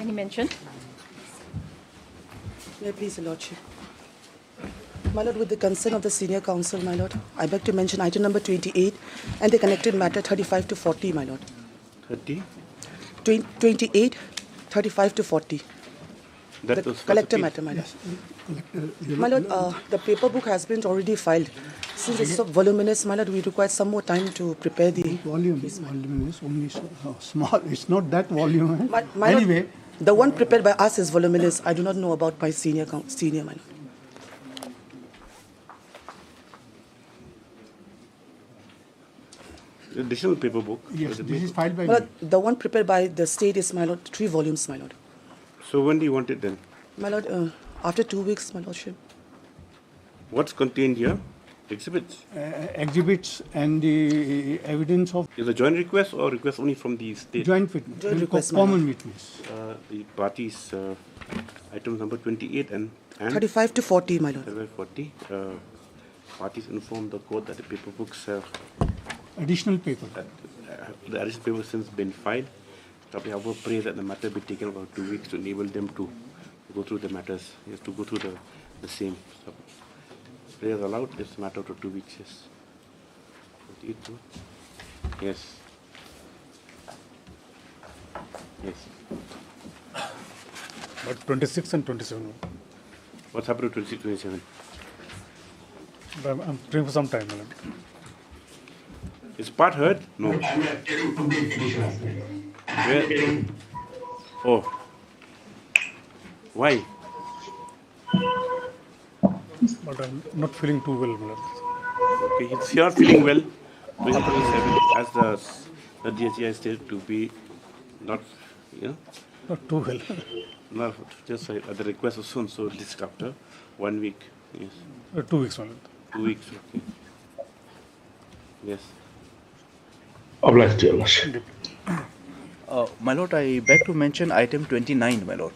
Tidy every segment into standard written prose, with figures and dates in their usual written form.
Can you mention? May I please, Your Lordship? My Lord, with the consent of the senior counsel, my Lord, I beg to mention item number 28 and the connected matter 35 to 40, my Lord. 30? 28, 35 to 40. That The was collector matter, my Lord. Yes, My Lord, the paper book has been already filed. Since it's so voluminous, my Lord, we require some more time to prepare the volume is only small. It's not that volume. My Lord, Anyway, the one prepared by us is voluminous. I do not know about my senior, my Lord. Additional paper book. yes, this is filed by My me. Lord, the one prepared by the state is, my Lord, 3 volumes, my Lord. So when do you want it then? My Lord, after 2 weeks, my Lordship. What's contained here? Exhibits. Exhibits and the evidence of Is a joint request or request only from the state? joint witness, Joint request, common witness. The parties, item number 28 and 35 to 40, my Lord. 40. Parties inform the court that the paper books have Additional paper. the additional paper since been filed. Probably I will pray that the matter be taken about 2 weeks to enable them to go through the matters. Yes, to go through the same. So, prayers allowed. It's a matter of 2 weeks. Yes. 28, no? Yes. Yes. But 26 and 27. What's happened to 26, 27? I'm praying for some time. Is part heard? No. Where? Oh. Why? But I'm not feeling too well. Okay, if you are feeling well, 27 as the DHI stated to be not, Not too well. not just at the request of soon, so list after 1 week. Yes. 2 weeks. 2 weeks, okay. Yes. Obliged, Your Lordship. My Lord, I beg to mention item 29, my Lord.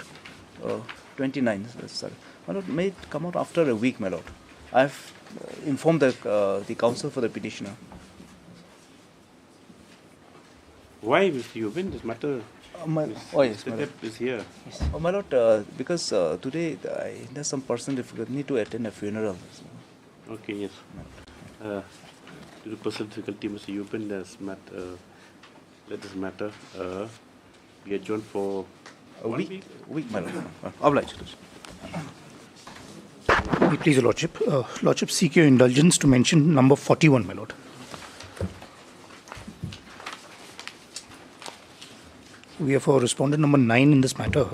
29, sorry. My Lord, may it come out after a week, my Lord. I've informed the counsel for the petitioner. Why, Mr. Yubin, this matter? Yes, my Lord. Is here. Yes. Oh, my Lord, because today there's some personal difficulty. Need to attend a funeral. Okay, yes. Due to personal difficulty, Mr. Yubin, let this matter be adjourned for A week, my Lord. Obliged. Please, Your Lordship. Lordship, seek your indulgence to mention number 41, my Lord. We have a respondent number 9 in this matter.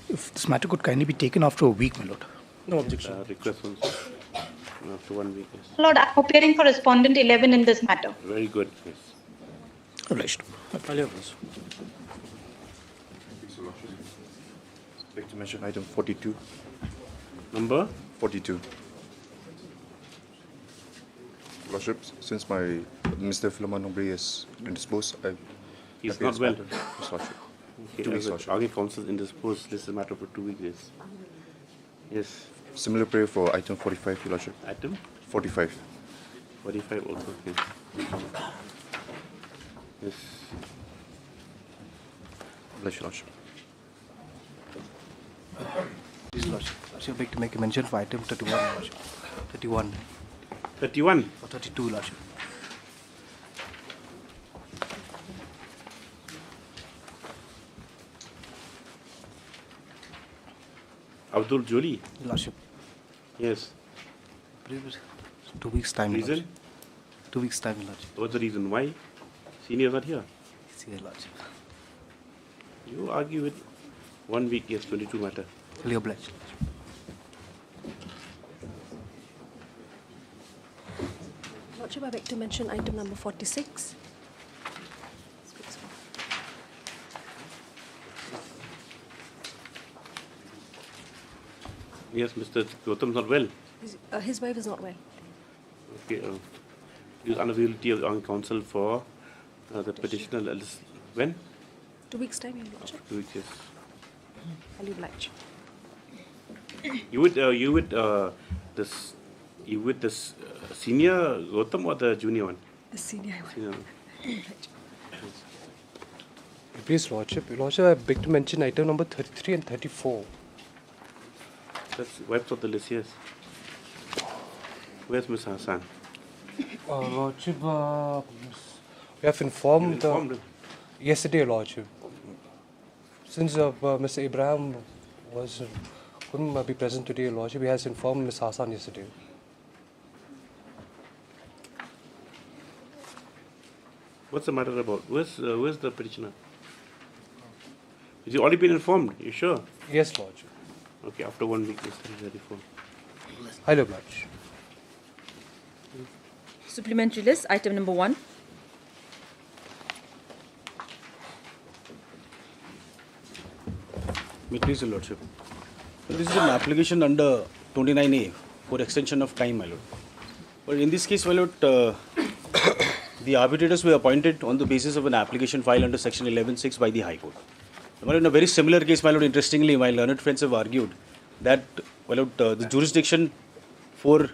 If this matter could kindly be taken after a week, my Lord. No objection. Request also. After 1 week, yes. Lord, I'm appearing for respondent 11 in this matter. Very good, yes. Obliged. Like to mention item 42. Number? 42. Lordship, since my Mr. Philemon Nombre is indisposed, He's not well. Yes, Lordship. Okay, 2 weeks, as Lordship. Army counsel indisposed, this is a matter for 2 weeks, yes. Yes. Similar prayer for item 45, Your Lordship. Item? 45. 45 also, yes. Yes. Bless Your Lordship. Please, Lordship. Lordship, I'd like to make a mention for item 31, Lordship. 31 31? or 32, Lordship. Abdul Joli? Lordship. Yes. I believe it's 2 weeks' time, Reason? Lordship. 2 weeks' time, Lordship. What's the reason? Why? Senior is not here. He's here, Lordship. You argue with 1 week, yes, 22 matter. Fully obliged. Lordship, I beg to mention item number 46. Yes, Mr. Gautam's not well. His wife is not well. Okay. Use unavailability of the counsel for the petitioner. When? 2 weeks' time, Your Lordship. 2 weeks, yes. I'll oblige. You with this senior Gautam or the junior one? The senior one. Senior one. Please, Lordship. Lordship, I beg to mention item number 33 and 34. That's wiped off the list, yes. Where's Ms. Hassan? Lordship, we have informed, yesterday, Lordship. Since Mr. Ibrahim couldn't be present today, Lordship, he has informed Ms. Hassan yesterday. What's the matter about? Where's the petitioner? Has he already been informed? You sure? Yes, Lordship. Okay, after 1 week, Mr. 34. I'll oblige. Supplementary list, item number 1. Please, Your Lordship. This is an application under 29A for extension of time, my lord. But in this case, my lord, the arbitrators were appointed on the basis of an application filed under section 11(6) by the High Court. My lord, in a very similar case, my lord, interestingly, my learned friends have argued that, my lord, the jurisdiction for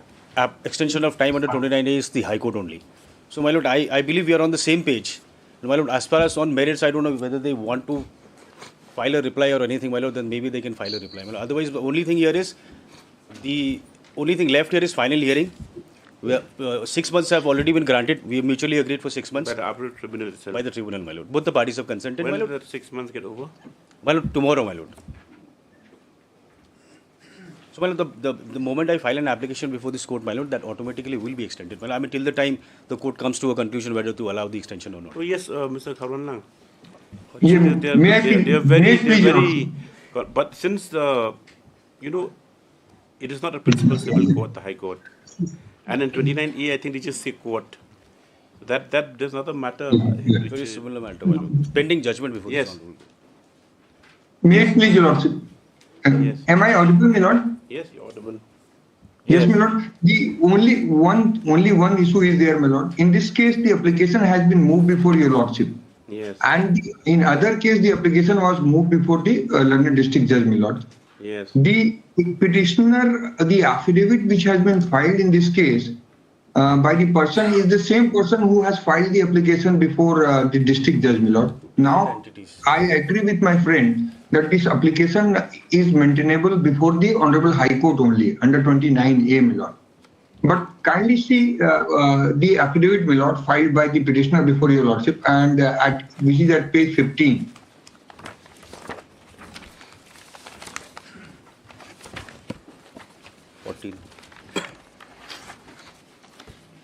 extension of time under 29A is the High Court only. So, my lord, I believe we are on the same page. My lord, as far as on merits, I don't know whether they want to file a reply or anything, my lord, then maybe they can file a reply. Otherwise, the only thing here is, the only thing left here is final hearing. 6 months have already been granted. We have mutually agreed for 6 months. By the arbitral tribunal itself. By the tribunal, my lord. Both the parties have consented, When my lord. will the 6 months get over? My lord, tomorrow, my lord. So, my lord, the moment I file an application before this court, my lord, that automatically will be extended. Well, I mean, till the time the court comes to a conclusion whether to allow the extension or not. Oh, yes, Mr. Kharwanlang. Yeah, They are very, but since it is not a principal civil court, the High Court, and in 29A, I think they just say court. That there's another matter. Very similar matter, my lord. Pending judgment before yes. the court. May I please, Your Lordship? Yes. Am I audible, my lord? Yes, you're audible. Yes, my lord. The only one issue is there, my lord. In this case, the application has been moved before Your Lordship. Yes. And in other case, the application was moved before the London District Judge, my lord. Yes. The petitioner, the affidavit which has been filed in this case by the person is the same person who has filed the application before the district judge, my lord. Now, I agree with my friend that this application is maintainable before the Honorable High Court only, under 29A, my lord. But kindly see the affidavit, my lord, filed by the petitioner before Your Lordship, and which is at page 15.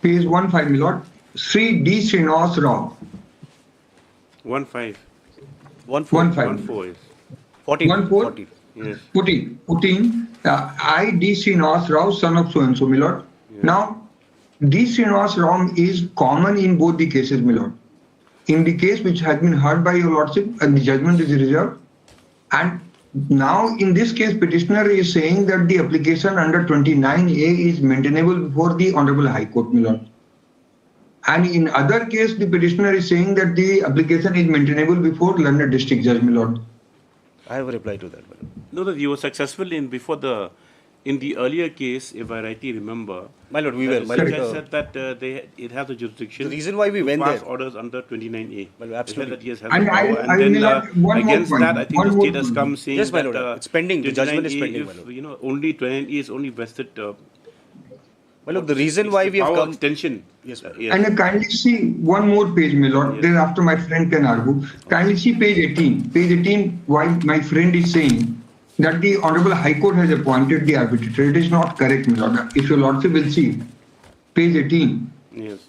Page 15, my lord. Sri D. Srinivas Rao. 15. 14. Yes. 14. Yes. 14. I. D. Srinivas Rao, son of so-and-so, my lord. Yes. Now, D. Srinivas Rao is common in both the cases, my lord. In the case which has been heard by Your Lordship, and the judgment is reserved. And now, in this case, petitioner is saying that the application under 29A is maintainable before the Honorable High Court, my lord. And in other case, the petitioner is saying that the application is maintainable before London District Judge, my lord. I have a reply to that, my lord. No, that you were successful in the earlier case, if I rightly remember. My lord, we were. The judge said that it has a jurisdiction. The reason why we went pass there. orders under 29A. Well, absolutely. That he has And the power. I And will then one more against point. that, I think One the more state has point. come saying Yes, my that lord. It's pending. The judgment is 29A, pending, my if, lord. only 29A is only vested. Well, look, the reason why we have power come. extension. Yes, ma'am. Yes. And kindly see one more page, my lord. Yes. Then after my friend can argue. Kindly see page 18. Page 18, why my friend is saying that the Honorable High Court has appointed the arbitrator. It is not correct, my lord. If Your Lordship will see, page 18. Yes.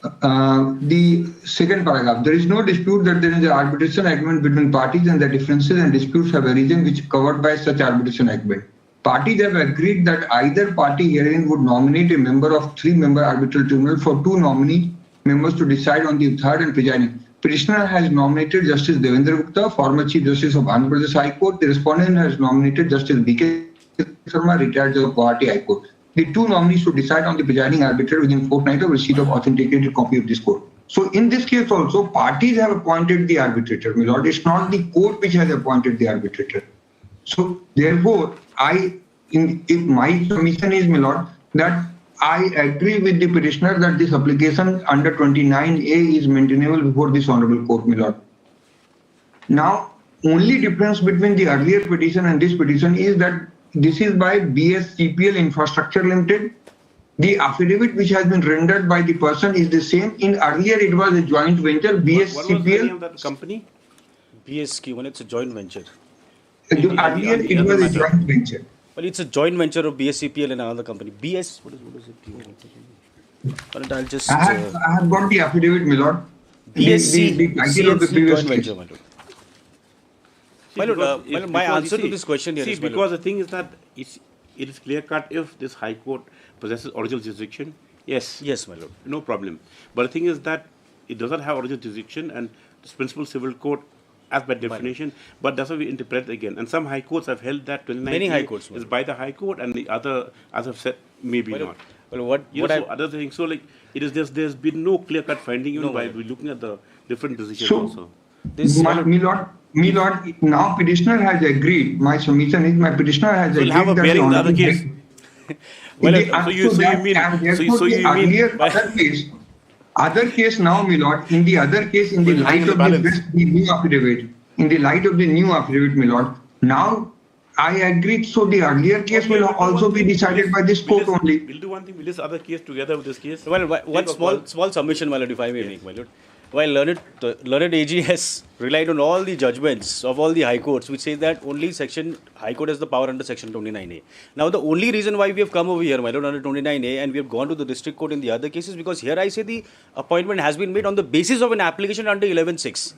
The second paragraph. There is no dispute that there is an arbitration agreement between parties and the differences and disputes have arisen which are covered by such arbitration agreement. Parties have agreed that either party herein would nominate a member of 3-member arbitral tribunal for 2 nominee members to decide on the third and presiding. Petitioner has nominated Justice Devendra Gupta, former Chief Justice of Andhra Pradesh High Court. The respondent has nominated Justice B.K. Sharma, retired Judge of Guwahati High Court. The 2 nominees to decide on the presiding arbitrator within fortnight of receipt of authenticated copy of this court. So in this case also, parties have appointed the arbitrator, my lord. It's not the court which has appointed the arbitrator. So therefore, if my submission is, my lord, that I agree with the petitioner that this application under 29A is maintainable before this honorable court, my lord. Now, only difference between the earlier petition and this petition is that this is by BSCPL Infrastructure Limited. The affidavit which has been rendered by the person is the same. In earlier, it was a joint venture, BSCPL. What was the name of that company? BSQ, when it's a joint venture. Earlier, it was a joint venture. Well, it's a joint venture of BSCPL and another company. What is it? Well, I'll just. I have got the affidavit, my lord. BSC, the title of the previous joint venture, my lord. My answer to this question here is, because the thing is that it is clear cut if this High Court possesses original jurisdiction. Yes. Yes, my lord. No problem. But the thing is that it doesn't have original jurisdiction, and this principal civil court, as by definition, but that's how we interpret it again. And some high courts have held that 29 many high courts is by the High Court, and the other, as I've said, maybe not. Well, what other things? So like it is just there's been no clear cut finding even by looking at the different decisions so, also. My lord, now petitioner has agreed. My submission is my petitioner has agreed. Will have a bearing in the other case. So you mean other case now, my lord, in the other case, in the light of the new affidavit, my lord, now I agreed, so the earlier case will also be decided by this court only. We'll do one thing, we'll list other case together with this case. Well, one small submission, my lord, if I may make, my lord. While learned AG has relied on all the judgments of all the high courts, which say that only High Court has the power under section 29A. Now, the only reason why we have come over here, my lord, under 29A, and we have gone to the district court in the other cases, because here I say the appointment has been made on the basis of an application under 11.6.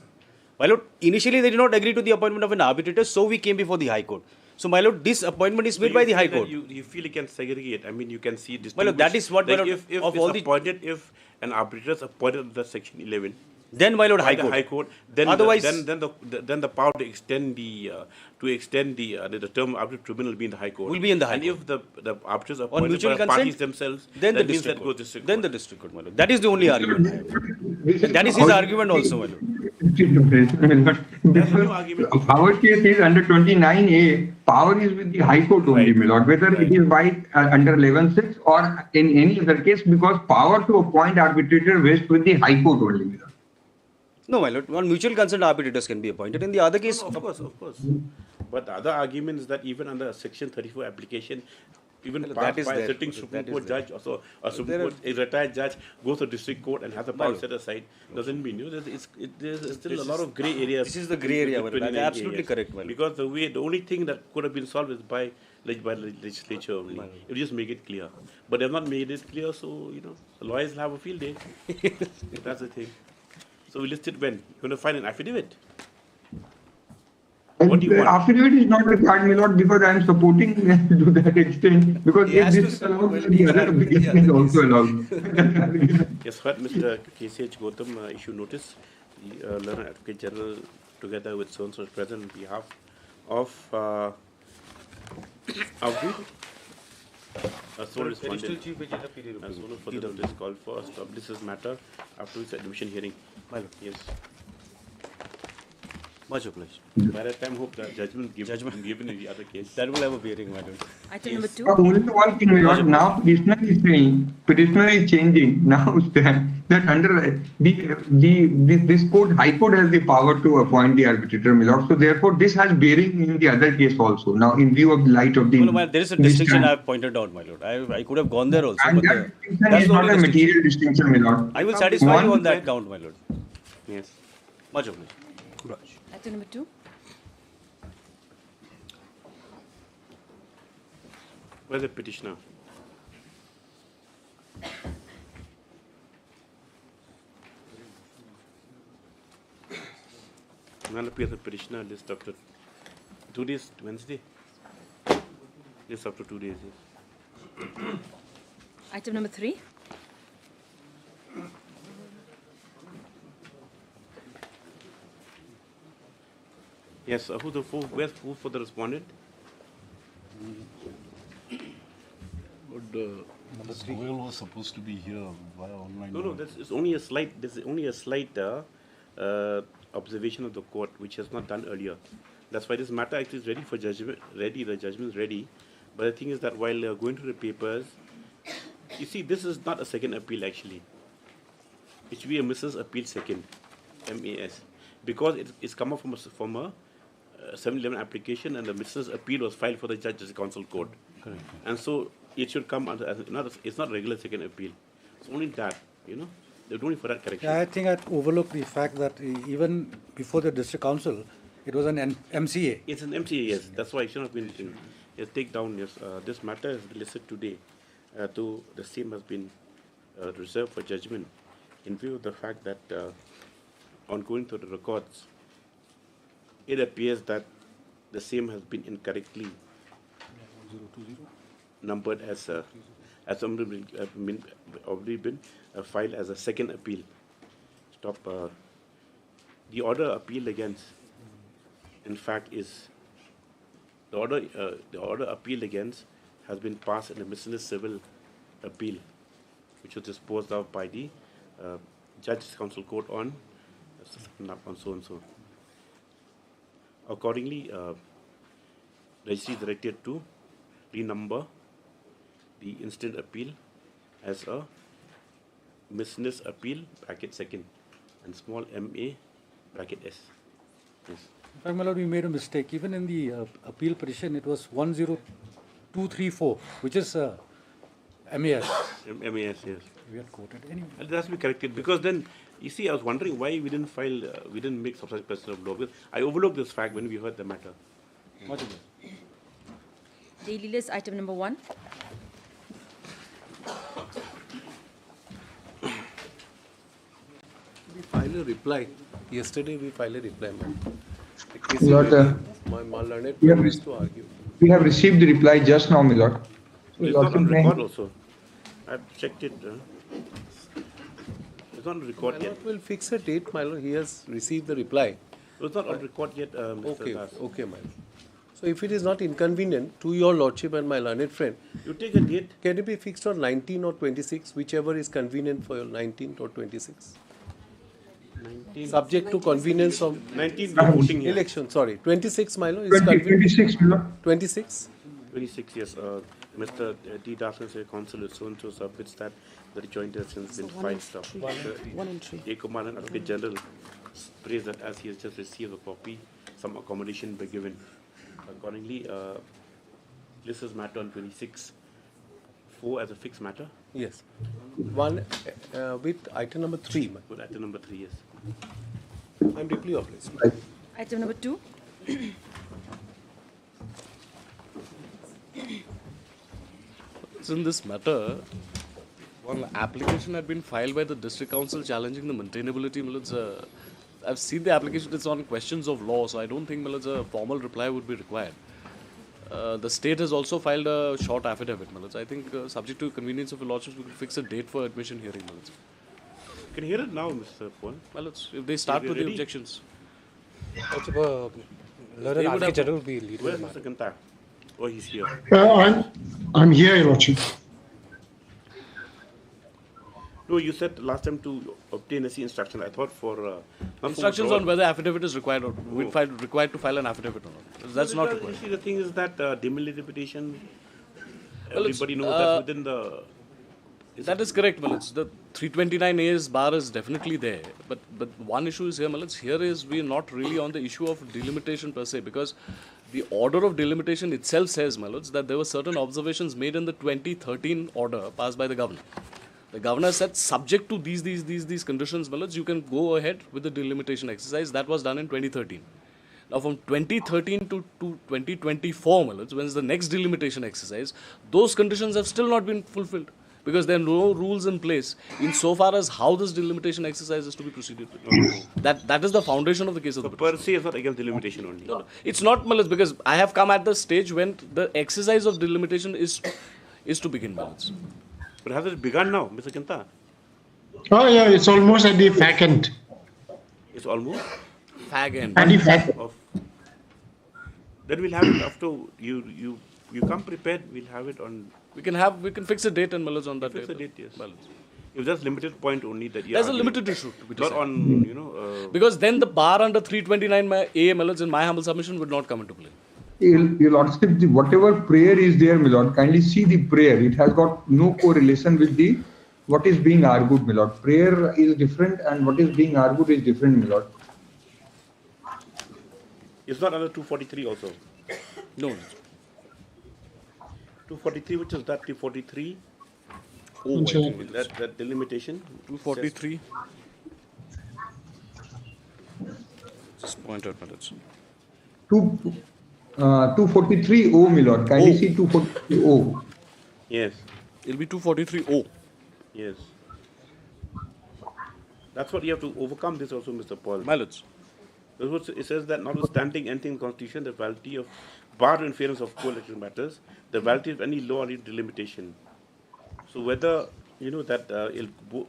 My lord, initially they did not agree to the appointment of an arbitrator, so we came before the High Court. So, my lord, this appointment is made by the High Court. You feel you can segregate. I mean, you can see this. Well, that is what, like my lord, if if an arbitrator is appointed under section 11, then, my lord, High Court. Then otherwise, then the power to extend the term arbitral tribunal will be in the High Court. Will be in the High and Court. If the arbitrators are on appointed mutual by the consent, parties themselves, then the district court. Then the district court, my lord. That is the only argument. That is his argument also, my lord. Our case is under 29A. Power is with the High Court only, my lord. Whether it is by under 11.6 or in any other case, because power to appoint arbitrator rests with the High Court only, my lord. No, my lord. On mutual consent, arbitrators can be appointed. In the other case, of course. But the other argument is that even under section 34 application, even passed by a sitting Supreme Court judge, also a Supreme Court, a retired judge goes to district court and has the power set aside, doesn't mean there's still a lot of grey areas. This is the grey area. Absolutely correct, my lord. Because the only thing that could have been solved is by legislature only. It will just make it clear. But they've not made it clear, so the lawyers will have a field day. That's the thing. So we listed when? You're going to find an affidavit. What do you want? Affidavit is not required, my lord, because I am supporting to that extent. Because if this is allowed, the other application is also allowed. Yes, heard Mr. KCH Gautam issue notice. The Learned Advocate General, together with so-and-so, is present on behalf of the sole respondent. As one of the notice called for establish this matter after its admission hearing. My lord, yes. Much obliged. By that time, hope that judgment given in the other case. That will have a bearing, madam. Item number 2. Only one thing, my lord. Now petitioner is changing. Now that under this court, High Court has the power to appoint the arbitrator, my lord. So therefore, this has bearing in the other case also. Now, in view of the light of the. No, there is a distinction I have pointed out, my lord. I could have gone there also. And that distinction is not a material distinction, my lord. I will satisfy you on that count, my lord. Yes. Much obliged. Item number 2. Where's the petitioner? None appears the petitioner list after 2 days, Wednesday. Just after 2 days, yes. Item number 3. Yes, where's who for the respondent? But Mr. Goyal was supposed to be here via online. No, this is only a slight observation of the court, which has not done earlier. That's why this matter actually is ready for judgment. The judgment is ready. But the thing is that while going through the papers, you see, this is not a second appeal actually. It should be a Mrs. Appeal Second, MAS. because it's come up from a 711 application, and the Mrs. appeal was filed for the Judges Council Court. Correct. And so it should come under as it's not regular second appeal. It's only that, they're doing for that correction. Yeah, I think I'd overlooked the fact that even before the district council, it was an MCA. It's an MCA, yes. That's why it should not be take down. Yes, this matter is listed today. Though the same has been reserved for judgment, in view of the fact that on going through the records, it appears that the same has been incorrectly numbered as already been filed as a second appeal. The order appealed against, in fact, is the order appealed against has been passed in a miscellaneous civil appeal, which was disposed of by the Judges Council Court on so and so. Accordingly, registry is directed to renumber the instant appeal as a miscellaneous appeal (second) and small MA (S). Yes. In fact, my lord, we made a mistake. Even in the appeal petition, it was 10234, which is MAS. MAS, yes. We had quoted anyway. And that has to be corrected, because then, you see, I was wondering why we didn't file, we didn't make substantive question of law. Because I overlooked this fact when we heard the matter. What is it? Daily list, item number 1. We filed a reply. Yesterday we filed a reply, ma'am. My learned we have friend is to argue. We have received the reply just now, my lord. It's not on record also. I've checked it. It's not on record yet. We'll fix a date, my lord. He has received the reply. It's not on record yet, Mr. Okay, Das. okay, ma'am. So if it is not inconvenient to your lordship and my learned friend, you take a date. Can it be fixed on 19 or 26, whichever is convenient for your 19 or 26? 19. Subject to convenience of 19 voting here. election. Sorry, 26, my lord. 26, my lord. 26. 26, yes. Mr. D. Dasan said Consul so-and-so submits that the rejoinder has since been filed. Stuff. 1 and 3. A Commandant Advocate General prays that as he has just received a copy, some accommodation be given. Accordingly, this is matter on 26. 4 as a fixed matter. Yes. One with item number 3. With item number 3, yes. I'm deeply obliged. Item number 2. In this matter, one application had been filed by the district council challenging the maintainability. I've seen the application, it's on questions of law, so I don't think a formal reply would be required. The state has also filed a short affidavit. I think subject to convenience of your lordships, we could fix a date for admission hearing. You can hear it now, Mr. Paul. Well, if they start with the objections. Learned Advocate General will be leading. Where's Mr. Kanta? Oh, he's here. I'm here, Your Lordship. No, you said last time to obtain SC instruction. I thought for instructions on whether affidavit is required or required to file an affidavit or not. That's not required. You see, the thing is that demilitarization. Everybody knows that within the. That is correct, Malaj. The 329A's bar is definitely there. But one issue is here, Malaj. Here is we are not really on the issue of delimitation per se, because the order of delimitation itself says, Malaj, that there were certain observations made in the 2013 order passed by the governor. The governor said, subject to these conditions, Malaj, you can go ahead with the delimitation exercise. That was done in 2013. Now, from 2013 to 2024, Malaj, when is the next delimitation exercise, those conditions have still not been fulfilled, because there are no rules in place insofar as how this delimitation exercise is to be proceeded with. That is the foundation of the case of the per se is not against delimitation only. No, it's not, Malaj, because I have come at the stage when the exercise of delimitation is to begin, Malaj. But has it begun now, Mr. Kanta? Oh, yeah, it's almost at the fag end. It's almost? Fag end. At the fag end. Then we'll have it after you come prepared, we'll have it on. We can fix a date and Malaj on that fix day. a date, yes. If there's limited point only that you there's a limited issue to be not on, because then the bar under 329A, Malaj, in my humble submission, would not come into play. Your Lordship, whatever prayer is there, my Lord, kindly see the prayer. It has got no correlation with what is being argued, my Lord. Prayer is different and what is being argued is different, my Lord. It's not under 243 also. No. 243, which is that 243? Oh, I think that delimitation. 243. Just point out, minutes. 243O, my lord. Kindly see 243O. Yes. It'll be 243O. Yes. That's what you have to overcome this also, Mr. Paul. Mileage. It says that notwithstanding anything in the Constitution, the validity of bar interference of co-election matters, the validity of any law or delimitation. So whether that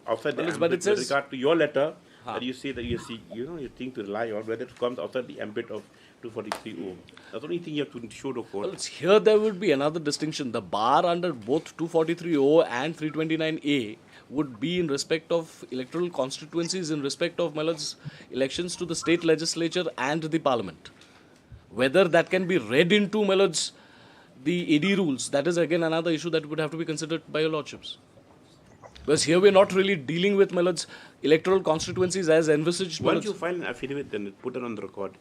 outside the ambit, but it says, with regard to your letter that you say that you think to rely on, whether it comes outside the ambit of 243O. That's the only thing you have to show the court. Well, here there would be another distinction. The bar under both 243O and 329A would be in respect of electoral constituencies, in respect of elections to the state legislature and the parliament. Whether that can be read into the AD rules, that is again another issue that would have to be considered by your lordships. Because here we are not really dealing with electoral constituencies as envisaged. Once you file an affidavit, then put it on the record.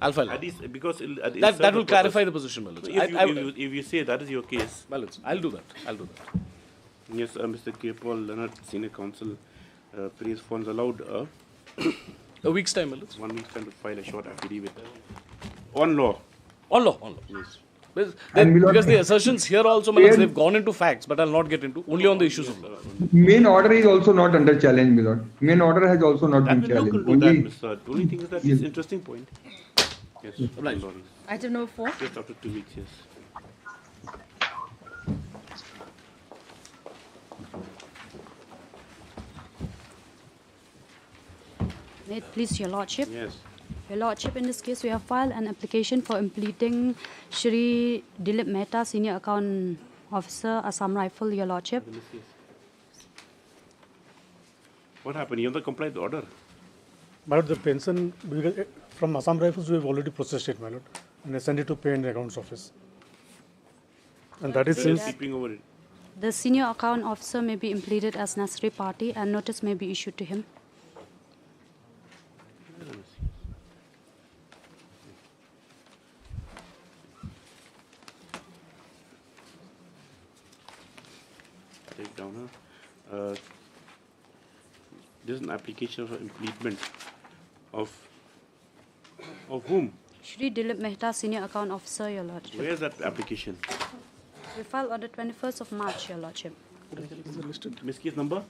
I'll file at least because that will clarify the position, So if you say that is your case, I'll do that. Yes, Mr. K. Paul Leonard, Senior Counsel, praise funds allowed a week's time, 1 week's time to file a short affidavit on law. On law. Yes. Because the assertions here also, they've gone into facts, but I'll not get into, only on the issues of law. Main order is also not under challenge, my lord. Main order has also not been challenged. The only thing is that it's an interesting point. Yes. Right. Item number 4. Just after 2 weeks, yes. May it please your lordship. Yes. Your lordship, in this case, we have filed an application for impleading Shri Dilip Mehta, Senior Account Officer, Assam Rifle, your lordship. What happened? You have to comply with the order. My lord, the pension from Assam Rifles, we have already processed it, my lord, and I sent it to Pay and Accounts Office. And that is since over it. The Senior Account Officer may be impleaded as necessary party and notice may be issued to him. Take down. This is an application for impleadment of whom? Shri Dilip Mehta, Senior Account Officer, your lordship. Where is that application? We filed on the 21st of March, your lordship. Miss case number?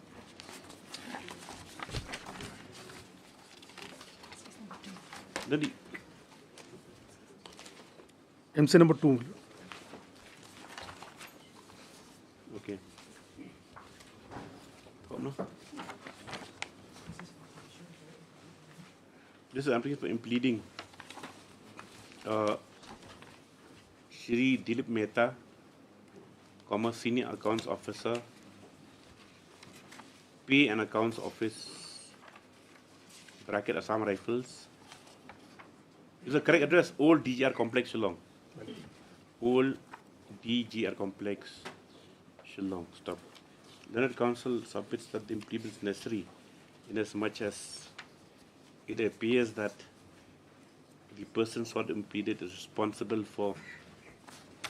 MC number 2. Okay. Oh, no. This is an application for impleading Shri Dilip Mehta, Senior Accounts Officer, Pay and Accounts Office, bracket Assam Rifles. Is the correct address? Old DGR Complex, Shillong. Old DGR Complex, Shillong. Stop. Learned Counsel submits that the impleadment is necessary inasmuch as it appears that the person sought impleaded is responsible for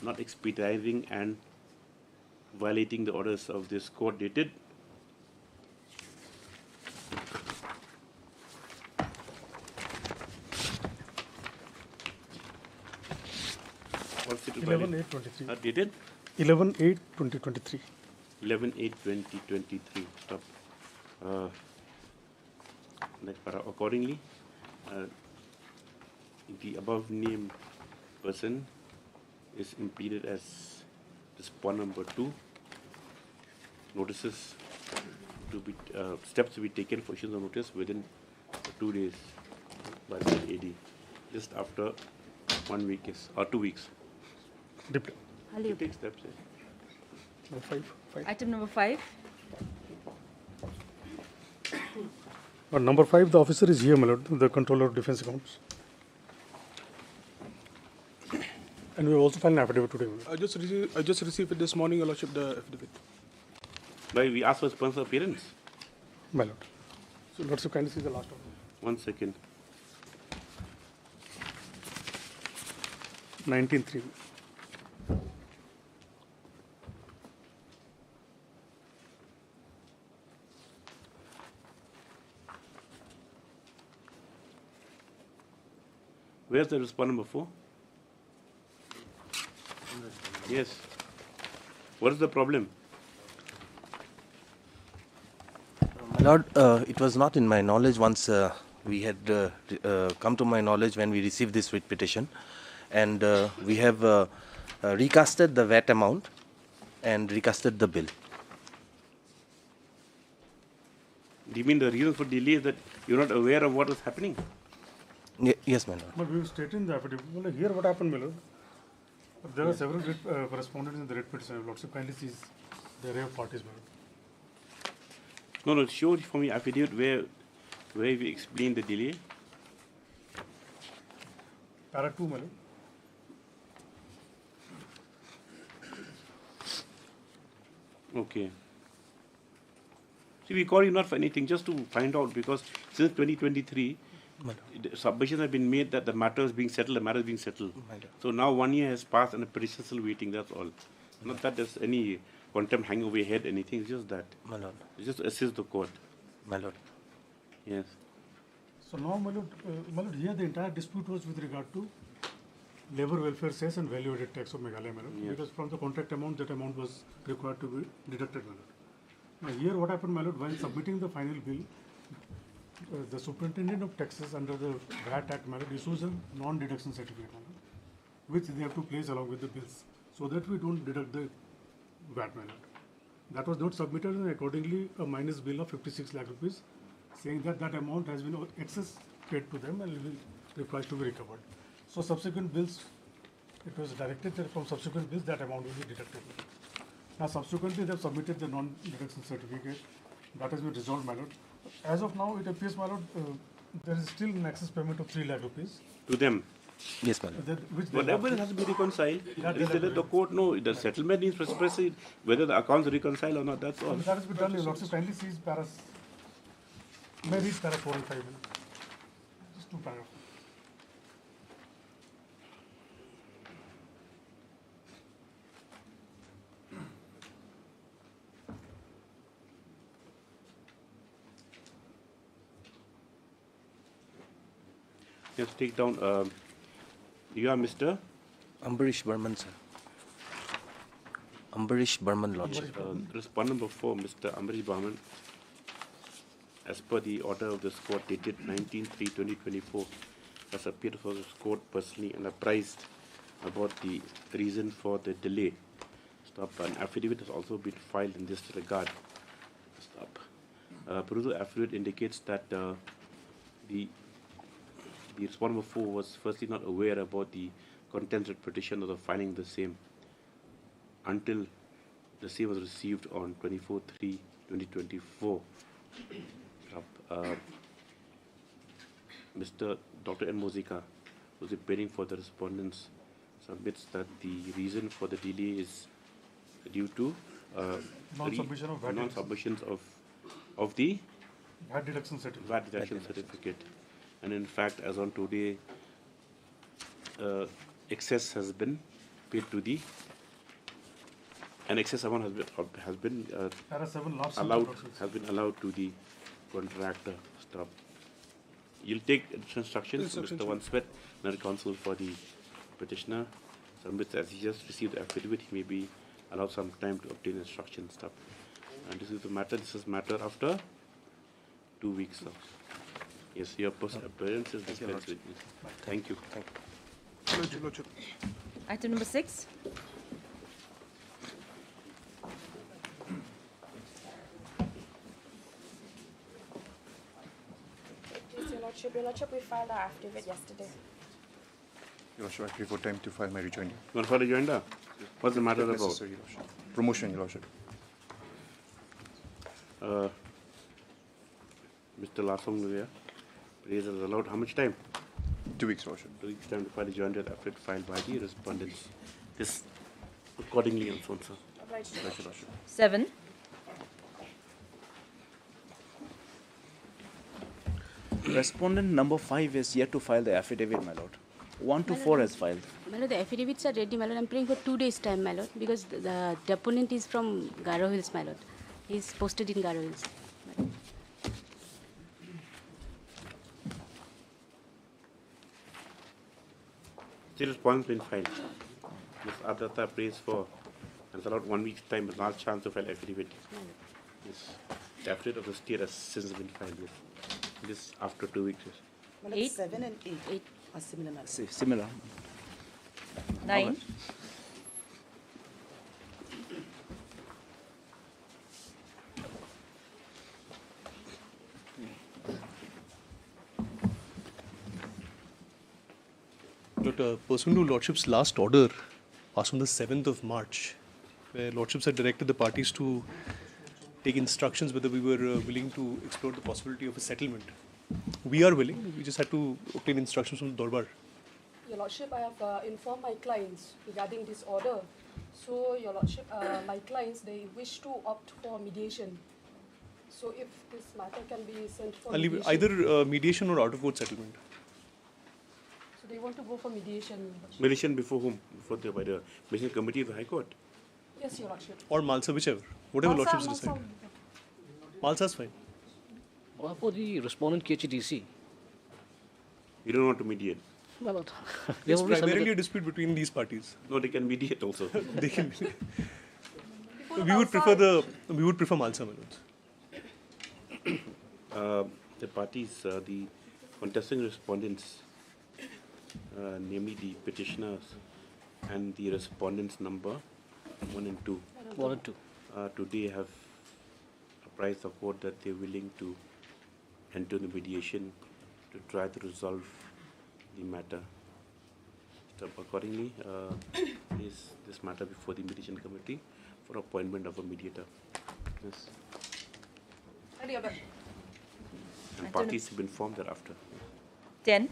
not expediting and violating the orders of this court dated what's it 11/8/23. Dated 11/8/2023. 11/8/2023. Stop. Accordingly, the above named person is impleaded as respondent number 2. Notices to be steps to be taken for issuance of notice within 2 days by the AD, just after 1 week or 2 weeks. You take steps. Number 5. Item number 5. Number 5, the officer is here, my lord, the Controller of Defence Accounts. And we have also filed an affidavit today. I just received it this morning, Your Lordship, the affidavit. Why we asked for sponsor appearance? My lord. So, Lordship, kindly see the last one. 1 second. 19.3. Where's the respondent before? Yes. What is the problem? My Lord, it was not in my knowledge once we had come to my knowledge when we received this writ petition, and we have recasted the VAT amount and recasted the bill. Do you mean the reason for delay is that you're not aware of what is happening? Yes, my Lord. But we stated in the affidavit. Well, here what happened, my Lord? There are several correspondents in the writ petition. Lordship kindly sees the array of parties, my Lord. No, show for me affidavit where we explain the delay. Para 2, my Lord. Okay. See, we call you not for anything, just to find out, because since 2023, submissions have been made that the matter is being settled, So now 1 year has passed and the petition is still waiting, that's all. Not that there's any contempt hanging over your head, anything, it's just that. My Lord. It's just to assist the court. My Lord. Yes. So now, my Lord, here the entire dispute was with regard to labour welfare cess and value-added tax of Meghalaya, my Lord. Yes. Because from the contract amount, that amount was required to be deducted, my Lord. Now here what happened, my Lord, while submitting the final bill, the Superintendent of Taxes under the VAT Act, my Lord, issues a non-deduction certificate, my Lord, which they have to place along with the bills, so that we don't deduct the VAT, my Lord. That was not submitted, and accordingly a minus bill of 56 lakh rupees, saying that that amount has been excess paid to them and will requires to be recovered. So subsequent bills, it was directed that from subsequent bills that amount will be deducted. Now subsequently they have submitted the non-deduction certificate. That has been resolved, my Lord. As of now, it appears, my Lord, there is still an excess payment of 3 lakh rupees. To them? Yes, my Lord. Whatever has to be reconciled, let the court know. The settlement needs specificity, whether the accounts reconcile or not, that's all. That has been done. Your Lordship kindly sees paras. May read para 4 and 5. Just 2 paragraphs. Just take down, you are Mr. Ambarish Burman, sir. Ambarish Burman, Lordship. Respondent number 4, Mr. Ambarish Burman. As per the order of this court dated 19/3/2024, has appeared before this court personally and apprised about the reason for the delay. Stop. An affidavit has also been filed in this regard. Stop. Perusal affidavit indicates that the respondent number 4 was firstly not aware about the contents of petition or the filing of the same until the same was received on 24/3/2024. Mr. Dr. N. Mozika, who is appearing for the respondents, submits that the reason for the delay is due to non-submission of VAT non-submissions of the VAT deduction certificate. VAT deduction certificate. And in fact, as on today, excess has been paid to the, an excess amount has been allowed to the contractor. Stop. You'll take instructions, Mr. Wanswet, another counsel for the petitioner, submits as he just received the affidavit, he may be allowed some time to obtain instructions. Stop. And this is the matter. This is matter after 2 weeks. Stop. Yes, your appearance is dispensed with me. Thank you. Item number 6. Your Lordship, we filed our affidavit yesterday. Your Lordship, I crave for time to file my rejoinder. You want to file a rejoinder? What's the matter about? Necessary, Your Lordship. Promotion, Your Lordship. Mr. Lasong there. Praise is allowed. How much time? 2 weeks, Your Lordship. 2 weeks time to file a rejoinder affidavit filed by the respondents. This accordingly and so on, sir. Obliged, Your Lordship. 7. Respondent number 5 is yet to file the affidavit, my Lord. 1 to 4 has filed. My lord, the affidavits are ready, my lord. I'm praying for 2 days' time, my lord, because the deponent is from Garo Hills, my lord. He's posted in Garo Hills. Still response been filed. Ms. Adata prays for, and it's allowed 1 week's time, a large chance to file affidavit. Yes. The affidavit of the state has since been filed. Yes. This after 2 weeks. Yes. My lord, 7 and 8 are similar, my lord. Similar. 9. Okay. But pursuant to Lordship's last order, passed on the 7th of March, where Lordships had directed the parties to take instructions whether we were willing to explore the possibility of a settlement. We are willing, we just had to obtain instructions from the Dorbar. Your Lordship, I have informed my clients regarding this order. So, Your Lordship, my clients, they wish to opt for mediation. So, if this matter can be sent for I'll leave mediation. either mediation or out-of-court settlement. So, they want to go for mediation, Your Lordship. Mediation before whom? By the mediation committee of the High Court? Yes, Your Lordship. Or Malsa, whichever. Whatever Malsa, Lordships decide. Malsa's fine. What about the respondent KHDC? You don't want to mediate? My lord. It's primarily a dispute between these parties. No, they can mediate also. They can. We would prefer Malsa, my lords. The parties, the contesting respondents, namely the petitioners and the respondents number 1 and 2. 1 and 2. Today have apprised the court that they're willing to enter the mediation to try to resolve the matter. So accordingly, is this matter before the mediation committee for appointment of a mediator. Yes. And parties have been informed thereafter. 10.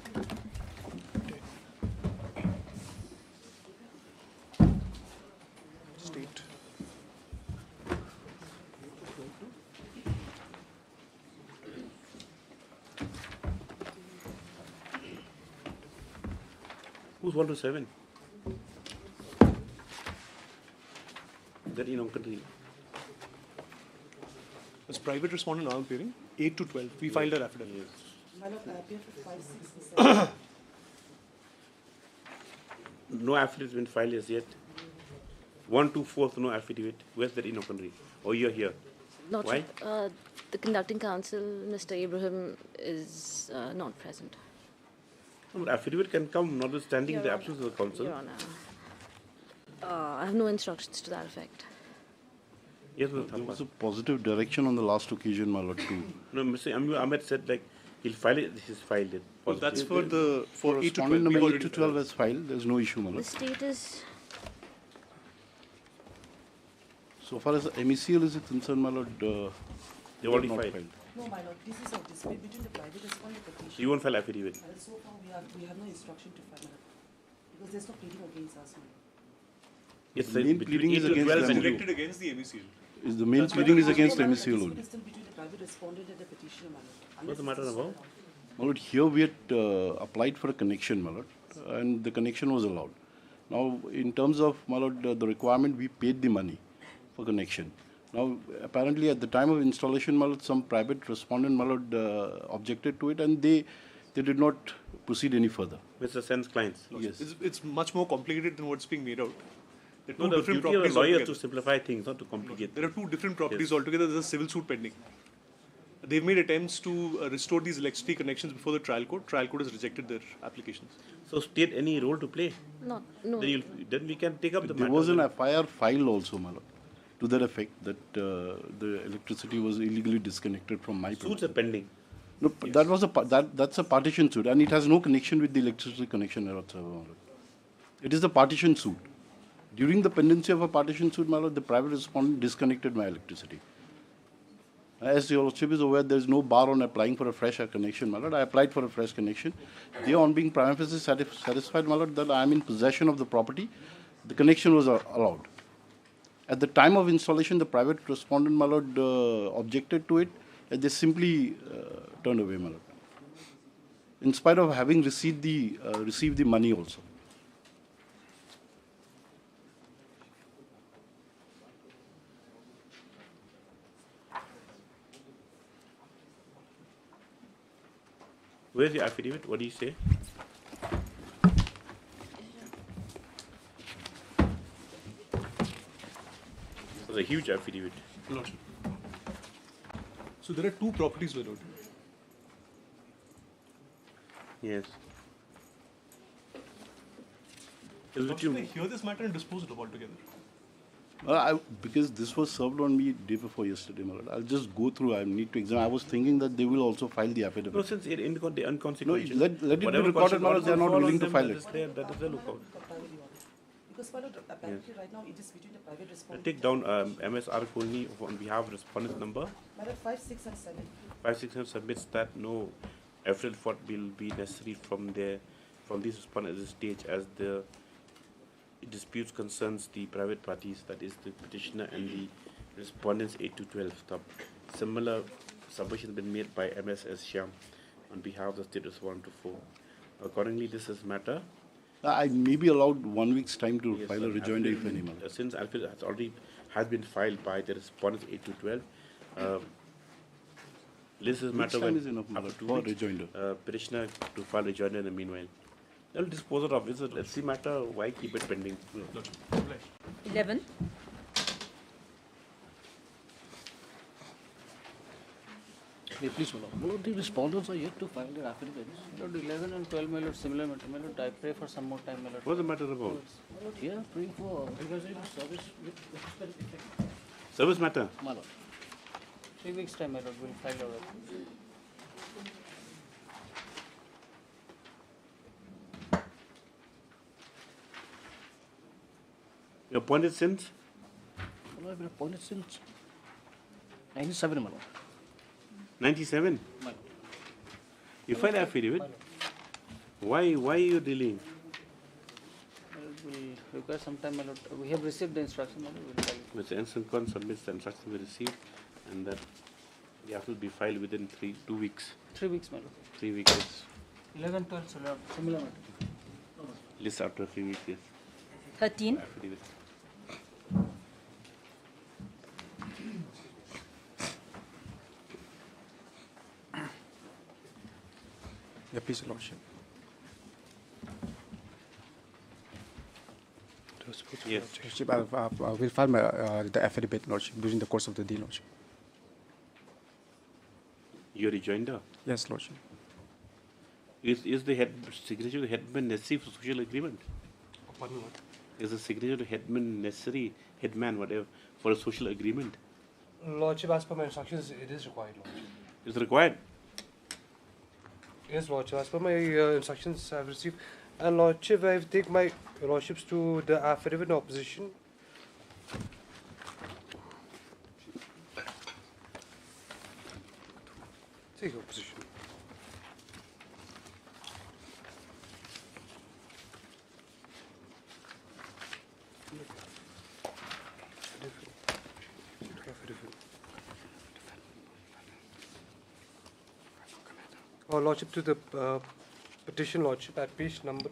State. Who's 1 to 7? That in country. As private respondent now appearing, 8 to 12. We filed our affidavit. My lord, I appear for 5, 6, and 7. No affidavit has been filed as yet. 1 to 4, no affidavit. Where's that in country? Or you're here? Lordship, the conducting counsel, Mr. Abraham, is not present. No, but affidavit can come notwithstanding Your the Honor. absence of the counsel. Your Honor, I have no instructions to that effect. Yes, There was a positive direction on the last occasion, my lord, too. No, Mr. Ahmed said like he'll file it. He's filed it. Well, that's for 8 to 12. Respondent number We've 8 to 12 has filed. There's no issue, my The lord. status, So far as MECL is concerned, my lord, They already not filed. No, my lord, this is a dispute between the private respondent and petitioner. You won't file affidavit. And so far, we have no instruction to file, my lord, because there's no pleading against us, my lord. Yes, The main pleading is against It's them. directed against the MECL. Is the main pleading is against The MECL dispute only. is still between the private respondent and the petitioner, my lord. What's the matter about? My lord, here we had applied for a connection, my lord, and the connection was allowed. Now, in terms of, my lord, the requirement, we paid the money for connection. Now, apparently at the time of installation, my lord, some private respondent, my lord, objected to it, and they did not proceed any further. Mr. Sen's clients. Yes. It's much more complicated than what's being made out. There are No, two the different duty of a properties lawyer is altogether. to simplify things, not to complicate. There are two different properties Yes. altogether. There's a civil suit pending. They've made attempts to restore these electricity connections before the trial court. Trial court has rejected their applications. So state any role to play? no, no. Then we can take up the There matter. was an FIR file also, my lord, to that effect that the electricity was illegally disconnected from my Suits premises. are pending. No, that was that's a partition suit, and it has no connection with the electricity connection whatsoever, my lord. It is a partition suit. During the pendency of a partition suit, my lord, the private respondent disconnected my electricity. As your lordship is aware, there is no bar on applying for a fresh connection, my lord. I applied for a fresh connection. They, on being prima facie satisfied, my lord, that I am in possession of the property, the connection was allowed. At the time of installation, the private respondent, my lord, objected to it, and they simply turned away, my lord. in spite of having received the money also. Where's the affidavit? What do you say? It's a huge affidavit. Lordship. So there are two properties, my lord. Yes. Lordship, may I hear this matter and dispose it of altogether? Because this was served on me day before yesterday, my lord. I'll just go through. I need to examine. I was thinking that they will also file the affidavit. No, since it in the unconsequential. No, let it be recorded, my lord. They are not willing to file it. That is the lookout. Because, my lord, apparently right now it is between the private respondent. Take down MSR Kolni on behalf of respondent number. My lord, 5, 6 and 7. 5, 6 and submits that no affidavit will be necessary from this respondent at this stage, as the disputes concerns the private parties, that is the petitioner and the respondents 8 to 12. Similar submission has been made by MSS Shyam on behalf of the state respondent to 4. Accordingly, this is matter. I may be allowed 1 week's time to file a rejoinder if any. Since affidavit has been filed by the respondents 8 to 12. This is matter when is enough, after 2 for weeks, rejoinder. Petitioner to file rejoinder in the meanwhile. They'll dispose it of. Let's see matter. Why keep it pending? 11. Please, my lord. My lord, the respondents are yet to file their affidavits. My lord, 11 and 12, my lord, similar matter. My lord, I pray for some more time, my lord. What's the matter about? My lord, here, praying for revising the service with effect. Service matter? My lord. 3 weeks' time, my lord, we'll file our affidavit. You're appointed since? My lord, I've been appointed since 97, my lord. 97? My lord. You filed affidavit? Why are you delaying? We require some time, my lord. We have received the instruction, my lord. We'll file it. Mr. Anson Khan submits the instruction we received, and that the affidavit will be filed within 2 weeks. 3 weeks, my lord. 3 weeks. Yes. 11, 12, similar matter. List after 3 weeks, yes. 13. Affidavit. Yeah, please, Your Lordship. Yes. Lordship, I will file my, the affidavit, Lordship, during the course of the day, Lordship. Your rejoinder? Yes, Lordship. Is the signature of the headman necessary for social agreement? Pardon what? Is the signature of the headman necessary, headman, whatever, for a social agreement? Lordship, as per my instructions, it is required, Lordship. Is it required? Yes, Lordship, as per my instructions I have received. And Lordship, I have taken my Lordships to the affidavit in opposition. Take opposition. Lordship, to the petition, Lordship, at page number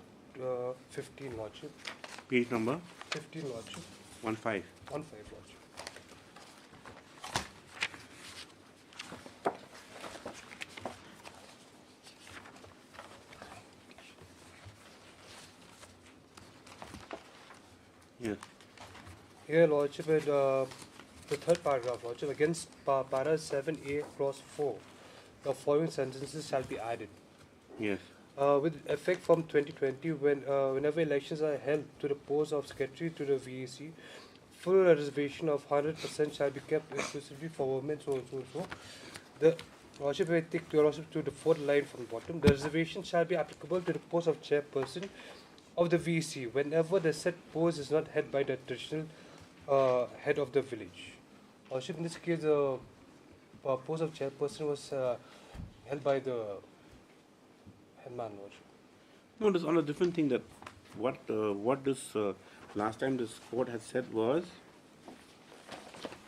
15, Lordship. Page number? 15, Lordship. 15. 15, Lordship. Yes. Here, Lordship, at the third paragraph, Lordship, against para 7A clause 4, the following sentences shall be added. Yes. With effect from 2020, whenever elections are held to the post of secretary to the VAC, full reservation of 100% shall be kept exclusively for women, so. The Lordship, I take your Lordship to the fourth line from the bottom. The reservation shall be applicable to the post of chairperson of the VAC whenever the said post is not held by the traditional head of the village. Lordship, in this case, the post of chairperson was held by the headman, Lordship. No, there's on a different thing, that what this last time this court had said was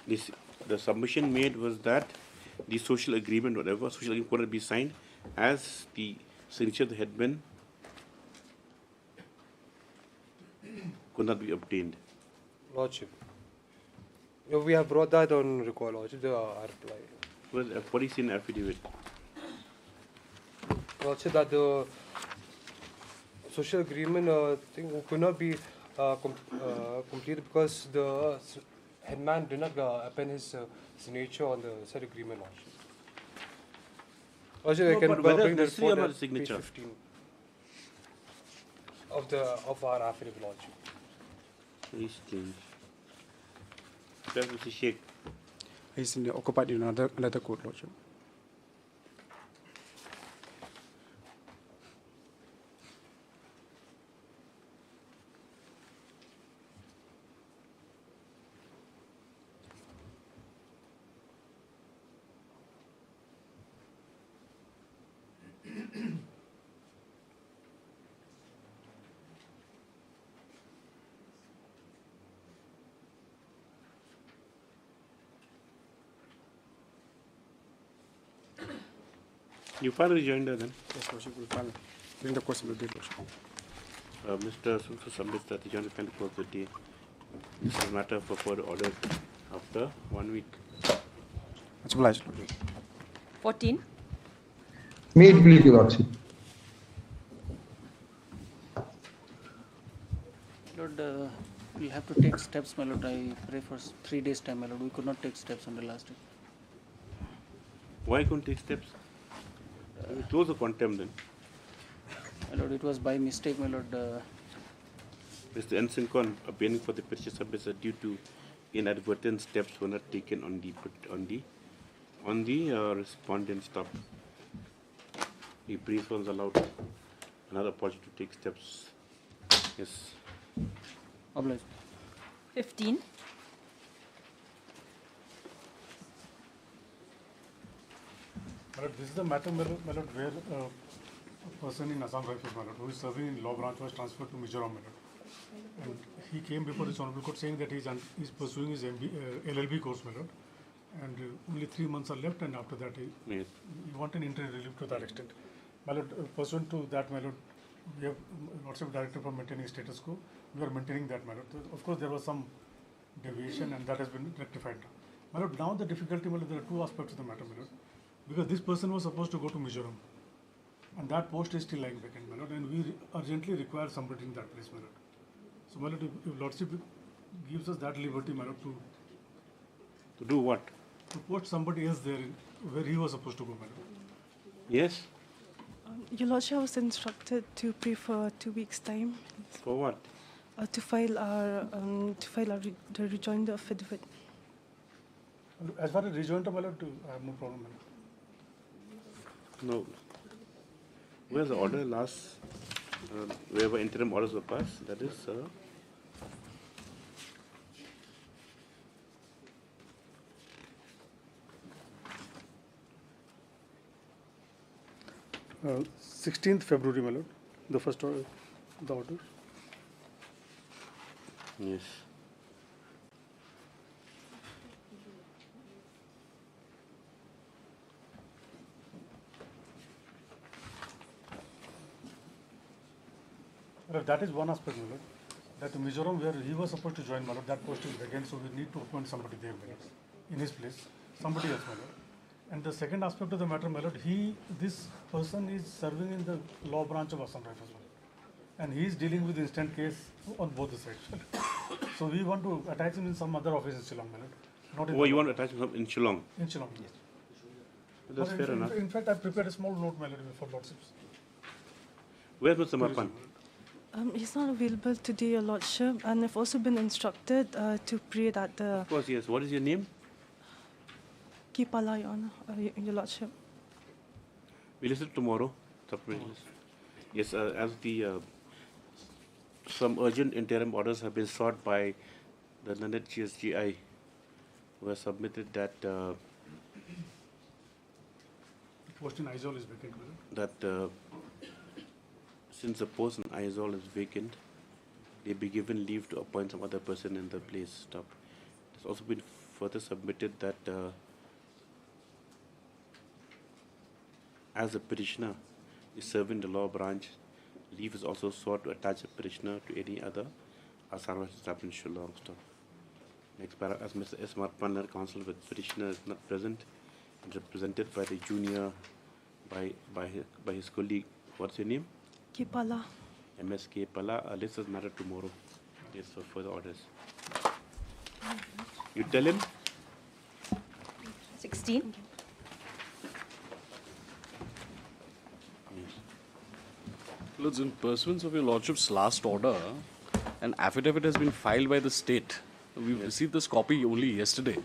this, the submission made was that the social agreement, whatever social agreement could be signed, as the signature of the headman could not be obtained. Lordship. No, we have brought that on record, Lordship, our reply. Well, what is in affidavit? Lordship, that the social agreement thing could not be completed because the headman did not append his signature on the said agreement, Lordship. Lordship, I can bring the report at page 15 of our affidavit, Lordship. Very strange. Where's Mr. Sheikh? He's occupied in another court, Lordship. You file a rejoinder then? Yes, Lordship, will file during the course of the day, Lordship. Mr. Sunsu submits that rejoinder can close the day. This is a matter for further order after 1 week. Much obliged, Lordship. 14. May it please, Your Lordship. Lord, we'll have to take steps, my lord. I pray for 3 days' time, my lord. We could not take steps on the last day. Why couldn't take steps? We close the contempt then. My lord, it was by mistake, my lord. Mr. Ensincon, appealing for the petition submits that due to inadvertent steps were not taken on the respondent's stop. The brief was allowed another opportunity to take steps. Yes. Obliged. 15. This is the matter, my lord, where a person in Assam Rifles, my lord, who is serving in law branch was transferred to Mizoram, my lord. And he came before this honorable court saying that he's pursuing his LLB course, my lord. And only 3 months are left, and after that he want an interim relief to that extent. My lord, pursuant to that, my lord, we have lots of directive for maintaining status quo. We are maintaining that, my lord. Of course, there was some deviation, and that has been rectified. My lord, now the difficulty, my lord, there are 2 aspects of the matter, my lord. Because this person was supposed to go to Mizoram, and that post is still lying vacant, my lord, and we urgently require somebody in that place, my lord. So, my lord, if Lordship gives us that liberty, my lord, to do what? To post somebody else there where he was supposed to go, my lord. Yes. Your Lordship was instructed to pray for 2 weeks' time. For what? To file our the rejoinder affidavit. As far as rejoinder, my lord, I have no problem, my lord. No. Where's the order last? Wherever interim orders were passed, that is. 16th February, my lord, the first order, the order. Yes. Well, that is one aspect, my lord. That Mizoram, where he was supposed to join, my lord, that post is vacant, so we need to appoint somebody there, my lord, in his place, somebody else, my lord. And the second aspect of the matter, my lord, this person is serving in the law branch of Assam Rifles, and he is dealing with instant case on both the sides. So we want to attach him in some other office in Shillong, my lord. Not in You want to attach him in Shillong? In Shillong, yes. That's fair enough. In fact, I prepared a small note, my lord, for Lordships. Where's Mr. Mapan? He's not available today, Your Lordship, and I've also been instructed to pray that the... Of course, yes. What is your name? Kipala, Your Honor, Your Lordship. We'll listen tomorrow. Yes, as the some urgent interim orders have been sought by the Nandet GSGI, who has submitted that The post in Aizawl is vacant, my lord. that since the post in Aizawl is vacant, they be given leave to appoint some other person in the place. Stop. It's also been further submitted that as a petitioner, is serving the law branch. Leave is also sought to attach a petitioner to any other assignment established law. Next paragraph, as Mr. S. Marpanar, counsel with petitioner is not present, and represented by the junior, by his colleague. What's your name? Kipala. MSK Pala. Let's just matter tomorrow. Yes, for further orders. You tell him. 16. Lords, in pursuance of your Lordship's last order, an affidavit has been filed by the state. We've received this copy only yesterday.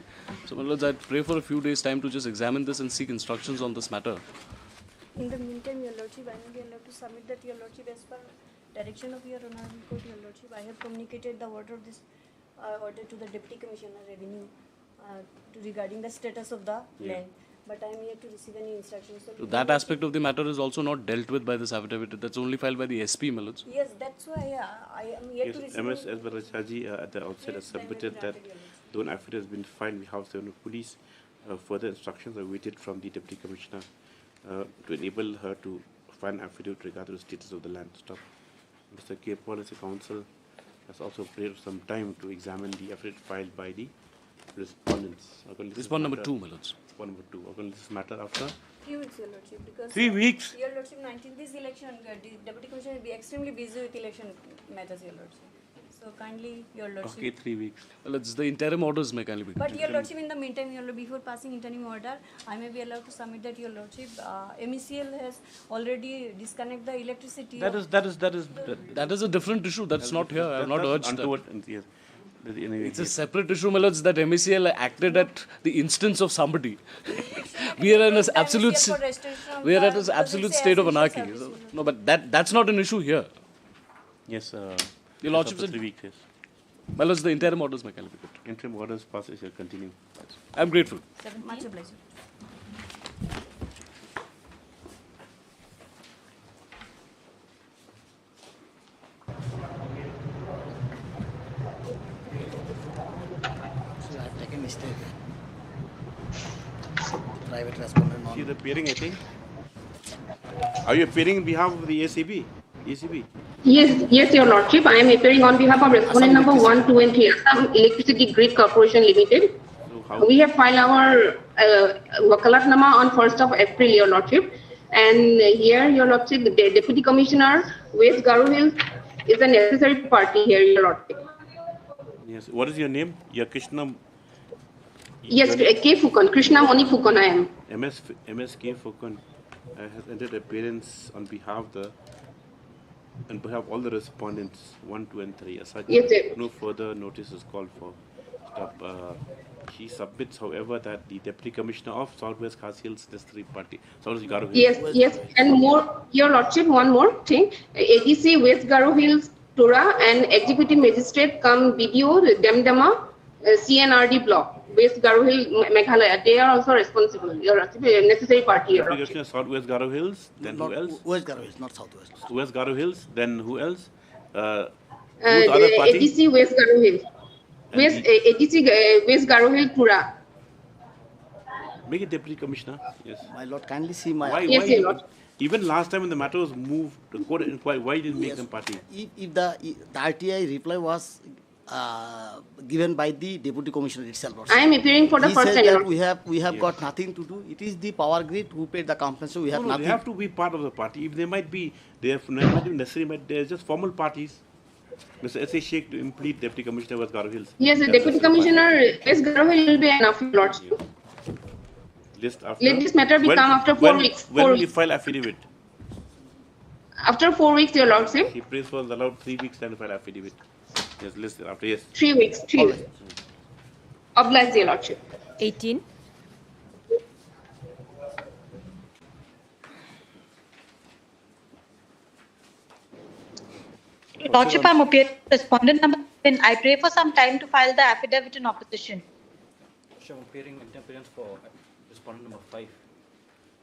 So, my Lords, I'd pray for a few days' time to just examine this and seek instructions on this matter. In the meantime, Your Lordship, I may be allowed to submit that, Your Lordship, as per direction of Your Honourable Court, Your Lordship, I have communicated the order of this order to the Deputy Commissioner Revenue regarding the status of the land. But I am yet to receive any instructions. So that aspect of the matter is also not dealt with by this affidavit. That's only filed by the SP, my Lords. Yes, that's why I am yet to receive. MS Esbarachaji at the outset has submitted that though an affidavit has been filed in behalf of the police, further instructions are awaited from the Deputy Commissioner to enable her to file an affidavit regarding the status of the land. Mr. K. Paul as a counsel has also prayed for some time to examine the affidavit filed by the respondents. Respondent number 2, my Lords. Respondent number 2. Again, this matter after 3 weeks, Your Lordship, because 3 weeks. Your Lordship, 19th this election, the Deputy Commissioner will be extremely busy with election matters, Your Lordship. So kindly, Your Lordship. Okay, 3 weeks. Well, it's the interim orders may kindly be. But Your Lordship, in the meantime, Your Lordship, before passing interim order, I may be allowed to submit that, Your Lordship, MECL has already disconnected the electricity. That is a different issue. That's not here. I have not urged that. Yes. It's a separate issue, my Lords, that MECL acted at the instance of somebody. We are in an absolute state of anarchy. So, no, but that's not an issue here. Yes, Your Lordship, 3 weeks. Yes. My Lords, the interim orders may kindly be good. Interim orders passage shall continue. I'm grateful. 17. Much obliged. I've taken mistake. Private respondent. She is appearing, I think. Are you appearing on behalf of the ACB? ECB? Yes, Your Lordship. I am appearing on behalf of respondent number 1, 2, and 3, Assam Electricity Grid Corporation Limited. So we have filed our wakalatnama on 1st of April, Your Lordship. And here, Your Lordship, the Deputy Commissioner, West Garo Hills, is a necessary party here, Your Lordship. Yes. What is your name? Your Krishna. Yes, K. Fukan, Krishna Moni Fukan I am. MS K. Fukan has entered appearance on behalf of all the respondents 1, 2, and 3. As such, yes, sir. No further notice is called for. She submits, however, that the Deputy Commissioner of Southwest Khasi Hills necessary party. Southwest Garo Hills. Yes, and more, Your Lordship, one more thing. ADC West Garo Hills, Tura, and Executive Magistrate come BDO, Demdama, CNRD block. West Garo Hill, Meghalaya, they are also responsible. Your necessary party. Your Application of Southwest Garo Hills, then who else? West Garo Hills, not Southwest. West Garo Hills, then who else? Other party? ADC West Garo Hill. ADC West Garo Hill, Pura. Make it Deputy Commissioner. Yes. My Lord, kindly see my. Yes, Your Lord. Even last time when the matter was moved to court inquiry, why didn't make them party? If the RTI reply was given by the Deputy Commissioner itself. Also. I am appearing for the first time. We have got nothing to do. It is the power grid who paid the compensation. We have nothing. They have to be part of the party. If they might be, they have not be necessary. They are just formal parties. Mr. S.A. Sheikh to implement Deputy Commissioner West Garo Hills. Yes, the Deputy Commissioner West Garo Hill will be enough, Lordship. List after. Let this matter become after 4 weeks. When will you file affidavit? After 4 weeks, Your Lordship. He prays for allowed 3 weeks then to file affidavit. Yes, list after, yes. 3 weeks, 3 weeks. Obliged, Your Lordship. 18. Lordship, I'm appearing respondent number 10. I pray for some time to file the affidavit in opposition. I'm appearing in appearance for respondent number 5.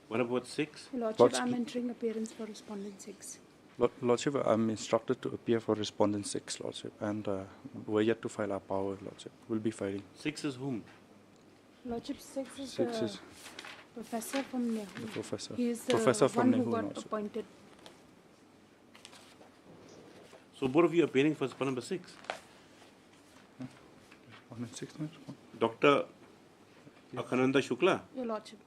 What about 6? Lordship, I'm entering appearance for respondent 6. Lordship, I'm instructed to appear for respondent 6, Lordship, and we're yet to file our power, Lordship. We'll be filing. 6 is whom? Lordship, 6 is 6 is Professor from Nehu. The professor. He is the Professor from one who Nehu got also. appointed. So both of you are appearing for spot number 6. 1 and 6, no? Dr. Akhananda Shukla, Your Lordship.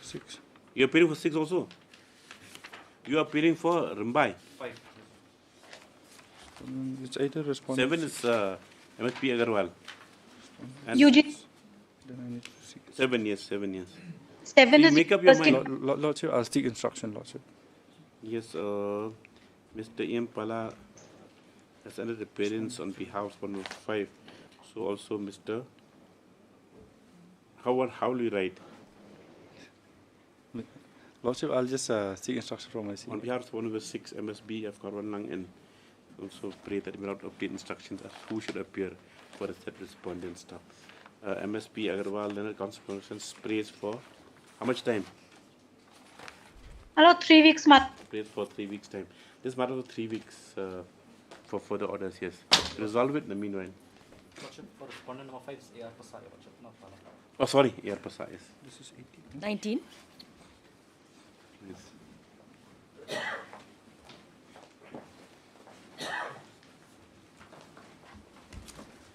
6. you are appearing for 6 also. You are appearing for Rambai. 5. It's either respondent. 7 is MSP Agarwal. And Eugene. Then I need to see. 7 years, 7 years. 7 You is make up your mind. Lordship, I'll seek instruction, Lordship. Yes, Mr. M. Pala has entered appearance on behalf of 105. So also Mr. How will you write? Lordship, I'll just seek instruction from my senior. On behalf of 106 MSB, F. Karwanlang, and also pray that we not obtain instructions as who should appear for the said respondent stuff. MSP Agarwal, Leonard Constitutions prays for how much time? Hello, 3 weeks, Mat. Prays for 3 weeks' time. This matter for 3 weeks for further orders, yes. Resolve it in the meanwhile. Lordship, for respondent number 5 is AR Pasai, Lordship, not Pala. Oh, sorry, AR Pasa, yes. This is 18. 19. Yes.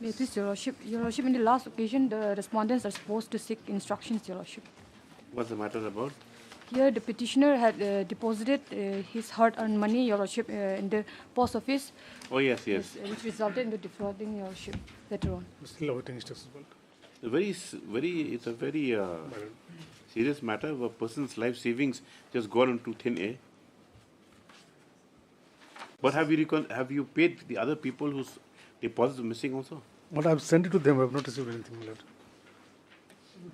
May I please, Your Lordship. Your Lordship, in the last occasion, the respondents are supposed to seek instructions, Your Lordship. What's the matter about? Here, the petitioner had deposited his hard-earned money, Your Lordship, in the post office. Oh, yes, yes. Which resulted in the defrauding, Your Lordship, later on. Still awaiting instructions. It's a very serious matter where a person's life savings just gone into thin air. But have you paid the other people whose deposits are missing also? But I've sent it to them. I have not received anything, my lord.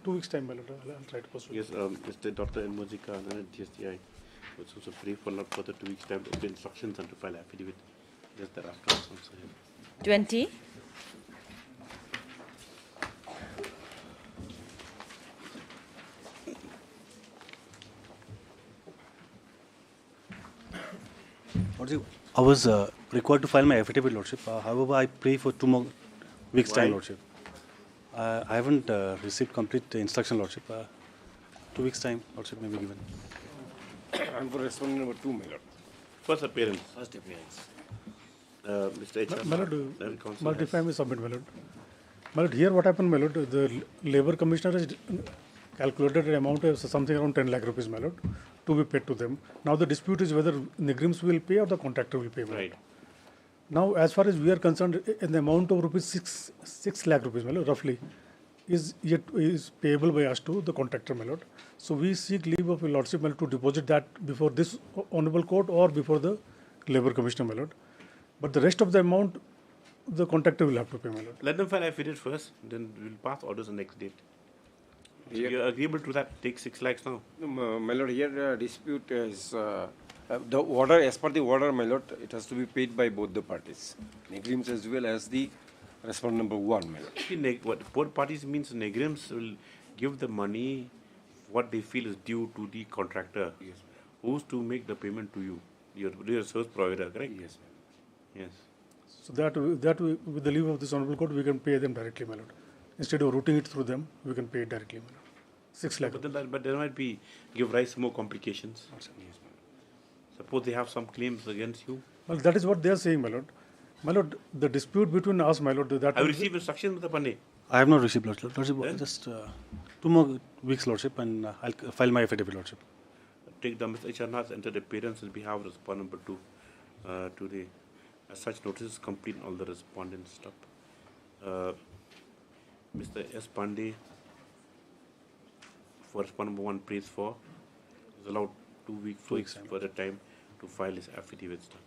2 weeks time, my lord. I'll try to pursue. Yes, Mr. Dr. N. Mozika and GSTI was also free for not further 2 weeks time to obtain instructions and to file affidavit. Just thereafter also. 20. I was required to file my affidavit, Lordship. However, I pray for 2 more weeks' time, Lordship. I haven't received complete instruction, Lordship. 2 weeks' time, Lordship, may be given. I'm for respondent number 2, my lord. First appearance. First appearance. Mr. H. My lord, if I may submit, my lord. My lord, here what happened, my lord, the Labour Commissioner has calculated an amount of something around 10 lakh rupees, my lord, to be paid to them. Now the dispute is whether Negrims will pay or the contractor will pay, my lord. Right. Now, as far as we are concerned, in the amount of rupees 6 lakh rupees, my lord, roughly, is payable by us to the contractor, my lord. So we seek leave of your lordship, my lord, to deposit that before this honourable court or before the Labour Commissioner, my lord. But the rest of the amount, the contractor will have to pay, my lord. Let them file affidavit first, then we'll pass orders the next date. So you're agreeable to that? Take 6 lakhs now. No, my lord, here dispute is the order, as per the order, my lord, it has to be paid by both the parties, Negrims as well as the respondent number 1, my lord. What both parties means Negrims will give the money what they feel is due to the contractor. Yes. Who's to make the payment to you? You're a service provider, correct? Yes. Yes. So that with the leave of this honourable court, we can pay them directly, my lord. Instead of routing it through them, we can pay it directly, my lord. 6 lakh. But there might be give rise to more complications. Yes, Suppose they have some claims against you. Well, that is what they are saying, my lord. My lord, the dispute between us, my lord, that... Have you received instructions, Mr. Pandey? I have not received, Lordship. Lordship, just 2 more weeks, Lordship, and I'll file my affidavit, Lordship. Take the Mr. H.R. has entered appearance on behalf of respondent number 2 today. As such, notice complete all the respondents stop. Mr. S. Pandey, for respondent number 1, prays for, is allowed 2 weeks further time to file his affidavit stop.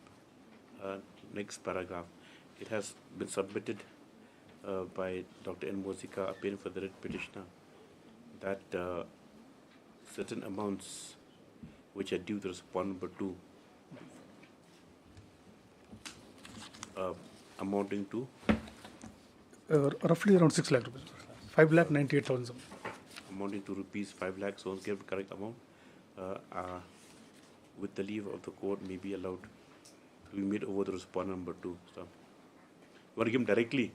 Next paragraph. It has been submitted by Dr. N. Mozika, appearing for the writ petitioner, that certain amounts which are due to respondent number 2 amounting to roughly around 6 lakh rupees. 5 lakh 98,000. Amounting to rupees 5 lakhs, so give the correct amount. With the leave of the court, may be allowed to be made over the respondent number 2. So, you want to give him directly?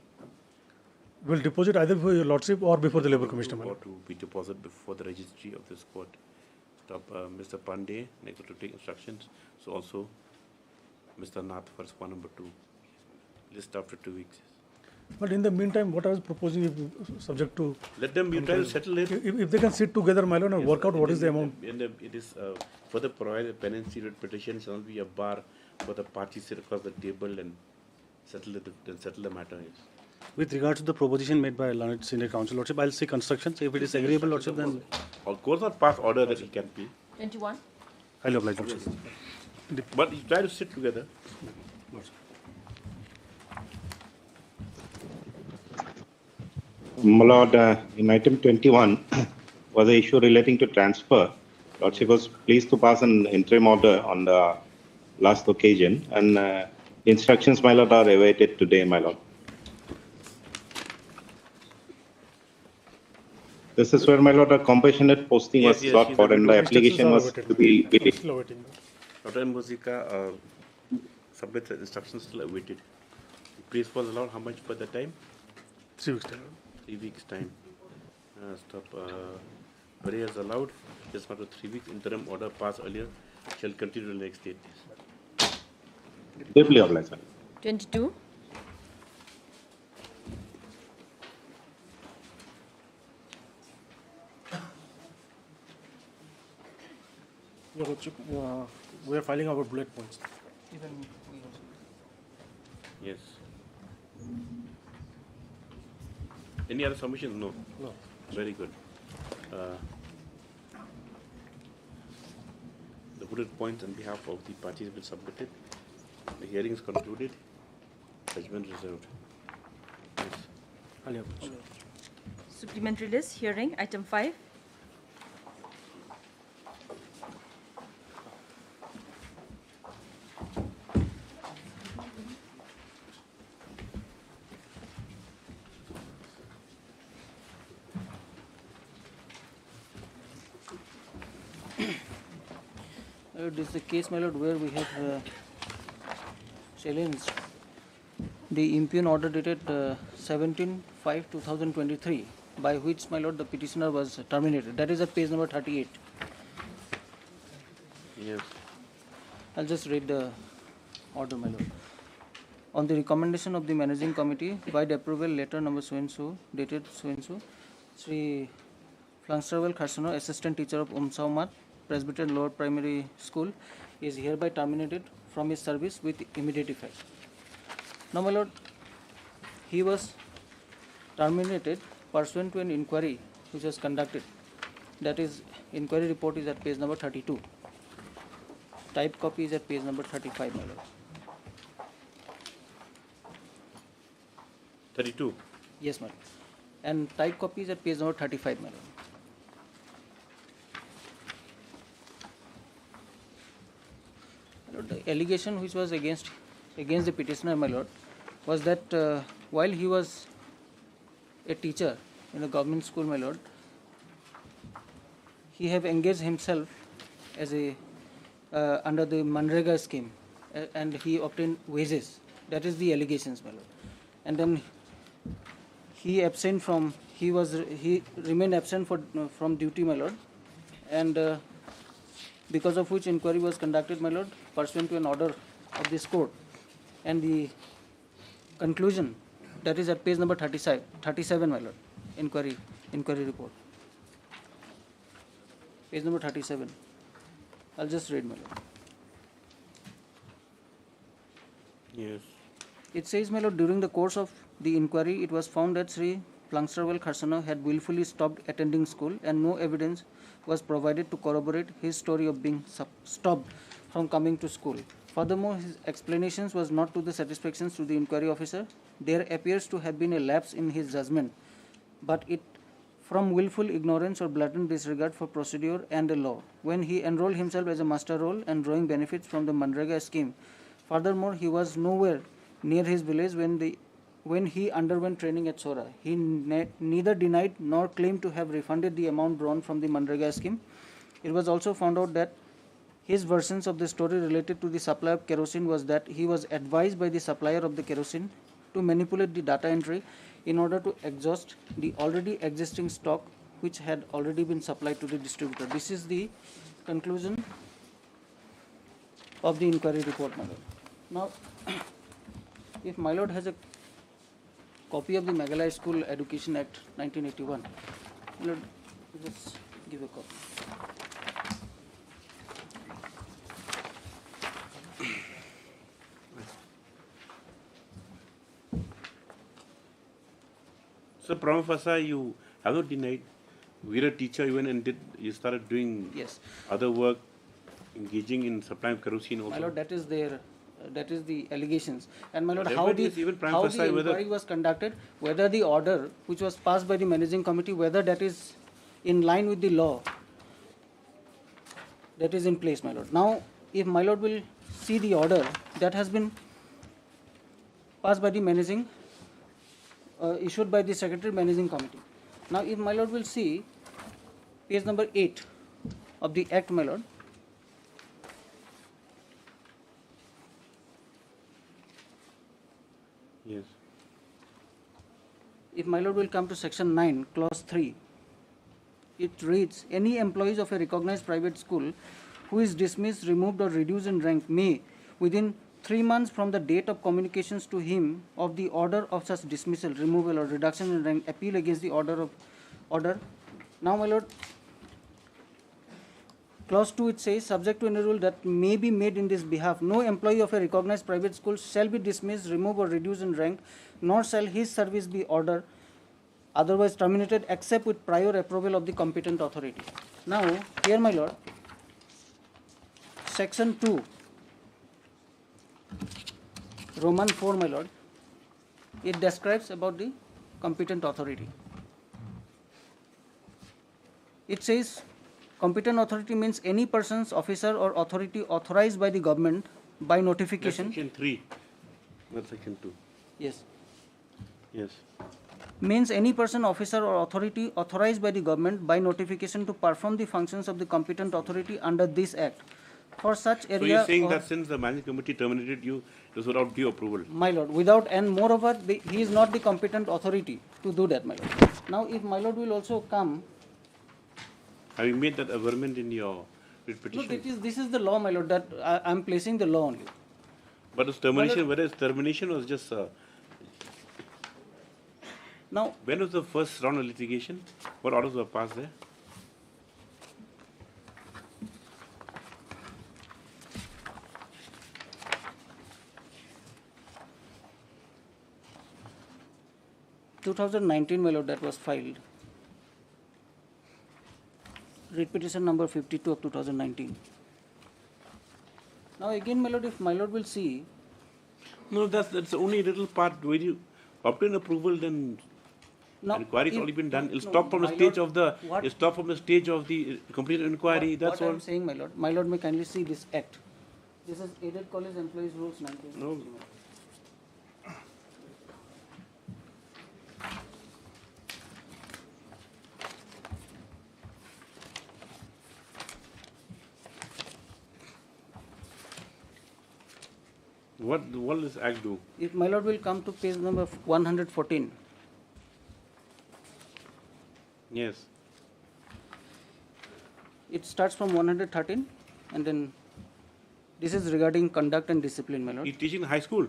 will deposit either before your lordship or before the Labour Commissioner, my Or lord. to be deposited before the registry of this court. Stop, Mr. Pandey, next to take instructions. So also Mr. Nath for spot number 2. List after 2 weeks. But in the meantime, what I was proposing, if, subject to... Let them try to settle it. If they can sit together, my lord, and work out what is the amount. And it is further provided penalty petition shall not be a bar for the parties sit across the table and settle the matter. Yes. With regards to the proposition made by Learned Senior Counsel, Lordship, I'll seek instructions. If it is agreeable, Lordship, then... Of course not pass order that it can be. 21. I'll oblige, Lordship. But you try to sit together. My Lord, in item 21 was the issue relating to transfer. Lordship was pleased to pass an interim order on the last occasion, and the instructions, my Lord, are awaited today, my Lord. This is where, my Lord, a compassionate posting was sought for, and the application was to be... Dr. Muzika submitted instructions still awaited. The praise was allowed how much for the time? 3 weeks time. 3 weeks time. Stop. Prayers allowed. Just matter 3 weeks. Interim order passed earlier. Shall continue the next 8 days. Deeply obliged, sir. 22. Your Lordship, we are filing our bullet points. Even we also. Yes. Any other submissions? No. No. Very good. The bullet points on behalf of the parties have been submitted. The hearing is concluded. Judgment reserved. Yes. Supplementary list, hearing, item 5. This is the case, my lord, where we have challenged the impugn order dated 17/5/2023, by which, my lord, the petitioner was terminated. That is at page number 38. Yes. I'll just read the order, my lord. On the recommendation of the managing committee, by the approval letter number so-and-so, dated so-and-so, Sri Flangstrawell Kharsano, assistant teacher of Umsaumat Presbyterian Lower Primary School, is hereby terminated from his service with immediate effect. Now, my lord, he was terminated pursuant to an inquiry which was conducted. That is, inquiry report is at page number 32. Type copy is at page number 35, my lord. 32? Yes, my lord. And type copy is at page number 35, my lord. The allegation which was against the petitioner, my lord, was that while he was a teacher in a government school, my lord, he have engaged himself as a under the Manrega scheme, and he obtained wages. That is the allegations, my lord. And then he remained absent from duty, my lord, and because of which inquiry was conducted, my lord, pursuant to an order of this court. And the conclusion, that is at page number 37, my lord, inquiry report. Page number 37. I'll just read, my lord. Yes. It says, my lord, during the course of the inquiry, it was found that Sri Flangstrawell Kharsano had willfully stopped attending school, and no evidence was provided to corroborate his story of being stopped from coming to school. Furthermore, his explanations was not to the satisfaction to the inquiry officer. There appears to have been a lapse in his judgment, but it from willful ignorance or blatant disregard for procedure and the law, when he enrolled himself as a master role and drawing benefits from the Manrega scheme. Furthermore, he was nowhere near his village when he underwent training at Sora. He neither denied nor claimed to have refunded the amount drawn from the Manrega scheme. It was also found out that his versions of the story related to the supply of kerosene was that he was advised by the supplier of the kerosene to manipulate the data entry in order to exhaust the already existing stock which had already been supplied to the distributor. This is the conclusion of the inquiry report, my lord. Now, if my lord has a copy of the Meghalaya School Education Act 1981, my lord, just give a copy. So, prima facie, you have not denied. We're a teacher even and you started doing other work, engaging in supplying kerosene also. My lord, that is their, that is the allegations. And my lord, Whatever how it the, is, even prima how facie, the whether- inquiry was conducted, whether the order which was passed by the managing committee, whether that is in line with the law that is in place, my lord. Now, if my lord will see the order that has been passed by the managing, issued by the secretary managing committee. Now, if my lord will see page number 8 of the act, my lord. Yes. If my lord will come to section 9, clause 3, it reads, any employees of a recognized private school who is dismissed, removed or reduced in rank may, within 3 months from the date of communications to him of the order of such dismissal, removal or reduction in rank, appeal against the order. Now, my lord, clause 2, it says, subject to any rule that may be made in this behalf, no employee of a recognized private school shall be dismissed, removed or reduced in rank, nor shall his service be ordered otherwise terminated except with prior approval of the competent authority. Now, here, my lord, section 2, Roman 4, my lord, it describes about the competent authority. It says, competent authority means any person's officer or authority authorized by the government by notification. That's section 3, not section 2. Yes. Yes. Means any person, officer or authority authorized by the government by notification to perform the functions of the competent authority under this act. For such area. So you're saying that since the managing committee terminated you, it was without due approval? My lord, without, and moreover, he is not the competent authority to do that, my lord. Now, if my lord will also come. Have you made that averment in your writ petition? No, this is the law, my lord, that I am placing the law on you. But it's termination, whether it's termination was just. Now, when was the first round of litigation? What orders were passed there? (2019), my lord, that was filed. Writ petition number 52 of 2019. Now again, my lord, if my lord will see. No, that's only a little part. When you obtain approval, then no, inquiry has already been done. It'll stop from the stage of the. It'll stop from the stage of the completed inquiry. That's what all. I'm saying, my lord. My lord may kindly see this act. This is Aided College Employees Rules 19. No. What does this act do? If my lord will come to page number 114. Yes. It starts from 113 and then this is regarding conduct and discipline, my lord. You teach in high school?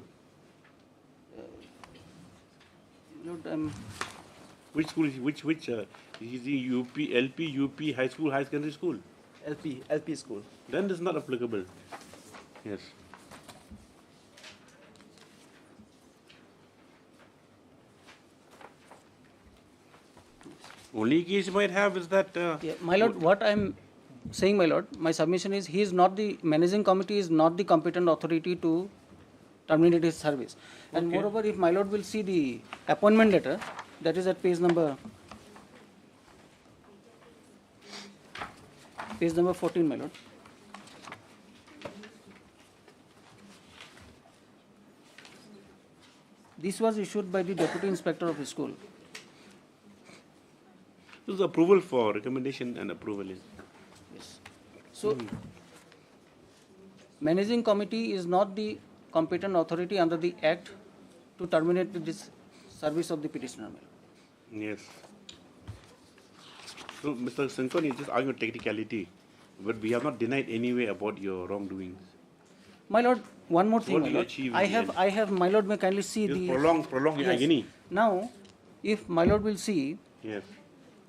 Lord, which school is which is the UP, LP, UP, high school, high secondary school? LP school. Then it's not applicable. Yes. Only case you might have is that. Yeah, my lord, what I'm saying, my lord, my submission is he is not the managing committee is not the competent authority to terminate his service. And Okay. moreover, if my lord will see the appointment letter, that is at page number 14, my lord. This was issued by the deputy inspector of the school. This is approval for recommendation and approval is. Yes. So, managing committee is not the competent authority under the Act to terminate this service of the petitioner, my lord. Yes. So, Mr. Sinkon, you just arguing technicality, but we have not denied anyway about your wrongdoings. My lord, one more thing, What my do you lord. achieve in I the have, end? I have, my lord, may kindly see Just the prolong your Yes. agony. Now, if my lord will see, Yes.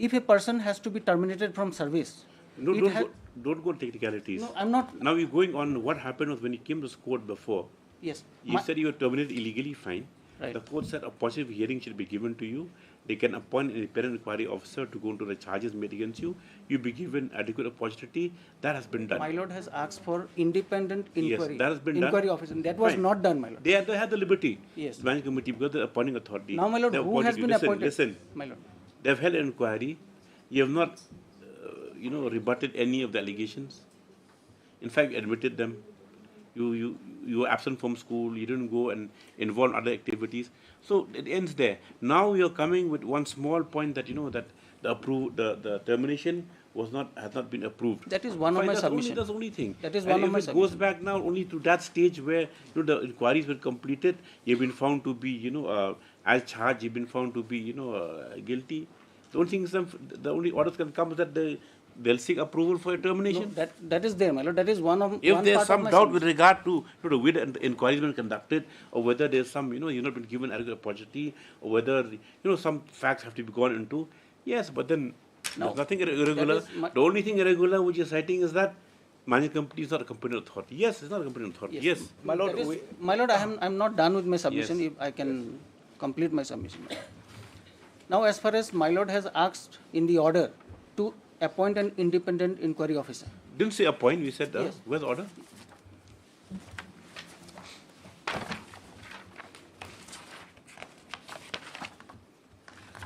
if a person has to be terminated from service, No, it don't go technicalities. No, I'm not. Now you're going on what happened was when you came to this court before. Yes. You said you were terminated illegally, fine. Right. The court said a positive hearing should be given to you. They can appoint an independent inquiry officer to go into the charges made against you. You be given adequate opportunity. That has been done. My lord has asked for independent inquiry. Yes, that has been inquiry done. officer. That was Fine. not done, my lord. They had the liberty. Yes. The management committee, because the appointing authority. Now, my lord, they who has appointed you. been appointed? Listen, My lord. they have held an inquiry. You have not, rebutted any of the allegations. In fact, you admitted them. You were absent from school. You didn't go and involve in other activities. So it ends there. Now you're coming with one small point that that the termination has not been approved. That is one of Fine, my that's submission. That's the only thing. That is And one of if my it goes submission. back now only to that stage where the inquiries were completed, you've been found to be as charged, you've been found to be guilty. The only thing is the only orders can come is that they'll seek approval for a termination. No, that is there, my lord. That is one of If one there's part some of my doubt submission. with regard to the way the inquiry has been conducted, or whether there's some you've not been given adequate opportunity, or whether some facts have to be gone into, yes, but then No. there's nothing irregular. That is my- The only thing irregular which you're citing is that management company is not a competent authority. Yes, it's not a competent authority. Yes, My lord, I'm not done with my submission. If I can complete my submission. Now, as far as my lord has asked in the order to appoint an independent inquiry officer. Didn't say appoint. We said Yes. where's the order?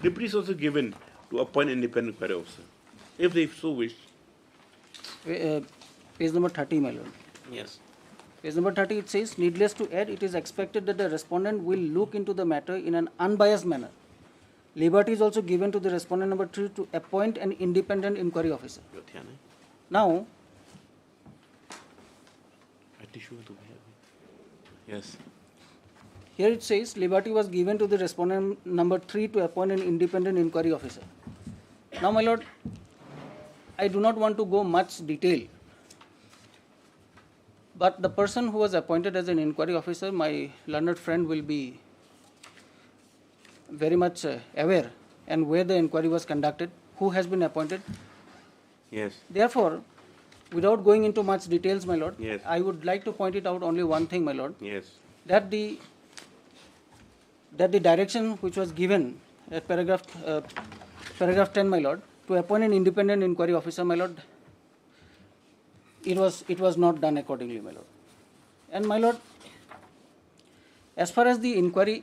Deputy is also given to appoint an independent inquiry officer, if they so wish. Page number 30, my lord. Yes. Page number 30, it says, needless to add, it is expected that the respondent will look into the matter in an unbiased manner. Liberty is also given to the respondent number 3 to appoint an independent inquiry officer. Now, Yes. here it says, liberty was given to the respondent number 3 to appoint an independent inquiry officer. Now, my lord, I do not want to go much detail, but the person who was appointed as an inquiry officer, my learned friend will be very much aware and where the inquiry was conducted, who has been appointed. Yes. Therefore, without going into much details, my lord, Yes. I would like to point it out only one thing, my lord, Yes. that the direction which was given at paragraph 10, my lord, to appoint an independent inquiry officer, my lord, it was not done accordingly, my lord. And my lord, as far as the inquiry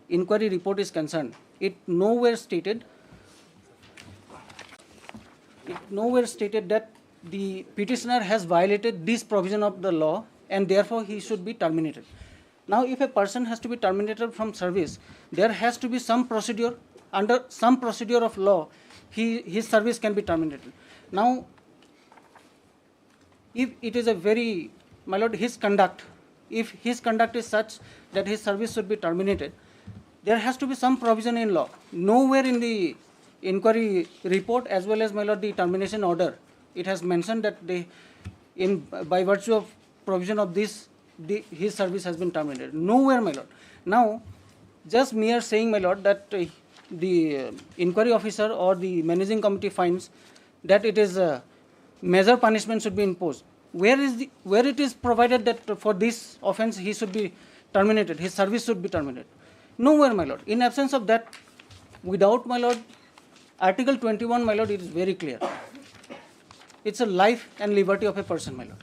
report is concerned, it nowhere stated that the petitioner has violated this provision of the law and therefore he should be terminated. Now, if a person has to be terminated from service, there has to be some procedure, under some procedure of law, his service can be terminated. Now, if it is my lord, if his conduct is such that his service should be terminated, there has to be some provision in law. Nowhere in the inquiry report as well as, my lord, the termination order, it has mentioned that by virtue of provision of this, his service has been terminated. Nowhere, my lord. Now, just mere saying, my lord, that the inquiry officer or the managing committee finds that it is major punishment should be imposed. Where it is provided that for this offence he should be terminated, his service should be terminated? Nowhere, my lord. In absence of that, without, my lord, Article 21, my lord, it is very clear. It's a life and liberty of a person, my lord.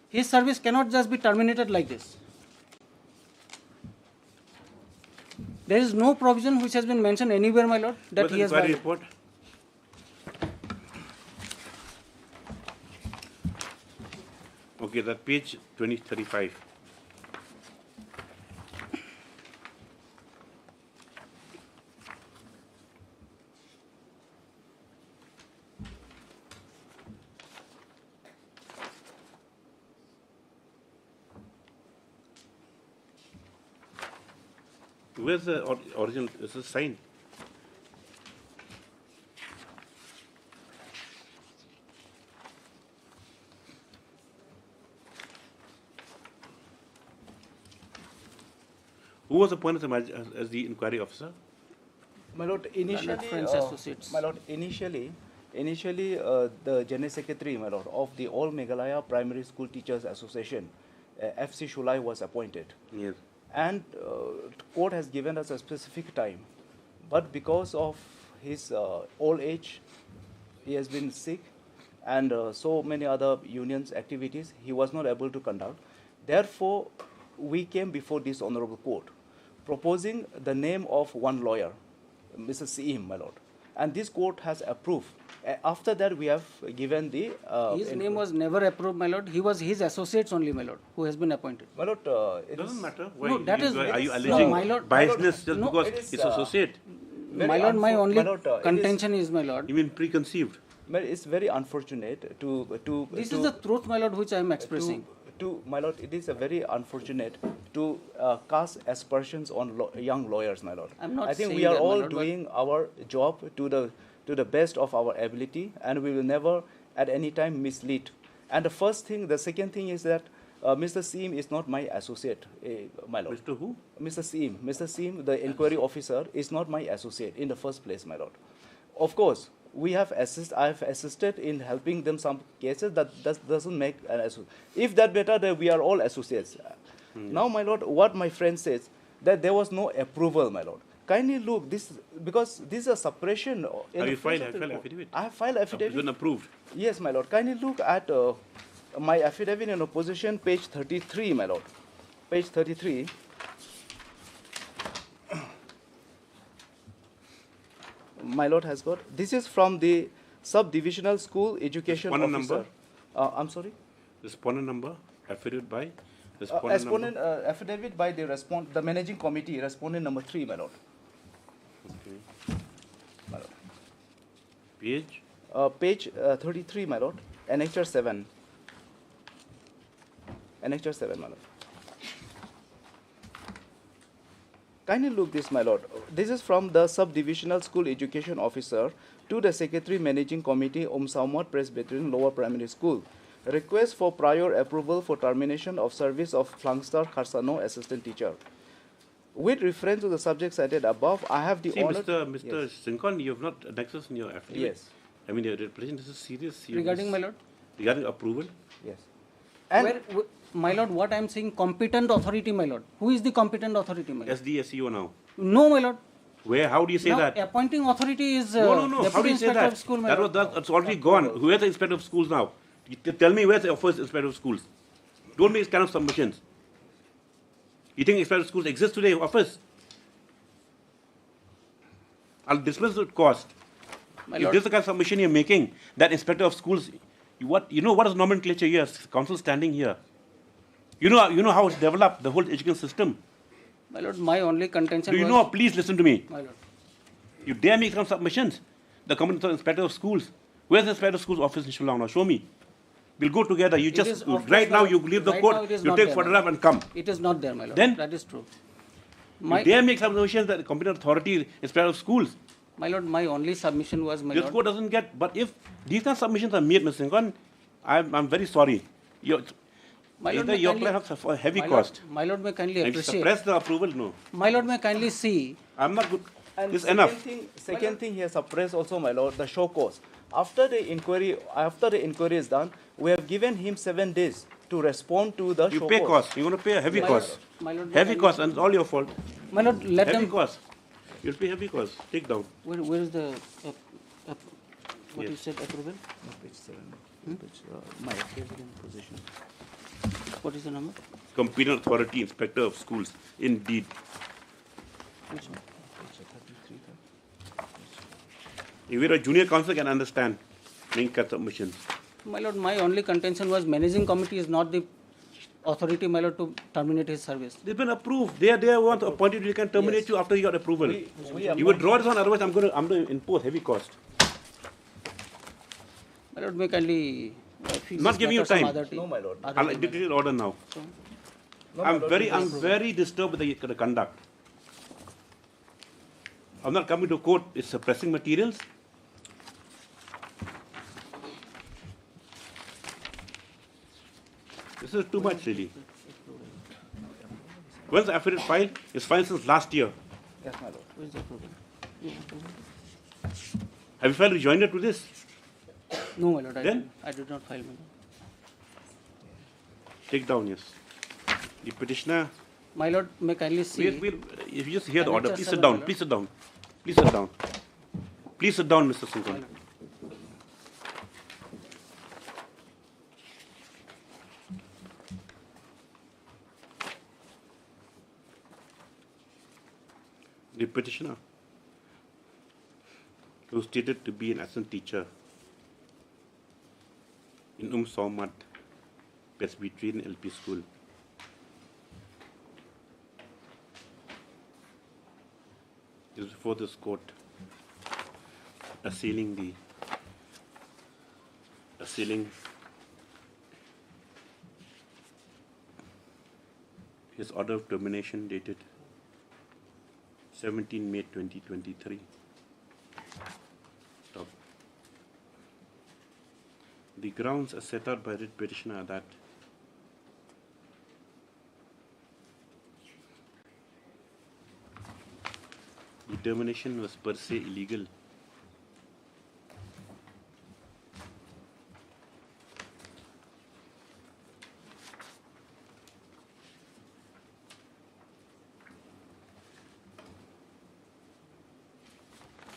His service cannot just be terminated like this. There is no provision which has been mentioned anywhere, my lord, that he has violated. Report? Okay, that page 2035. Where's the original? Is it signed? Who was appointed as the inquiry officer? My lord, initially, Friends Associates. my lord, initially, the General Secretary, my lord, of the All Meghalaya Primary School Teachers Association, FC Shulai, was appointed. Yes. And court has given us a specific time, but because of his old age, he has been sick, and so many other unions activities, he was not able to conduct. Therefore, we came before this honorable court, proposing the name of one lawyer, Mr. Seem, my lord, and this court has approved. After that, we have given the. His name was never approved, my lord. He was his associates only, my lord, who has been appointed. My lord, it doesn't matter. Why No, that is. are you No, alleging my lord, biasness just no, because it is, it's associate? My lord, my only contention is, my lord. You mean preconceived? Well, it's very unfortunate to. This is the truth, my lord, which I am expressing. My lord, it is a very unfortunate to cast aspersions on young lawyers, my lord. I'm not I think saying we are that, my all lord, doing our job to the best of our ability, and we will never at any time mislead. And the second thing is that Mr. Seem is not my associate, my lord. Mr. who? Mr. Seem, the inquiry officer, is not my associate in the first place, my lord. Of course, I have assisted in helping them some cases. That doesn't make an associate. If that better, then we are all associates. Now, my lord, what my friend says, that there was no approval, my lord. Kindly look, this, because this is a suppression. Have you filed affidavit? I have filed affidavit. It's been approved. Yes, my lord. Kindly look at my affidavit in opposition, page 33, my lord. Page 33. My lord has got. This is from the Subdivisional School Education Respondent Officer. number? I'm sorry? Respondent number, affidavit by? Affidavit by the managing committee, respondent number 3, my lord. Okay. My lord. Page? Page 33, my lord. Annexure 7. Annexure 7, my lord. Kindly look this, my lord. This is from the Subdivisional School Education Officer to the Secretary Managing Committee, Samawat Presbyterian Lower Primary School. Request for prior approval for termination of service of Flangster Kharsano Assistant Teacher. With reference to the subject cited above, I have the honor... Mr. Yes. Sinkon, you have not annexed in your affidavit. Yes. I mean, your representation, this is serious. Regarding, my lord? Regarding approval? Yes. And my lord, what I am saying, competent authority, my lord. Who is the competent authority, my lord? SDSEO now. No, my lord. Where? How do you say Now, that? appointing authority is No. How Deputy do you say Inspector that? of School, my lord. That's already gone. Who is the Inspector of Schools now? Tell me where's the first Inspector of Schools. Don't make this kind of submissions. You think Inspector of Schools exists today in office? I'll dismiss the cost. My If lord. this is the kind of submission you're making, that Inspector of Schools, you know what is nomenclature here? Council standing here. You know how it's developed, the whole education system. My lord, my only contention Do you was... know? Please listen to me. My lord. You dare make some submissions. The Community Inspector of Schools. Where's the Inspector of Schools office in Shillong now? Show me. We'll go together. You It just, is of right course now, not- you leave the right now court, it is you not take there, my photograph lord. and come. It is not there, my lord. Then? That is true. You dare make some submissions that the competent authority, Inspector of Schools. My lord, my only submission was, my This lord... court doesn't get, but if these kind of submissions are made, Mr. Singhon, I'm very sorry. My lord, Either may your kindly- plan has a heavy my lord- cost. My lord may kindly If you appreciate... suppress the approval, no. My lord may kindly see... I'm not good. And It's enough. Second thing, he has suppressed also, my lord, the show cause. After the inquiry is done, we have given him 7 days to respond to the You show pay cause. cost. You're going to pay a heavy My cost. lord, my lord, Heavy may cost, kindly- and it's all your fault. My lord, let Heavy them... cost. You'll pay heavy cost. Take down. Where is the... what you Yes. said, approval? Page 7. Page, my affidavit in position. What is the number? Competent authority, Inspector of Schools. Indeed. Which one? If you're a junior counsel, can understand. Make cut submissions. My lord, my only contention was managing committee is not the authority, my lord, to terminate his service. They've been approved. They want to appoint you. They can terminate you after you got approval. You withdraw this one, otherwise I'm going to impose heavy cost. My lord, may kindly... Not giving you time. No, my lord. I'll detail order now. No, my I'm lord, very disturbed with the conduct. I'm not coming to court, it's suppressing materials. This is too much, really. When's the affidavit filed? It's filed since last year. Yes, my lord. Who is the approval? Have you filed a rejoinder to this? No, my lord. Then? I did not file, my lord. Take down, yes. The petitioner. My lord, may kindly see. If you just hear the Can I order, just please have sit a down. minute? Please sit down. Please sit down. Please sit down, Mr. Singh. The petitioner, who was stated to be an assistant teacher in Somat Presbyterian LP School, is before this court assailing his order of termination dated 17 May 2023. Stop. The grounds as set out by the petitioner are that the termination was per se illegal.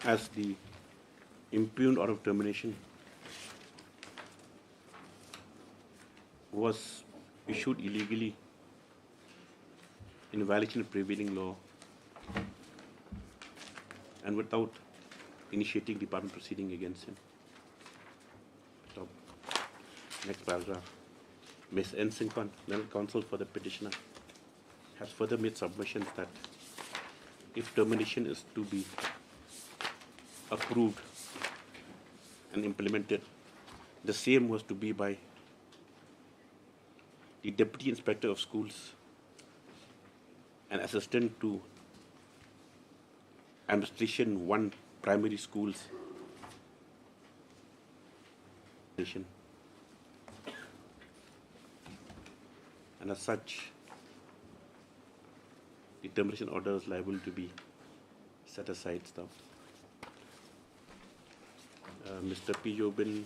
As the impugned order of termination was issued illegally in violation of prevailing law and without initiating department proceeding against him. Stop. Next paragraph. Ms. N. Sinkan, legal counsel for the petitioner, has further made submissions that if termination is to be approved and implemented, the same was to be by the Deputy Inspector of Schools, an assistant to Administration 1 Primary Schools, and as such, the termination order is liable to be set aside. Stuff. Mr. P. Yobin,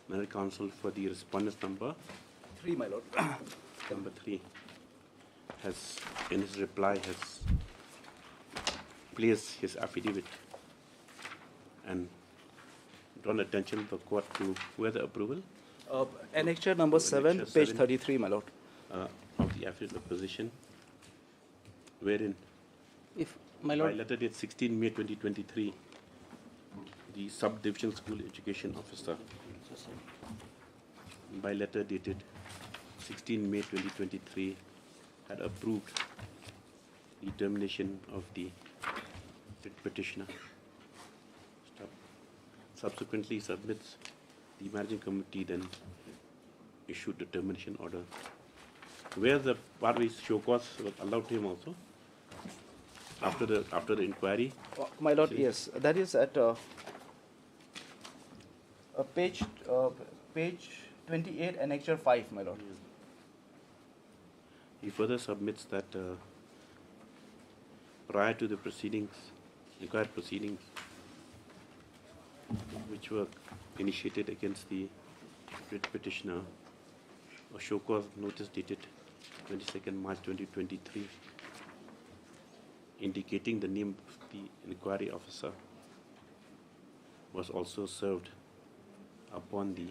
legal counsel for the respondent number 3, my lord. Number 3 has, in his reply, has placed his affidavit and drawn attention of the court to where the approval. Annexure number 7, Annexure page 7, 33, my lord. Of the affidavit of position, wherein, If my lord, by letter date 16 May 2023, the subdivision school education officer, by letter dated 16 May 2023, had approved the termination of the petitioner. Subsequently submits, the managing committee then issued the termination order, where the parties show cause was allowed to him also after the inquiry. My lord, yes, that is at page 28, annexure 5, my lord. He further submits that prior to the inquiry proceedings, which were initiated against the petitioner, a show cause notice dated 22nd March 2023, indicating the name of the inquiry officer, was also served upon the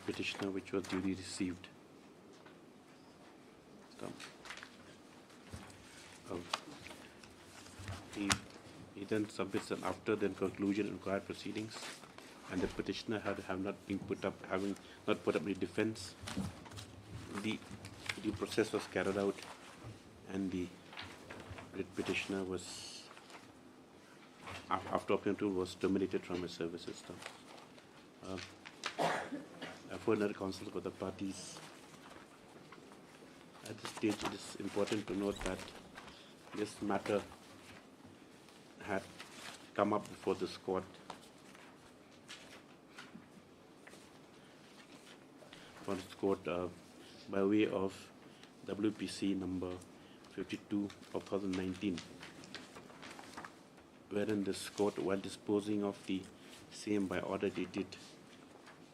petitioner, which was duly received. He then submits that after the conclusion of inquiry proceedings, and the petitioner having not put up the defense, the process was carried out, and the petitioner was, after opinion, was terminated from his services. For another counsel for the parties, at this stage it is important to note that this matter had come up before this court by way of WPC number 52 of 2019, wherein this court, while disposing of the same by order dated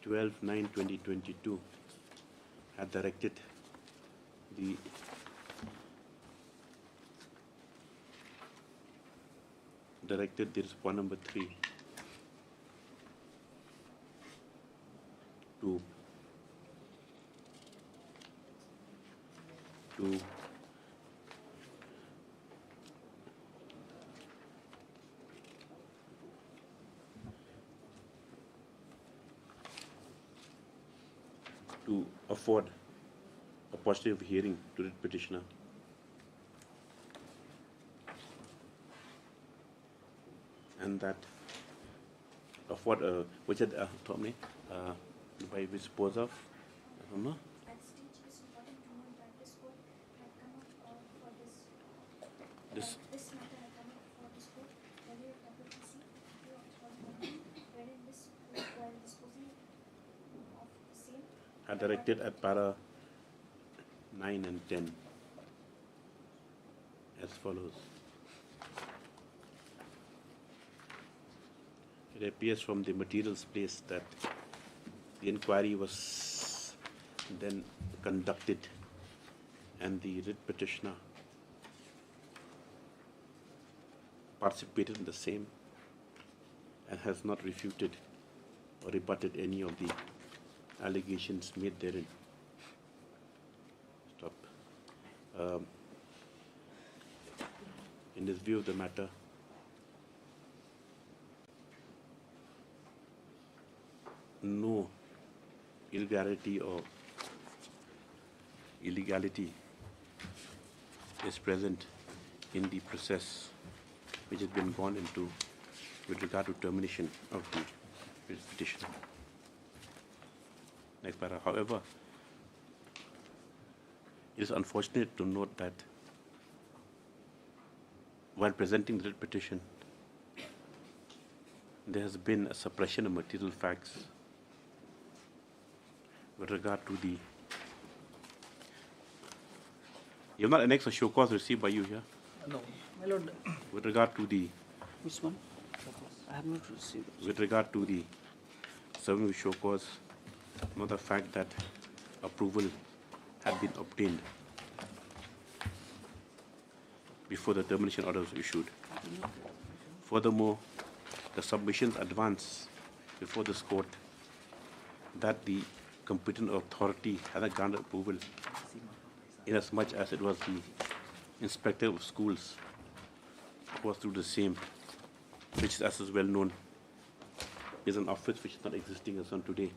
12/9/2022, had directed the respondent number 3 to afford a positive hearing to the petitioner. And that afford which had by which dispose of this are directed at para 9 and 10 as follows. It appears from the materials placed that the inquiry was then conducted and the writ petitioner participated in the same and has not refuted or rebutted any of the allegations made therein. In this view of the matter, no illegality or illegality is present in the process which has been gone into with regard to termination of the petition. Next para. However, it is unfortunate to note that while presenting the petition, there has been a suppression of material facts with regard to the. You have not annexed a show cause received by you here? No, my lord. With regard to the. Which one? I have not received. With regard to the serving of show cause, not the fact that approval had been obtained before the termination order was issued. Furthermore, the submissions advanced before this court that the competent authority had granted approval inasmuch as it was the inspector of schools who was through the same, which, as is well known, is an office which is not existing as on today,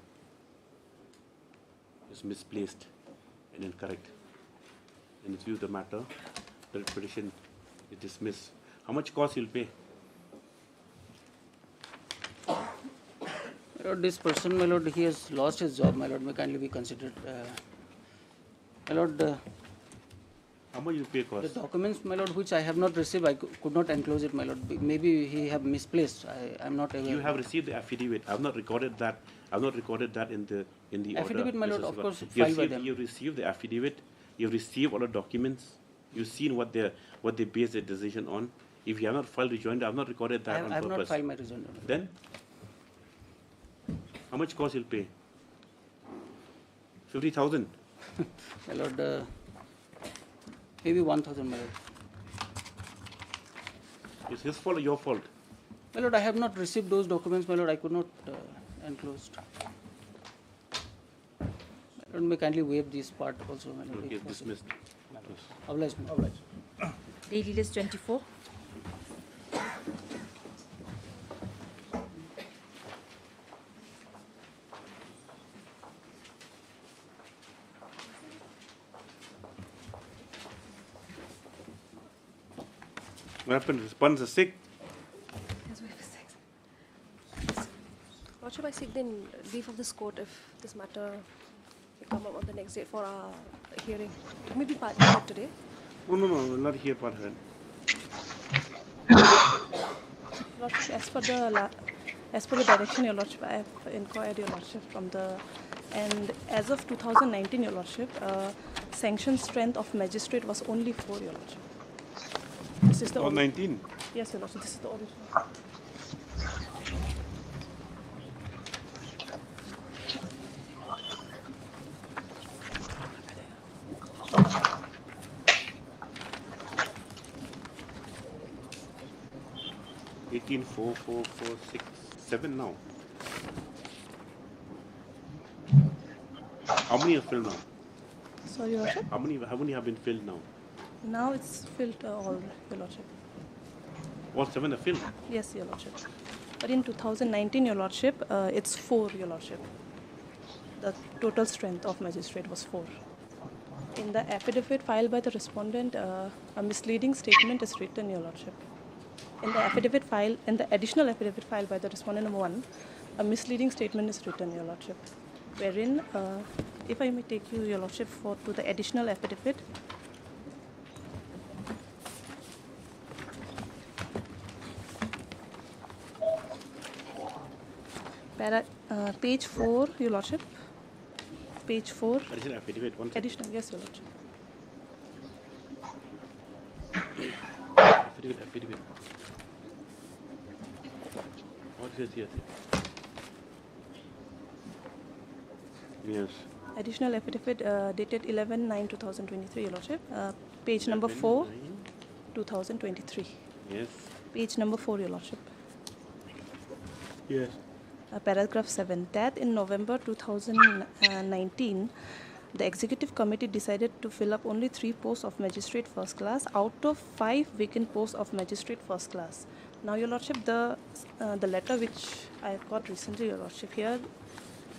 is misplaced and incorrect. In its view of the matter, the petition is dismissed. How much cost you'll pay? My lord, this person, my lord, he has lost his job, my lord, may kindly be considered. My lord, how much you pay cost? The documents, my lord, which I have not received, I could not enclose it, my lord. Maybe he have misplaced. I am not aware. You have received the affidavit. I have not recorded that. I have not recorded that in the affidavit, order. my lord, of course, filed by them. You received the affidavit. You have received all the documents. You've seen what they base their decision on. If you have not filed rejoinder, I have not recorded that on purpose. I have not filed my rejoinder. Then, how much cost you'll pay? 50,000. My lord, maybe 1,000, my lord. Is his fault or your fault? My lord, I have not received those documents, my lord. I could not enclose. My lord, may kindly waive this part also, my lord. Okay, dismissed. Obliged, my lord. Obliged. Daily list 24. What happened? Respondents are sick. Yes, we have 6. Lordship, I seek then leave of this court if this matter will come up on the next date for our hearing. It may be part today. No, we'll not hear part of it. Lordship, as per the direction, Your Lordship, I have inquired, Your Lordship, from the, and as of 2019, Your Lordship, sanction strength of magistrate was only 4, Your Lordship. This is the 19? Yes, Your Lordship, this is the original. 18, 4, 4, 4, 6, 7 now. How many are filled now? Sorry, Your Lordship? How many have been filled now? Now it's filled all, Your Lordship. All 7 are filled? Yes, Your Lordship. But in 2019, Your Lordship, it's 4, Your Lordship. The total strength of magistrate was 4. In the affidavit filed by the respondent, a misleading statement is written, Your Lordship. In the affidavit file, in the additional affidavit filed by the respondent number 1, a misleading statement is written, Your Lordship, wherein, if I may take you, Your Lordship, to the additional affidavit. Page 4, Your Lordship. Page 4. Additional affidavit, one second. Additional, yes, Your Lordship. Affidavit. What is here? Yes. Additional affidavit dated 11/9/2023, Your Lordship. Page number 4, 2023. Yes. Page number 4, Your Lordship. Yes. Paragraph 7, that in November 2019, the Executive Committee decided to fill up only 3 posts of Magistrate First Class out of 5 vacant posts of Magistrate First Class. Now, Your Lordship, the letter which I have got recently, Your Lordship, here,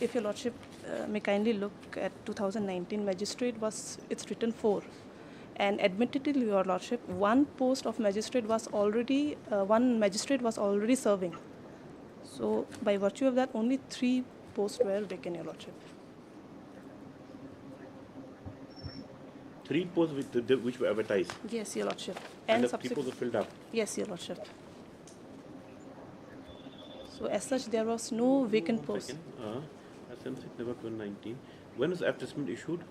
if Your Lordship may kindly look at 2019 Magistrate it's written 4. And admittedly, Your Lordship, one post of Magistrate was already, one Magistrate was already serving. So, by virtue of that, only 3 posts were vacant, Your Lordship. 3 posts which were advertised. Yes, Your Lordship. And the 3 posts were filled up. Yes, Your Lordship. So, as such, there was no vacant post. November 2019. When was the advertisement issued?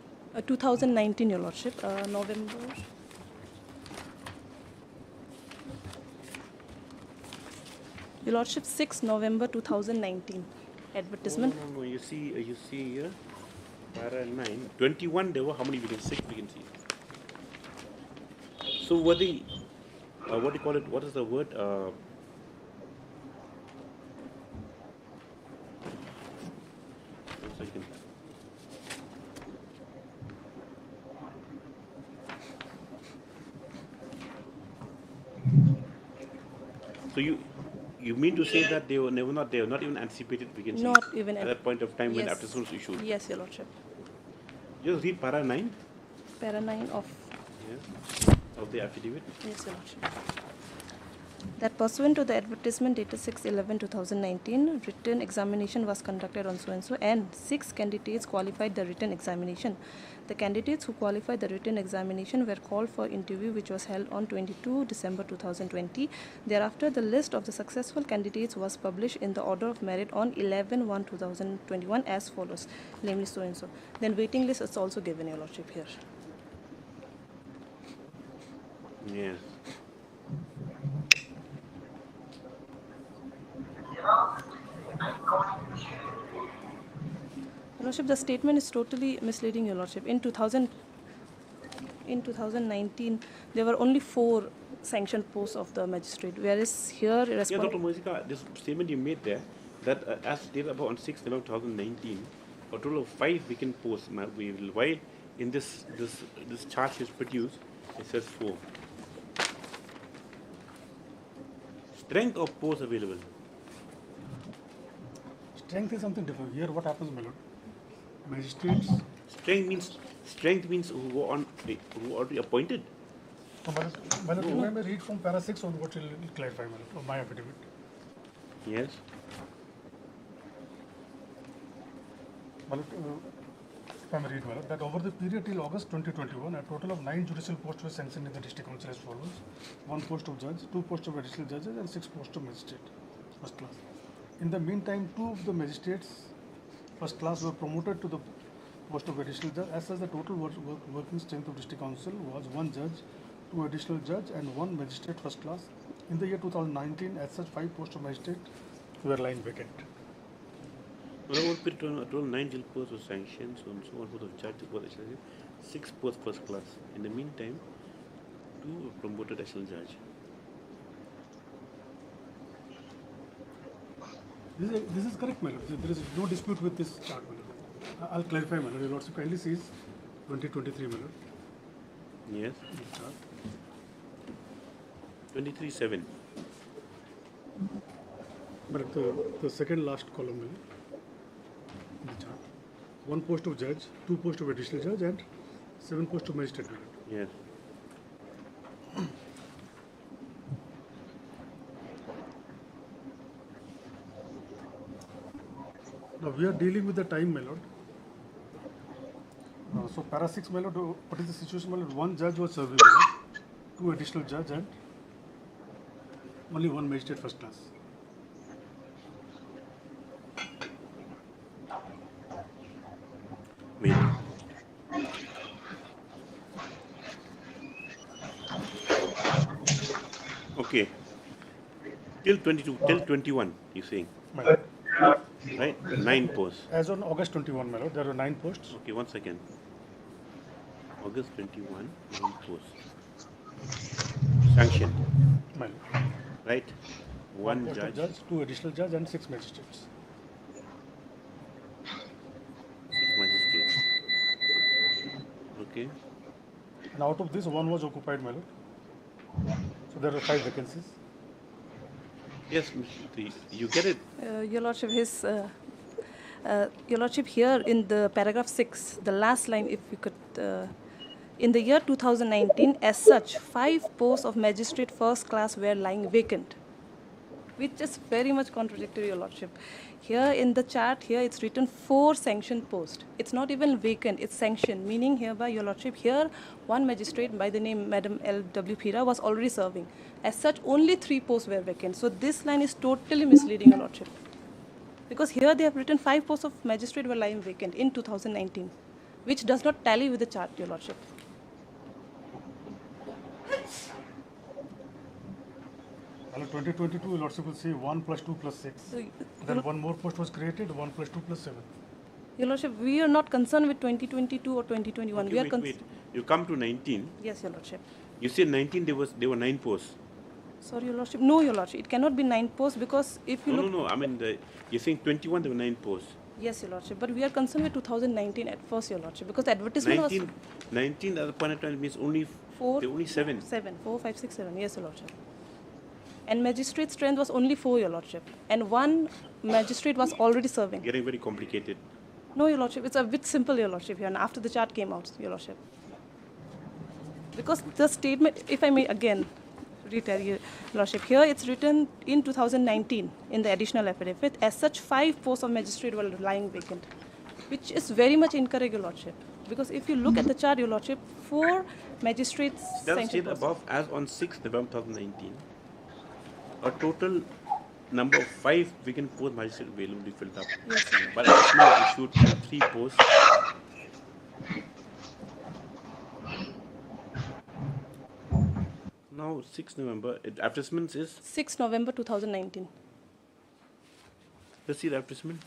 2019, Your Lordship. November. Your Lordship, 6 November 2019. Advertisement. No. You see here, para 9, 21. There were how many vacancies? 6 vacancies. So were they? What do you call it? What is the word? One second. So you mean to say that they were not even anticipated vacancies? Not even at that point of time when yes. advertisement was issued? Yes, Your Lordship. Just read para 9. Para 9 of... Yes, of the affidavit. Yes, Your Lordship. That pursuant to the advertisement dated 6/11/2019, written examination was conducted on so-and-so and 6 candidates qualified the written examination. The candidates who qualified the written examination were called for interview, which was held on 22 December 2020. Thereafter, the list of the successful candidates was published in the order of merit on 11/1/2021 as follows, namely so-and-so. Then waiting list is also given, Your Lordship, here. Yes. Your Lordship, the statement is totally misleading, Your Lordship. In 2019, there were only 4 sanctioned posts of the magistrate, whereas here... Yes, Dr. Moisika, this statement you made there, that as stated above on 6th November 2019, a total of 5 vacant posts, while in this chart is produced, it says 4. Strength of posts available. Strength is something different. Here what happens, my lord? Magistrates. Strength means who are already appointed. So, my lord, if I may read from para 6 onwards, it will clarify, my lord, of my affidavit. Yes. My lord, if I may read, my lord, that over the period till August 2021, a total of 9 judicial posts were sanctioned in the district council as follows: 1 post of judge, 2 posts of additional judges, and 6 posts of magistrate first class. In the meantime, 2 of the magistrates first class were promoted to the post of additional judge. As such, the total working strength of district council was 1 judge, 2 additional judge, and 1 magistrate first class. In the year 2019, as such, 5 posts of magistrate were lying vacant. Over period, total 9 jail posts were sanctioned, so and so, 1 post of judge, 6 posts first class. In the meantime, 2 were promoted additional judge. This is correct, my lord. There is no dispute with this chart, my lord. I'll clarify, my lord. Your lordship kindly sees 2023, my lord. Yes. The chart. 23-7. But the second last column, my lord, in the chart. 1 post of judge, 2 posts of additional judge, and 7 posts of magistrate, my lord. Yes. Now we are dealing with the time, my lord. So para 6, my lord, what is the situation, my lord? 1 judge was serving, my lord, 2 additional judge, and only 1 magistrate first class. Wait. Okay. Till 22, till 21, you're saying? My lord. Right? 9 posts. As on August 21, my lord, there were 9 posts. Okay, 1 second. August 21, 9 posts. Sanctioned. My lord. Right? 1 post of judge, 2 additional judge, and 6 magistrates. 6 magistrates. Okay. And out of this, 1 was occupied, my lord. So there are 5 vacancies. Yes, you get it. Your Lordship, Your Lordship, here in the paragraph 6, the last line, if you could, in the year 2019, as such, 5 posts of magistrate first class were lying vacant, which is very much contradictory, Your Lordship. Here in the chart, here it's written 4 sanctioned posts. It's not even vacant, it's sanctioned, meaning hereby, Your Lordship, here 1 magistrate by the name Madam L.W. Pira was already serving. As such, only 3 posts were vacant. So this line is totally misleading, Your Lordship. Because here they have written 5 posts of magistrate were lying vacant in 2019, which does not tally with the chart, Your Lordship. Well, 2022, Your Lordship will say 1 plus 2 plus 6. So, Then 1 more post was created, 1 plus 2 plus 7. Your Lordship, we are not concerned with 2022 or 2021. Okay, We are wait. You come to 19. Yes, Your Lordship. You said 19, there were 9 posts. Sorry, Your Lordship. No, Your Lordship. It cannot be 9 posts because if you look... No. I mean, you're saying 21, there were 9 posts. Yes, Your Lordship. But we are concerned with 2019 at first, Your Lordship, because the advertisement 19 at the point of time means only 4. There were only 7. 4, 5, 6, 7. Yes, Your Lordship. And magistrate strength was only 4, Your Lordship. And 1 magistrate was already serving. Getting very complicated. No, Your Lordship. It's a bit simple, Your Lordship, here. And after the chart came out, Your Lordship. Because the statement, if I may again retell you, Lordship, here it's written in 2019 in the additional affidavit. As such, 5 posts of magistrate were lying vacant, which is very much incorrect, Your Lordship. Because if you look at the chart, Your Lordship, 4 magistrates That sanctioned said posts. above, as on 6th November 2019, a total number of 5 vacant posts magistrate available to be filled up. Yes, sir. But additional issued 3 posts. Now 6 November, advertisements is? 6 November 2019. Let's see the advertisement.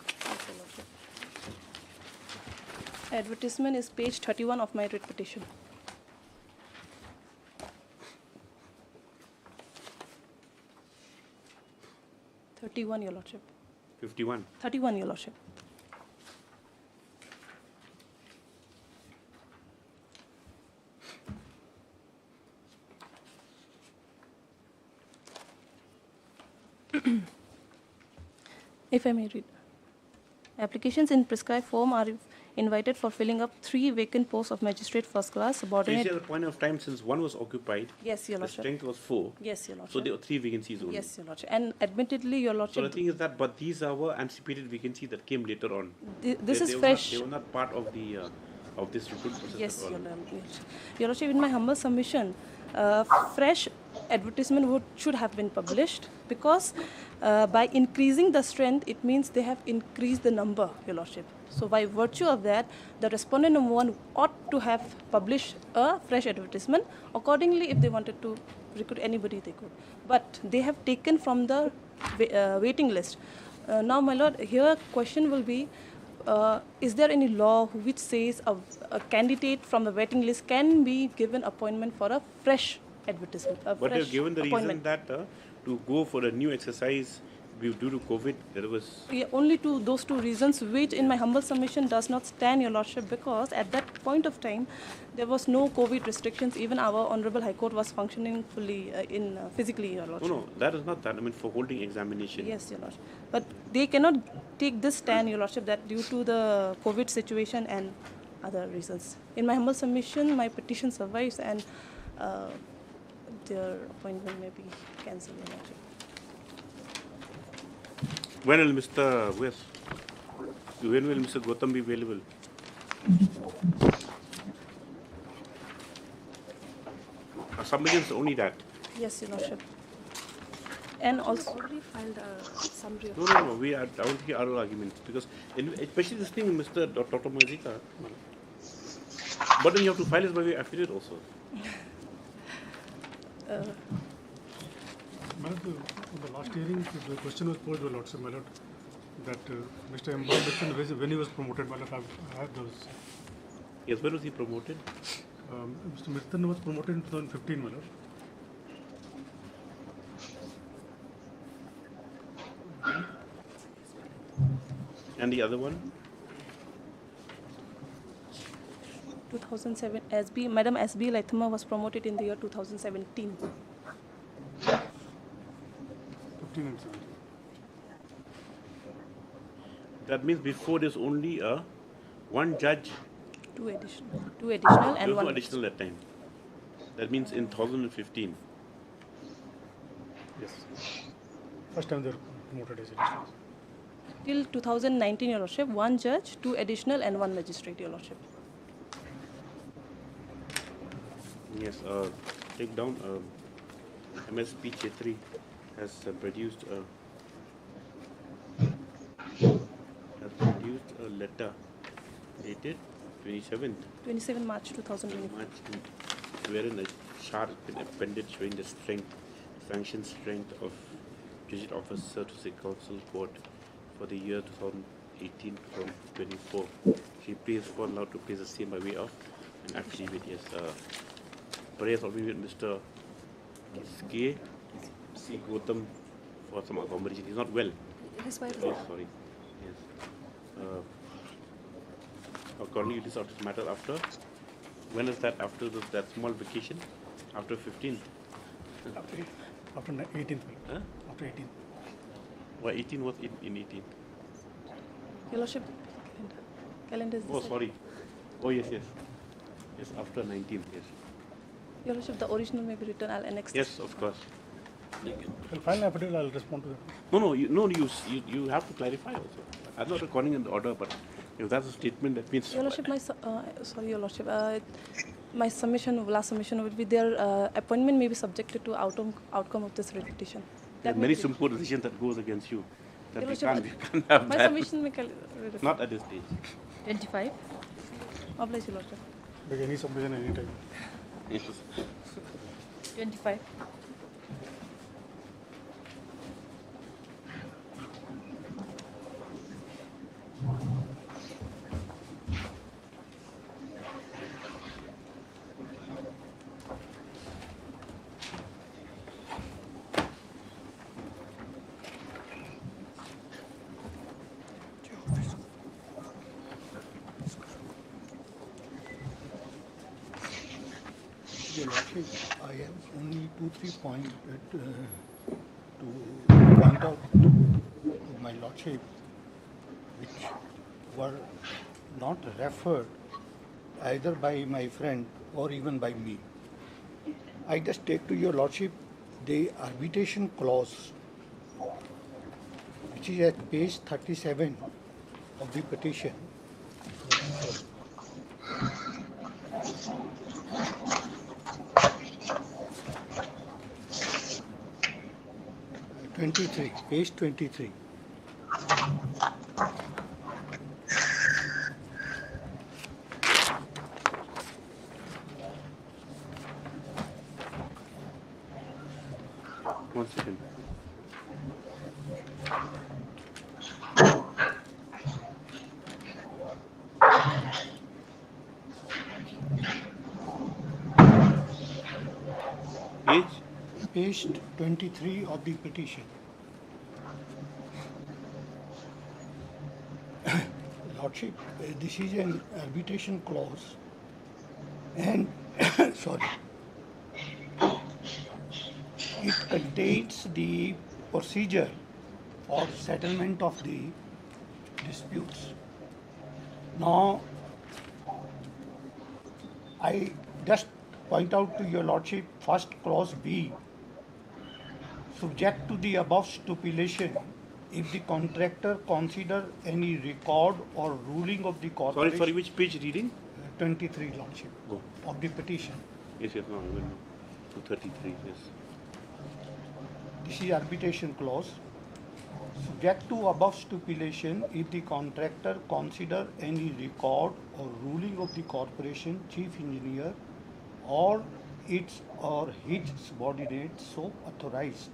Advertisement is page 31 of my writ petition. (31), Your Lordship. 51. 31, Your Lordship. If I may read. Applications in prescribed form are invited for filling up 3 vacant posts of magistrate first class So you subordinate. see at the point of time, since 1 was occupied, Yes, Your the Lordship. strength was 4. Yes, Your Lordship. So there were 3 vacancies only. Yes, Your Lordship. And admittedly, Your So Lordship, the thing is that, but these are anticipated vacancies that came later on. This is They were fresh. They were not part of the of this recruit process Yes, at all? Your Lordship, in my humble submission, fresh advertisement should have been published because by increasing the strength, it means they have increased the number, Your Lordship. So by virtue of that, the respondent number 1 ought to have published a fresh advertisement. Accordingly, if they wanted to recruit anybody, they could. But they have taken from the waiting list. Now, my Lord, here question will be, is there any law which says a candidate from the waiting list can be given appointment for a fresh advertisement? But they've given the reason that to go for a new exercise due to COVID, there was... Yeah, only those two reasons, which in my humble submission does not stand, Your Lordship, because at that point of time, there was no COVID restrictions. Even our Honorable High Court was functioning fully physically, Your Lordship. No, that is not that. I mean, for holding examination. Yes, Your Lordship. But they cannot take this stand, Your Lordship, that due to the COVID situation and other reasons. In my humble submission, my petition survives and their appointment may be cancelled, Your Lordship. When will Mr. Gautam be available? Submissions only that. Yes, Your Lordship. And also already filed a summary of... No. We are down to our arguments because, especially this thing, Mr. Dr. Mazika. But then you have to file it by way of affidavit also. Madam, in the last hearing, the question was posed by Lordship, my Lord, that Mr. Mbal, when he was promoted, my Lord, I have those. Yes, when was he promoted? Mr. Mirtan was promoted in 2015, my Lord. And the other one? 2007, Madam S.B. Laithama was promoted in the year 2017. 15 and 17. That means before there's only one judge. Two additional and one. Two additional that time. That means in 2015. Yes. First time they're promoted as additional. Till 2019, Your Lordship, one judge, two additional and one magistrate, Your Lordship. Yes, take down MSP Chetri has produced a letter dated 27 March 2024. Wherein a chart has been appended showing the sanctioned strength of judicial officer to the council court for the year 2018-2024. She pleads for now to place the same by way of an affidavit. Yes, prayers will be with Mr. K. C. Gautam for some accommodation. He's not well. His wife is Oh, sorry. Yes. Accordingly, it is out of matter after. When is that? After that small vacation? After 15th? After 18th. Huh? After 18th. Well, 18 was in 18th. Your Lordship, calendar is Oh, sorry. Oh, yes. Yes, after 19th, yes. Your Lordship, the original may be written. I'll annex. Yes, of course. I'll file an affidavit, I'll respond to that. No, you have to clarify also. I'm not recording in the order, but if that's a statement, that means... Your Lordship, Your Lordship, my submission, last submission would be their appointment may be subjected to outcome of this repetition. There are many simple decisions that goes against you. That Your we Lordship, can't have my that. submission may Not at this stage. 25. Oblige, Your Lordship. Like any submission, anytime. Yes. 25. Your Lordship, I have only 2-3 points to point out to my Lordship, which were not referred either by my friend or even by me. I just take to your Lordship the arbitration clause, which is at page 37 of the petition. 23, page 23. One second. Page? Page 23 of the petition. Lordship, this is an arbitration clause and sorry, it contains the procedure for settlement of the disputes. Now, I just point out to your Lordship, first clause B, subject to the above stipulation, if the contractor consider any record or ruling of the corporation. Sorry, which page reading? 23, Lordship, of the petition. Yes, no, even 233, yes. This is arbitration clause. Subject to above stipulation, if the contractor consider any record or ruling of the corporation chief engineer or its or his subordinate so authorized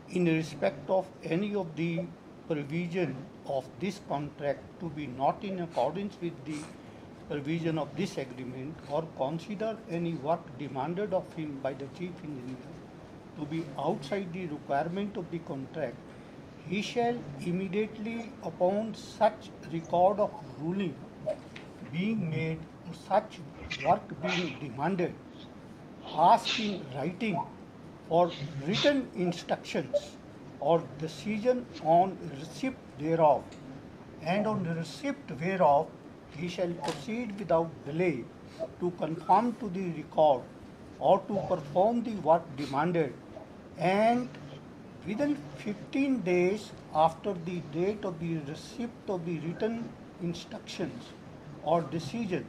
in respect of any of the provision of this contract to be not in accordance with the provision of this agreement, or consider any work demanded of him by the chief engineer to be outside the requirement of the contract, he shall immediately upon such record of ruling being made or such work being demanded, ask in writing for written instructions or decision on receipt thereof, and on the receipt whereof he shall proceed without delay to conform to the record or to perform the work demanded, and within 15 days after the date of the receipt of the written instructions or decision,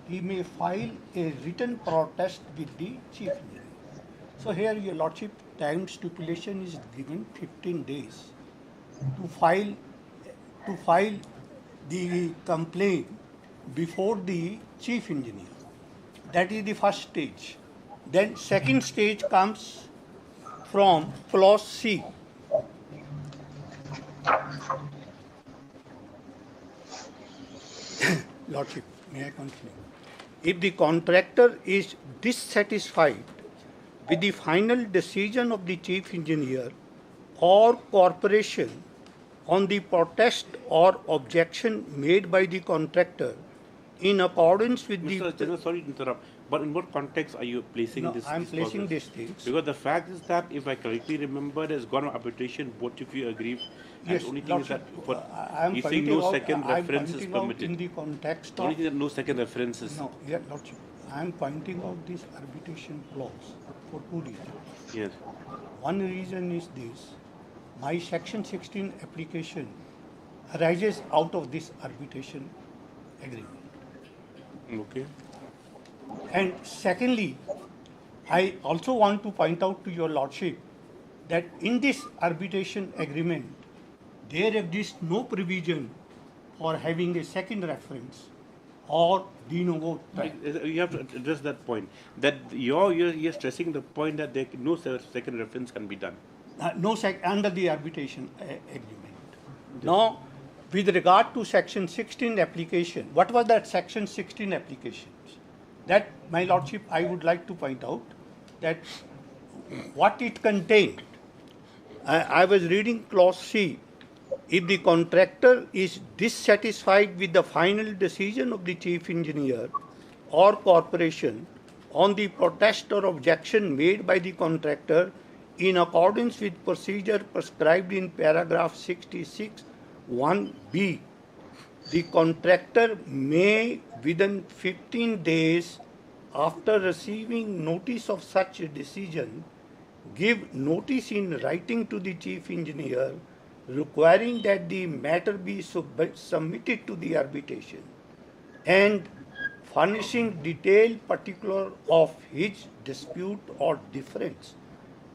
he may file a written protest with the chief engineer. So here, your Lordship, time stipulation is given 15 days to file the complaint before the chief engineer. That is the first stage. Then second stage comes from clause C. Lordship, may I continue? If the contractor is dissatisfied with the final decision of the chief engineer or corporation on the protest or objection made by the contractor in accordance with Mr. General, sorry to interrupt, but in what context are you placing this? I am placing clauses? these things. Because the fact is that, if I correctly remember, there's gone on arbitration, both of you agree. And Yes, the only thing is that you think pointing no out- second I am reference is pointing out permitted. in the context The only of- thing that no second reference is. No, yeah, Lordship, I am pointing out this arbitration clause for two reasons. Yes. One reason is this: my Section 16 application arises out of this arbitration agreement. Okay. And secondly, I also want to point out to your Lordship that in this arbitration agreement, there exists no provision for having a second reference or de novo trial. You have to address that point. That you're stressing the point that no second reference can be done. Under the arbitration agreement. Now, with regard to Section 16 application, what was that Section 16 applications? That, my Lordship, I would like to point out that what it contained. I was reading clause C. If the contractor is dissatisfied with the final decision of the chief engineer or corporation on the protest or objection made by the contractor in accordance with procedure prescribed in paragraph 66 1b, the contractor may, within 15 days after receiving notice of such a decision, give notice in writing to the chief engineer requiring that the matter be submitted to the arbitration and furnishing detailed particular of his dispute or difference,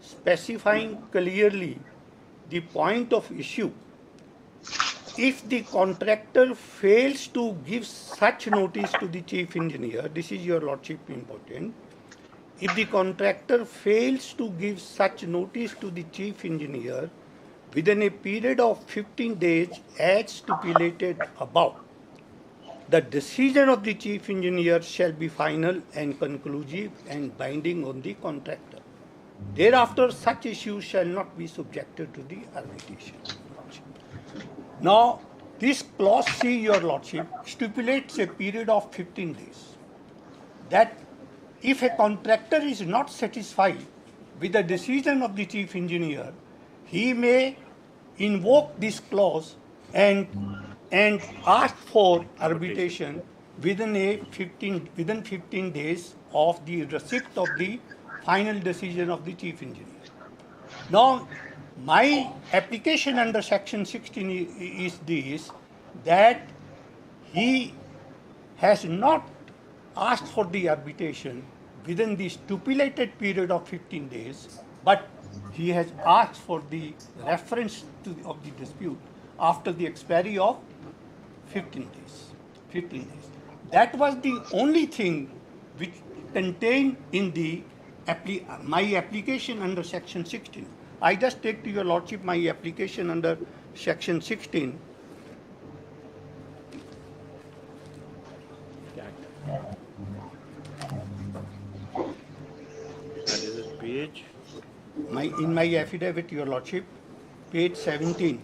specifying clearly the point of issue. If the contractor fails to give such notice to the chief engineer, this is your lordship important, if the contractor fails to give such notice to the chief engineer within a period of 15 days as stipulated above, the decision of the chief engineer shall be final and conclusive and binding on the contractor. Thereafter, such issues shall not be subjected to the arbitration. Now, this clause C, your lordship, stipulates a period of 15 days. That if a contractor is not satisfied with the decision of the chief engineer, he may invoke this clause and ask for arbitration within 15 days of the receipt of the final decision of the chief engineer. Now, my application under section 16 is this, that he has not asked for the arbitration within the stipulated period of 15 days, but he has asked for the reference of the dispute after the expiry of 15 days. 15 days. That was the only thing which contained in the my application under section 16. I just take to your lordship my application under section 16. That is a page? In my affidavit, your lordship, page 17.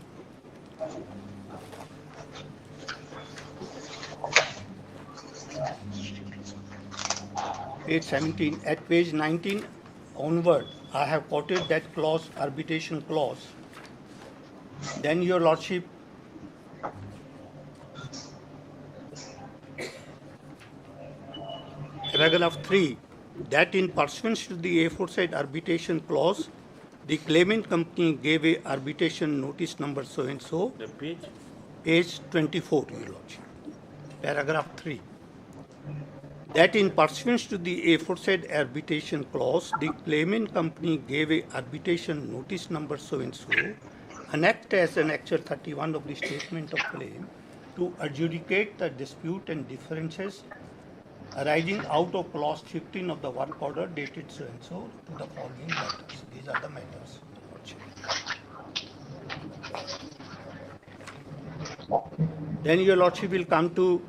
Page 17, at page 19 onward, I have quoted that clause, arbitration clause. Then, your lordship, paragraph 3, that in pursuance to the aforesaid arbitration clause, the claimant company gave a arbitration notice number so and so. The page? Page 24, your lordship. Paragraph 3. That in pursuance to the aforesaid arbitration clause, the claimant company gave a arbitration notice number so and so, annexed as Annexure 31 of the statement of claim, to adjudicate the dispute and differences arising out of clause 15 of the work order dated so and so to the following matters. These are the matters. Then your lordship will come to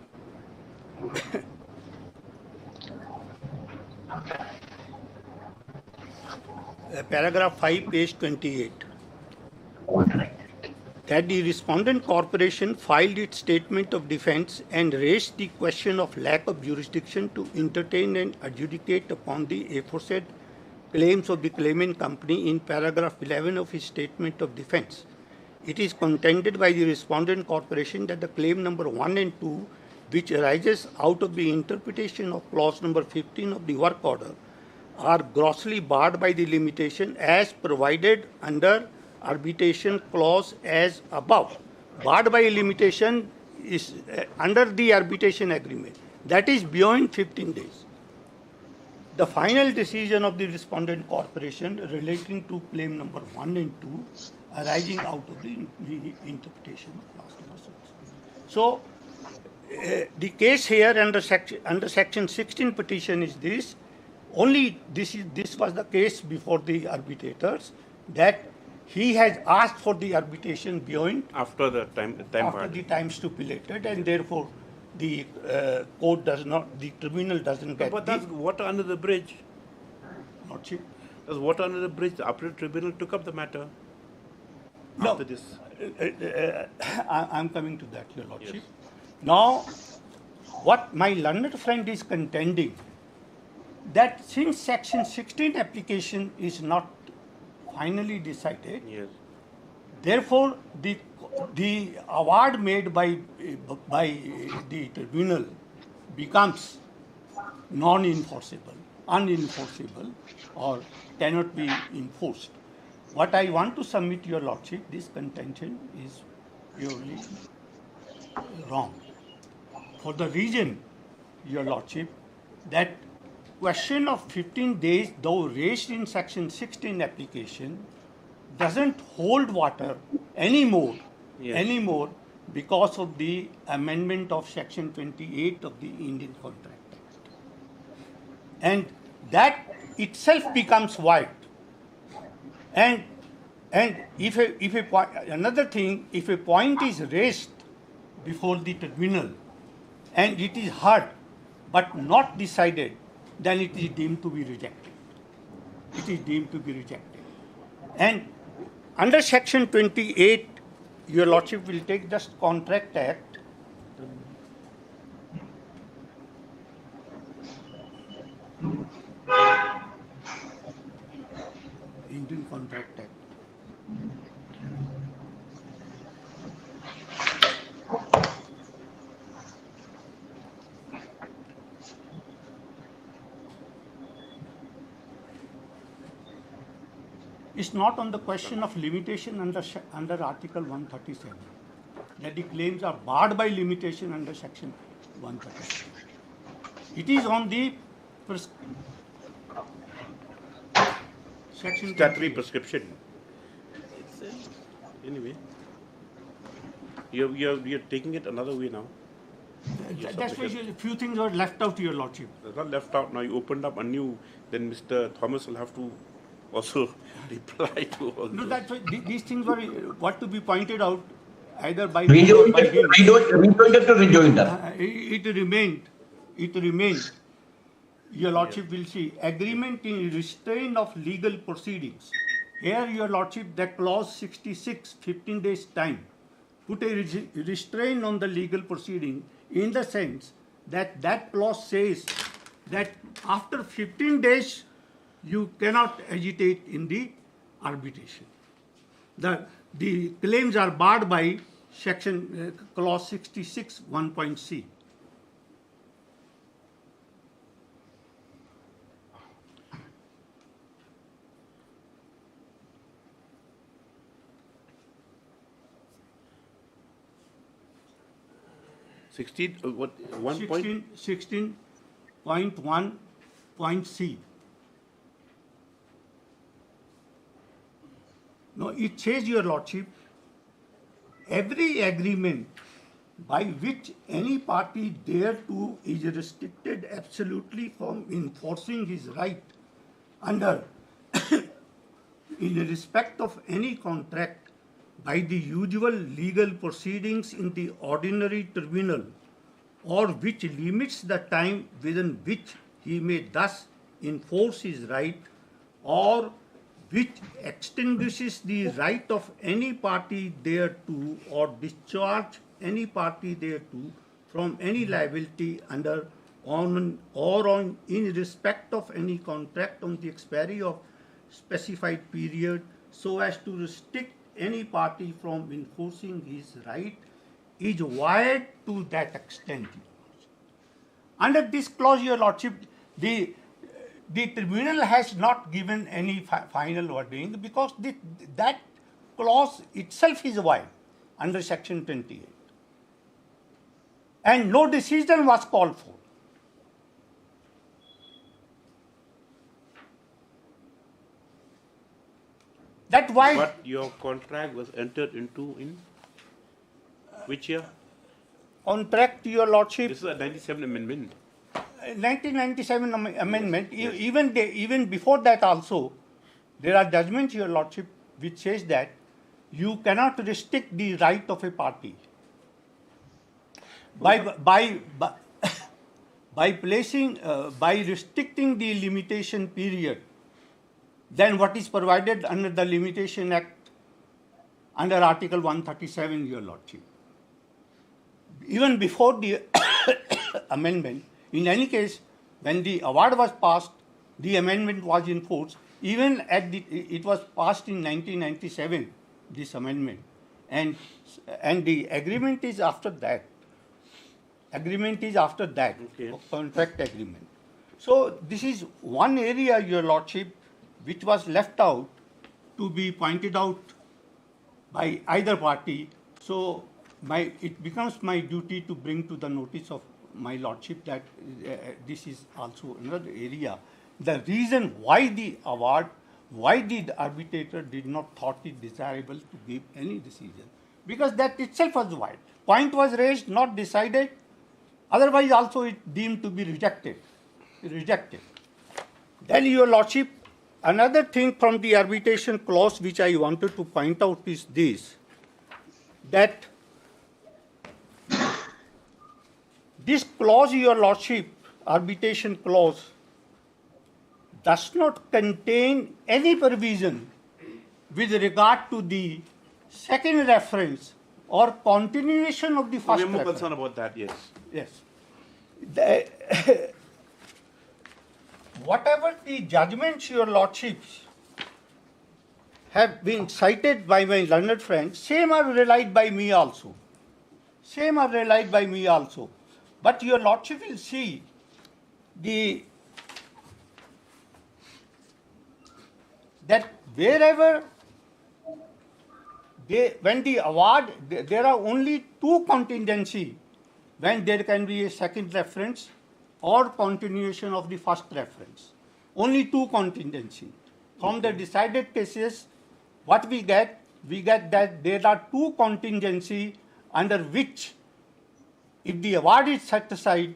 paragraph 5, page 28. That the respondent corporation filed its statement of defense and raised the question of lack of jurisdiction to entertain and adjudicate upon the aforesaid claims of the claimant company in paragraph 11 of his statement of defense. It is contended by the respondent corporation that the claim number 1 and 2, which arises out of the interpretation of clause number 15 of the work order, are grossly barred by the limitation as provided under arbitration clause as above. Barred by a limitation is under the arbitration agreement. That is beyond 15 days. The final decision of the respondent corporation relating to claim number 1 and 2 arising out of the interpretation of clause number 6. So, the case here under section 16 petition is this. Only this was the case before the arbitrators, that he has asked for the arbitration beyond after the time stipulated, and therefore the court does not, the tribunal doesn't get. But that's water under the bridge. Not cheap. There's water under the bridge. The appellate tribunal took up the matter. No, after this. I'm coming to that, your lordship. Yes. Now, what my learned friend is contending, that since section 16 application is not finally decided, yes, therefore the award made by the tribunal becomes non-enforceable, unenforceable, or cannot be enforced. What I want to submit, your lordship, this contention is purely wrong. For the reason, your lordship, that question of 15 days, though raised in section 16 application, doesn't hold water anymore, Yes. anymore because of the amendment of Section 28 of the Indian Contract Act. And that itself becomes void. And another thing, if a point is raised before the tribunal and it is heard but not decided, then it is deemed to be rejected. It is deemed to be rejected. And under Section 28, Your Lordship will take just Contract Act. Indian Contract Act. It's not on the question of limitation under Article 137, that the claims are barred by limitation under Section 137. It is on the Section Statutory prescription. Anyway, you're taking it another way now. That's why a few things are left out, Your Lordship. It's not left out now. You opened up anew. Then Mr. Thomas will have to also reply to all No, those. that's why these things were what to be pointed out either by Rejoin by him. to rejoinder. It remained. Your Lordship will see agreement in restraint of legal proceedings. Here, Your Lordship, that clause 66, 15 days time, put a restraint on the legal proceeding in the sense that that clause says that after 15 days, you cannot agitate in the arbitration. The claims are barred by Section clause 66, 1.c. What? 1 point? 16.1.c. No, it says, Your Lordship, every agreement by which any party thereto is restricted absolutely from enforcing his right under in respect of any contract by the usual legal proceedings in the ordinary tribunal, or which limits the time within which he may thus enforce his right, or which extinguishes the right of any party thereto or discharge any party thereto from any liability under on in respect of any contract on the expiry of specified period, so as to restrict any party from enforcing his right, is void to that extent. Under this clause, Your Lordship, the tribunal has not given any final wording because that clause itself is void under Section 28. And no decision was called for. That's why. But your contract was entered into in which year? Contract, Your Lordship. This is a 97 amendment. 1997 amendment. Even before that also, there are judgments, Your Lordship, which says that you cannot restrict the right of a party by restricting the limitation period than what is provided under the Limitation Act under Article 137, Your Lordship. Even before the amendment, in any case, when the award was passed, the amendment was in force. Even it was passed in 1997, this amendment, and the agreement is after that. Okay. Contract agreement. So this is one area, Your Lordship, which was left out to be pointed out by either party. So it becomes my duty to bring to the notice of my Lordship that this is also another area. The reason why the award why the arbitrator did not thought it desirable to give any decision? Because that itself was void. Point was raised, not decided. Otherwise, also it deemed to be rejected. Then, Your Lordship, another thing from the arbitration clause which I wanted to point out is this, that this clause, Your Lordship, arbitration clause, does not contain any provision with regard to the second reference or continuation of the first We are more reference. concerned about that, yes. Yes. Whatever the judgments, Your Lordships, have been cited by my learned friends, same are relied by me also. But Your Lordship will see that wherever when the award, there are only two contingency when there can be a second reference or continuation of the first reference. Only two contingency. From the decided cases, what we get that there are two contingency under which, if the award is set aside,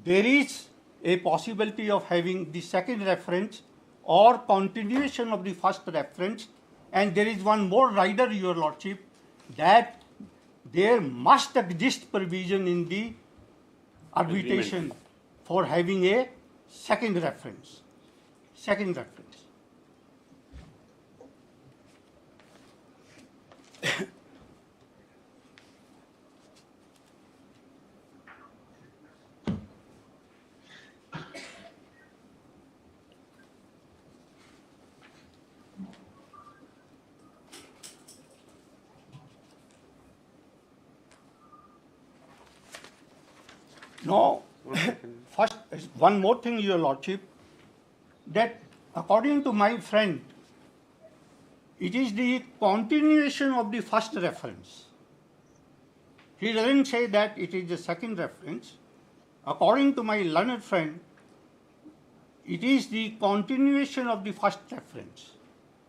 there is a possibility of having the second reference or continuation of the first reference. And there is one more rider, Your Lordship, that there must exist provision in the arbitration for having a second reference. Now, first, one more thing, Your Lordship, that according to my friend, it is the continuation of the first reference. He doesn't say that it is the second reference. According to my learned friend, it is the continuation of the first reference.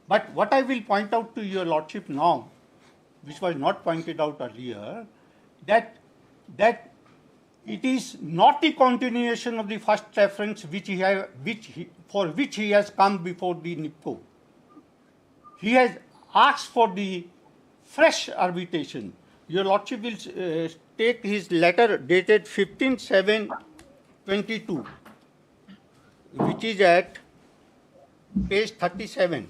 But what I will point out to Your Lordship now, which was not pointed out earlier, that it is not the continuation of the first reference for which he has come before the NIPCO. He has asked for the fresh arbitration. Your Lordship will take his letter dated 15/7/22, which is at page 37.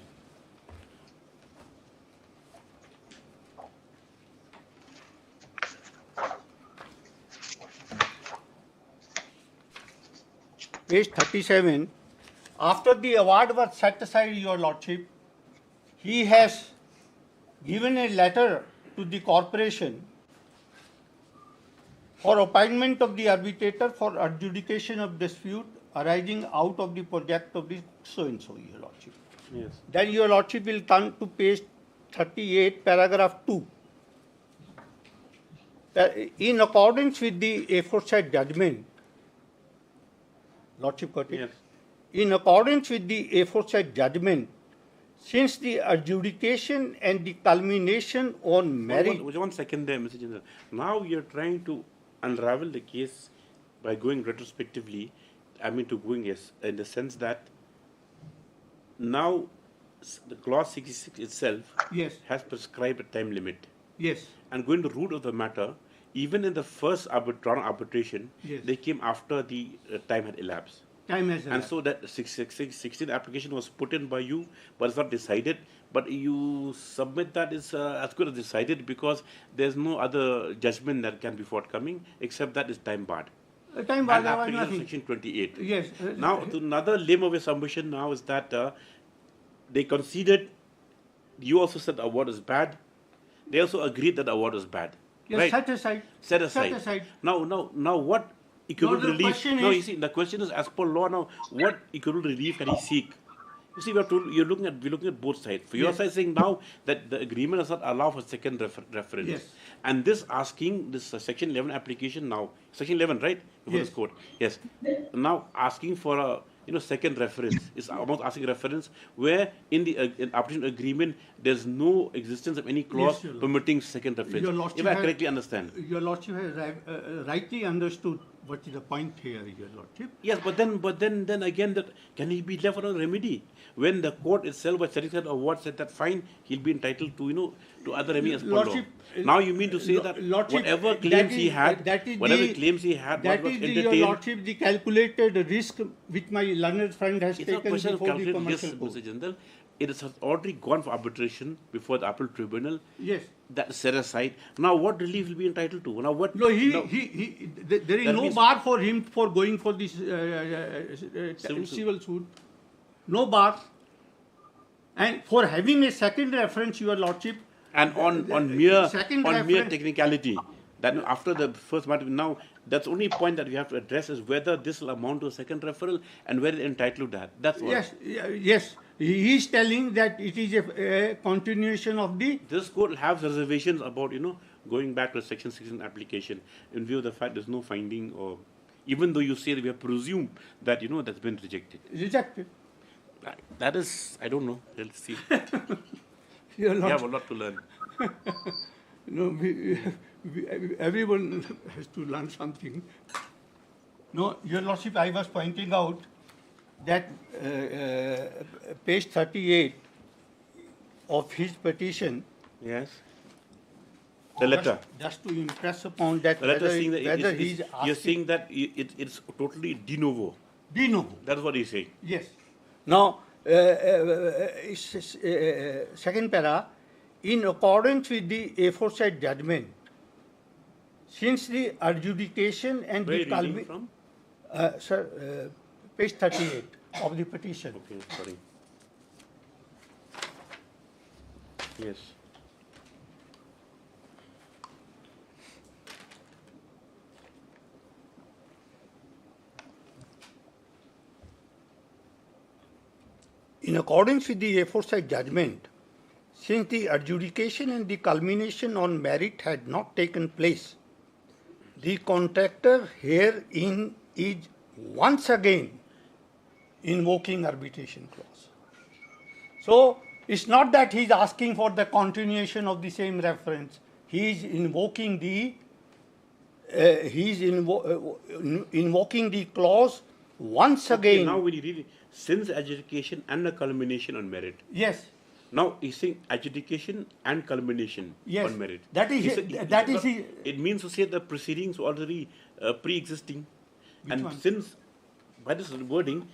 Page 37, after the award was set aside, Your Lordship, he has given a letter to the corporation for appointment of the arbitrator for adjudication of dispute arising out of the project of the so-and-so, Your Lordship. Yes. Then Your Lordship will turn to page 38, paragraph 2. In accordance with the aforesaid judgment, Lordship got it? Yes. In accordance with the aforesaid judgment, since the adjudication and the culmination on merit... One second there, Mr. General. Now you're trying to unravel the case by going retrospectively, in the sense that now the clause 66 itself has prescribed a time limit. Yes. And going to the root of the matter, even in the first arbitration, they came after the time had elapsed. And so that 16 application was put in by you, but it's not decided. But you submit that is as good as decided because there's no other judgment that can be forthcoming except that is time barred. Time barred. And application of section 28. Yes. Now, another limb of your submission now is that they conceded. You also said the award is bad. They also agreed that the award was bad. Yes, right? Set aside. Now, what equivalent relief? You see, the question is, as per law now, what equivalent relief can he seek? You see, we're looking at both sides. For your side saying now that the agreement does not allow for second reference. Yes. And this asking, this section 11 application now, section 11, right? Before this court. Yes. Now asking for second reference. It's almost asking reference where in the arbitration agreement there's no existence of any clause Yes, permitting second reference. Your Lordship If I has- correctly understand. Your Lordship has rightly understood what is the point here, Your Lordship. Yes, but then again, that can he be left for a remedy when the court itself, by certificate of what said that fine, he'll be entitled to to other remedy as per law. Lordship, Now you mean to say that Lordship, whatever that claims is- he had, that is whatever the- claims he had, that what was is Your entertained. Lordship, the calculated risk which my learned friend has It's not a taken question of before the calculating commercial risk, court. Mr. Jindal. It has already gone for arbitration before the appellate tribunal. Yes. That's set aside. Now, what relief will be entitled to? Now, what? No, now- there is That no means- bar for him for going for this civil suit. No bar. And for having a second reference, Your Lordship. And on mere reference- technicality, that after the first matter, now that's the only point that we have to address is whether this will amount to a second referral and whether it's entitled to that. That's all. Yes. He is telling that it is a continuation of the. This court has reservations about going back to Section 16 application in view of the fact there's no finding, or even though you say that we have presumed that that's been rejected. Rejected. That is, I don't know. Let's see. Your We have a Lordship. lot to learn. No, everyone has to learn something. No, Your Lordship, I was pointing out that page 38 of his petition. Yes. The letter. Just to impress upon that The letter whether, saying that whether it's- he's asking. you're saying that it's totally de novo. De novo. That's what he's saying. Yes. Now, second para, in accordance with the aforesaid judgment, since the adjudication and Where are the you reading from? Sir, page 38 of the petition. Okay, sorry. Yes. In accordance with the aforesaid judgment, since the adjudication and the culmination on merit had not taken place, the contractor herein is once again invoking arbitration clause. So, it's not that he is asking for the continuation of the same reference. He is invoking the invoking the clause once Okay, again. now when you read it, since adjudication and the culmination on merit. Yes. Now he's saying adjudication and culmination Yes. on merit. That is- He said- that is- It means to say the proceedings were already pre-existing, and one? since by this wording,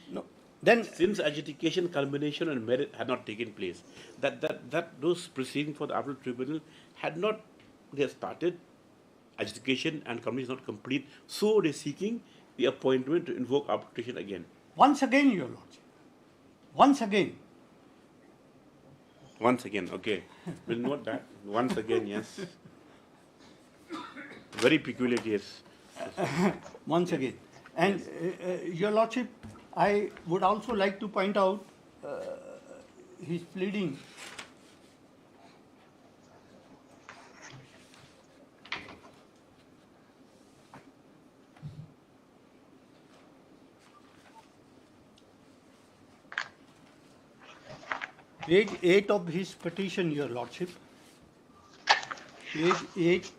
then since adjudication, culmination, and merit had not taken place, that those proceedings for the appellate tribunal had not they have started. Adjudication and culmination is not complete, so they're seeking the appointment to invoke arbitration again. Once again, Your Lordship. Once again. Once again, okay. We'll note that. Once again, yes. Very peculiar case. Once again. And Your Lordship, I would also like to point out his pleading. Page 8 of his petition, Your Lordship. Page 8.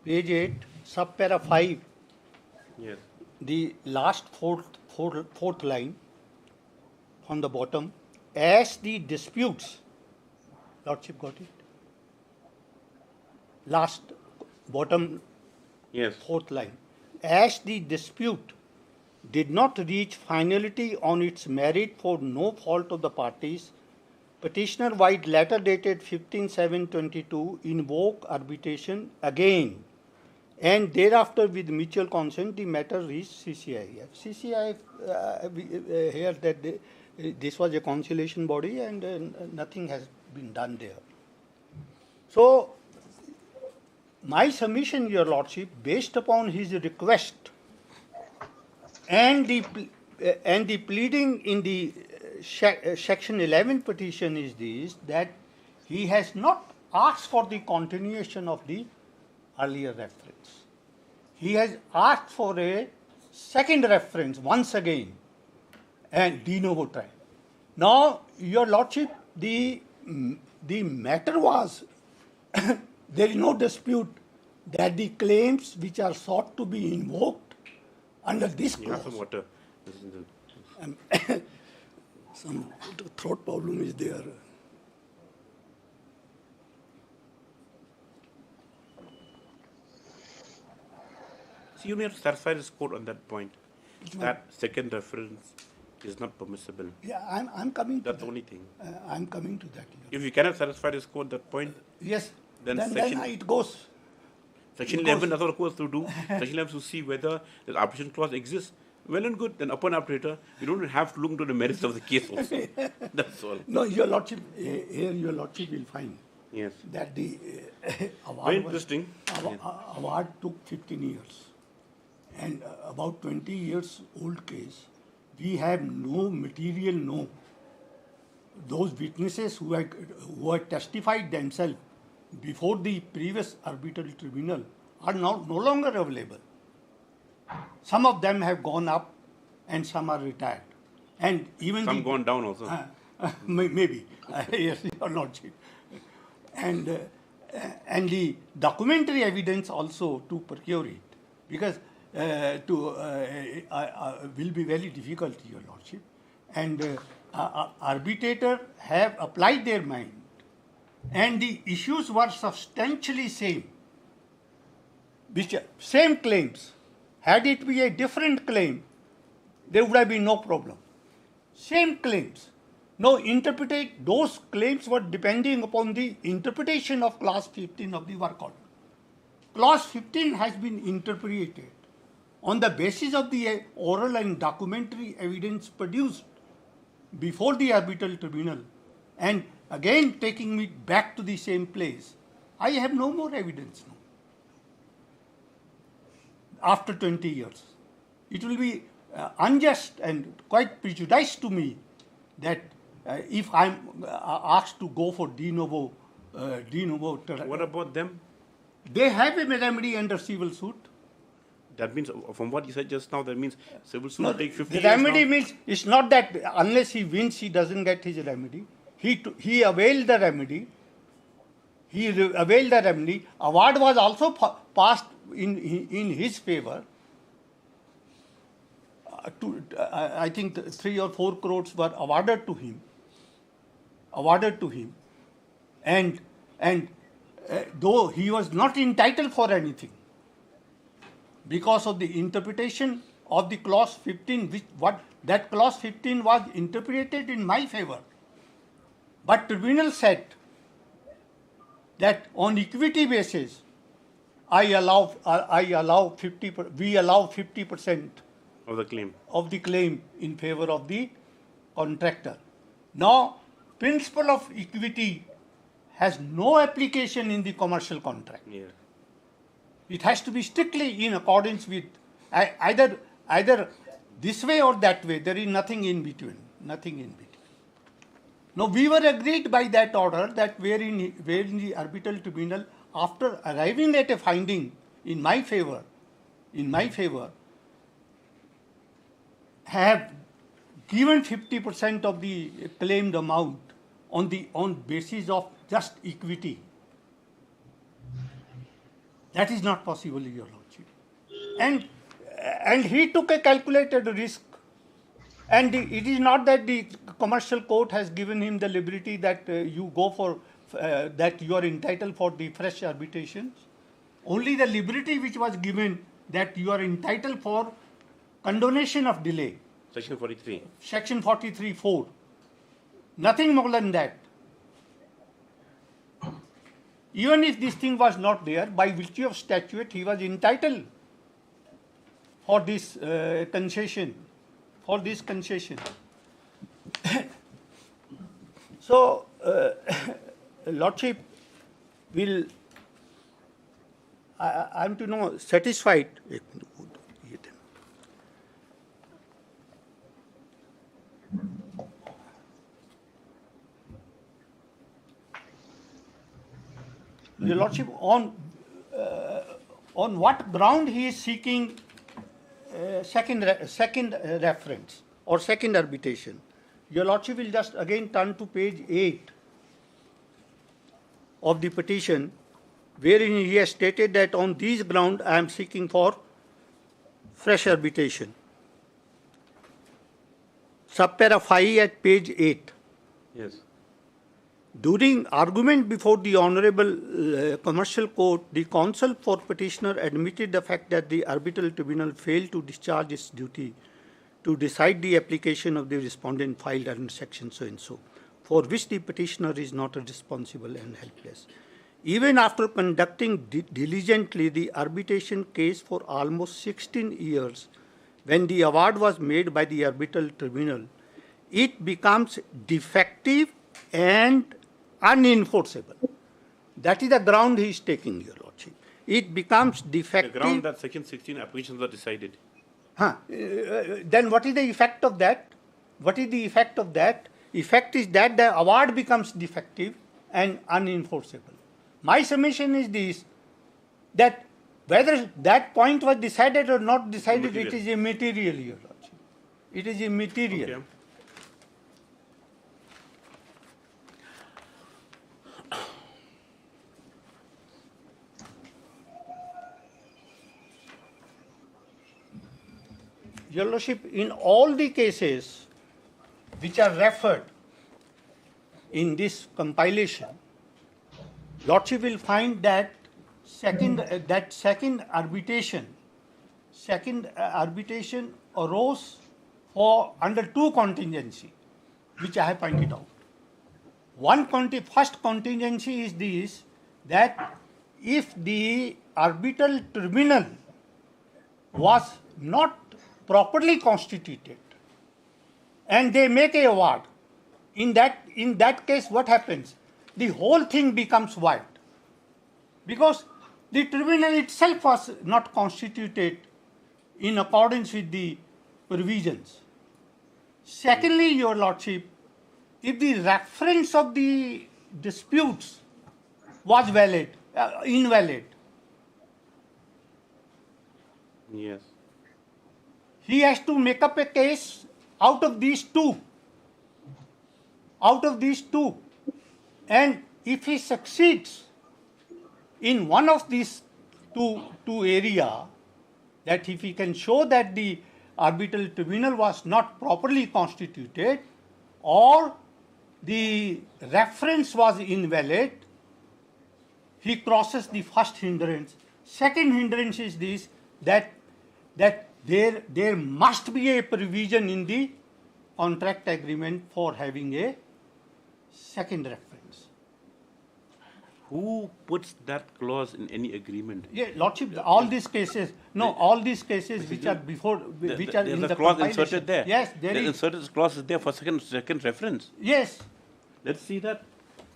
Page 8, subpara 5. Yes. The last fourth line on the bottom. As the disputes, Lordship got it? Last bottom Yes. fourth line. As the dispute did not reach finality on its merit for no fault of the parties, Petitioner White letter dated 15/7/22 invoke arbitration again, and thereafter with mutual consent the matter reached CCIF. CCIF here that this was a conciliation body and nothing has been done there. So, my submission, Your Lordship, based upon his request and the the pleading in the Section 11 petition is this, that he has not asked for the continuation of the earlier reference. He has asked for a second reference once again and de novo trial. Now, Your Lordship, the matter was, there is no dispute that the claims which are sought to be invoked under this clause. Some water. Some throat problem is there. So you may have to satisfy this court on that point. That second reference is not permissible. Yeah, I'm coming to That's the only thing. I'm coming to that. If you cannot satisfy this court that point, yes, then it goes. Section 11 does not to do. Section 11 to see whether the arbitration clause exists. Well and good. Then upon arbitrator, you don't have to look into the merits of the case also. That's all. No, Your Lordship, here Your Lordship will find that the award, very interesting. Award took 15 years. And about 20 years old case, we have no material, those witnesses who had testified themselves before the previous arbitral tribunal are now no longer available. Some of them have gone up and some are retired. And even some gone down also. Maybe. Yes, Your Lordship. And the documentary evidence also to procure it, because will be very difficult, Your Lordship. And arbitrator have applied their mind, and the issues were substantially same, which same claims. Had it be a different claim, there would have been no problem. Same claims. No, those claims were depending upon the interpretation of Clause 15 of the work order. Clause 15 has been interpreted on the basis of the oral and documentary evidence produced before the arbitral tribunal, and again taking me back to the same place. I have no more evidence now. After 20 years, it will be unjust and quite prejudiced to me that if I'm asked to go for de novo. What about them? They have a remedy under civil suit. That means, from what you said just now, that means civil suit will take 50 years. The remedy means it's not that unless he wins, he doesn't get his remedy. He availed the remedy. Award was also passed in his favor. I think 3 or 4 crores were awarded to him. And though he was not entitled for anything, because of the interpretation of the clause 15, that clause 15 was interpreted in my favor. But tribunal said that on equity basis, we allow 50% of the claim in favor of the contractor. Now, principle of equity has no application in the commercial contract. Yeah. It has to be strictly in accordance with either this way or that way. There is nothing in between. Now, we were agreed by that order that wherein the arbitral tribunal, after arriving at a finding in my favor, have given 50% of the claimed amount on basis of just equity. That is not possible, Your Lordship. And he took a calculated risk. And it is not that the commercial court has given him the liberty that you go for, that you are entitled for the fresh arbitrations. Only the liberty which was given that you are entitled for condonation of delay. Section 43. Section 43(4). Nothing more than that. Even if this thing was not there, by virtue of statute, he was entitled for this concession. So, Lordship will, I am to know, satisfied. Your Lordship, on what ground he is seeking second reference or second arbitration? Your Lordship will just again turn to page 8 of the petition, wherein he has stated that on these grounds I am seeking for fresh arbitration. Subpara 5 at page 8. Yes. During argument before the Honorable Commercial Court, the counsel for petitioner admitted the fact that the arbitral tribunal failed to discharge its duty to decide the application of the respondent filed under section so-and-so, for which the petitioner is not responsible and helpless. Even after conducting diligently the arbitration case for almost 16 years, when the award was made by the arbitral tribunal, it becomes defective and unenforceable. That is the ground he is taking, Your Lordship. It becomes defective. The ground that section 16 applications are decided. Then what is the effect of that? What is the effect of that? Effect is that the award becomes defective and unenforceable. My submission is this, that whether that point was decided or not decided, it is immaterial, Your Lordship. It is immaterial. Okay. Your Lordship, in all the cases which are referred in this compilation, Lordship will find that second arbitration arose for under two contingency, which I have pointed out. First contingency is this, that if the arbitral tribunal was not properly constituted and they make a award, in that case what happens? The whole thing becomes void, because the tribunal itself was not constituted in accordance with the provisions. Secondly, Your Lordship, if the reference of the disputes was invalid, Yes. he has to make up a case out of these two. And if he succeeds in one of these two area, that if he can show that the arbitral tribunal was not properly constituted or the reference was invalid, he crosses the first hindrance. Second hindrance is this, that there must be a provision in the contract agreement for having a second reference. Who puts that clause in any agreement? Yeah, Lordship, all these cases which are before, which are in the clause compilation. inserted there. Yes, there is. Inserted clause is there for second reference. Yes. Let's see that.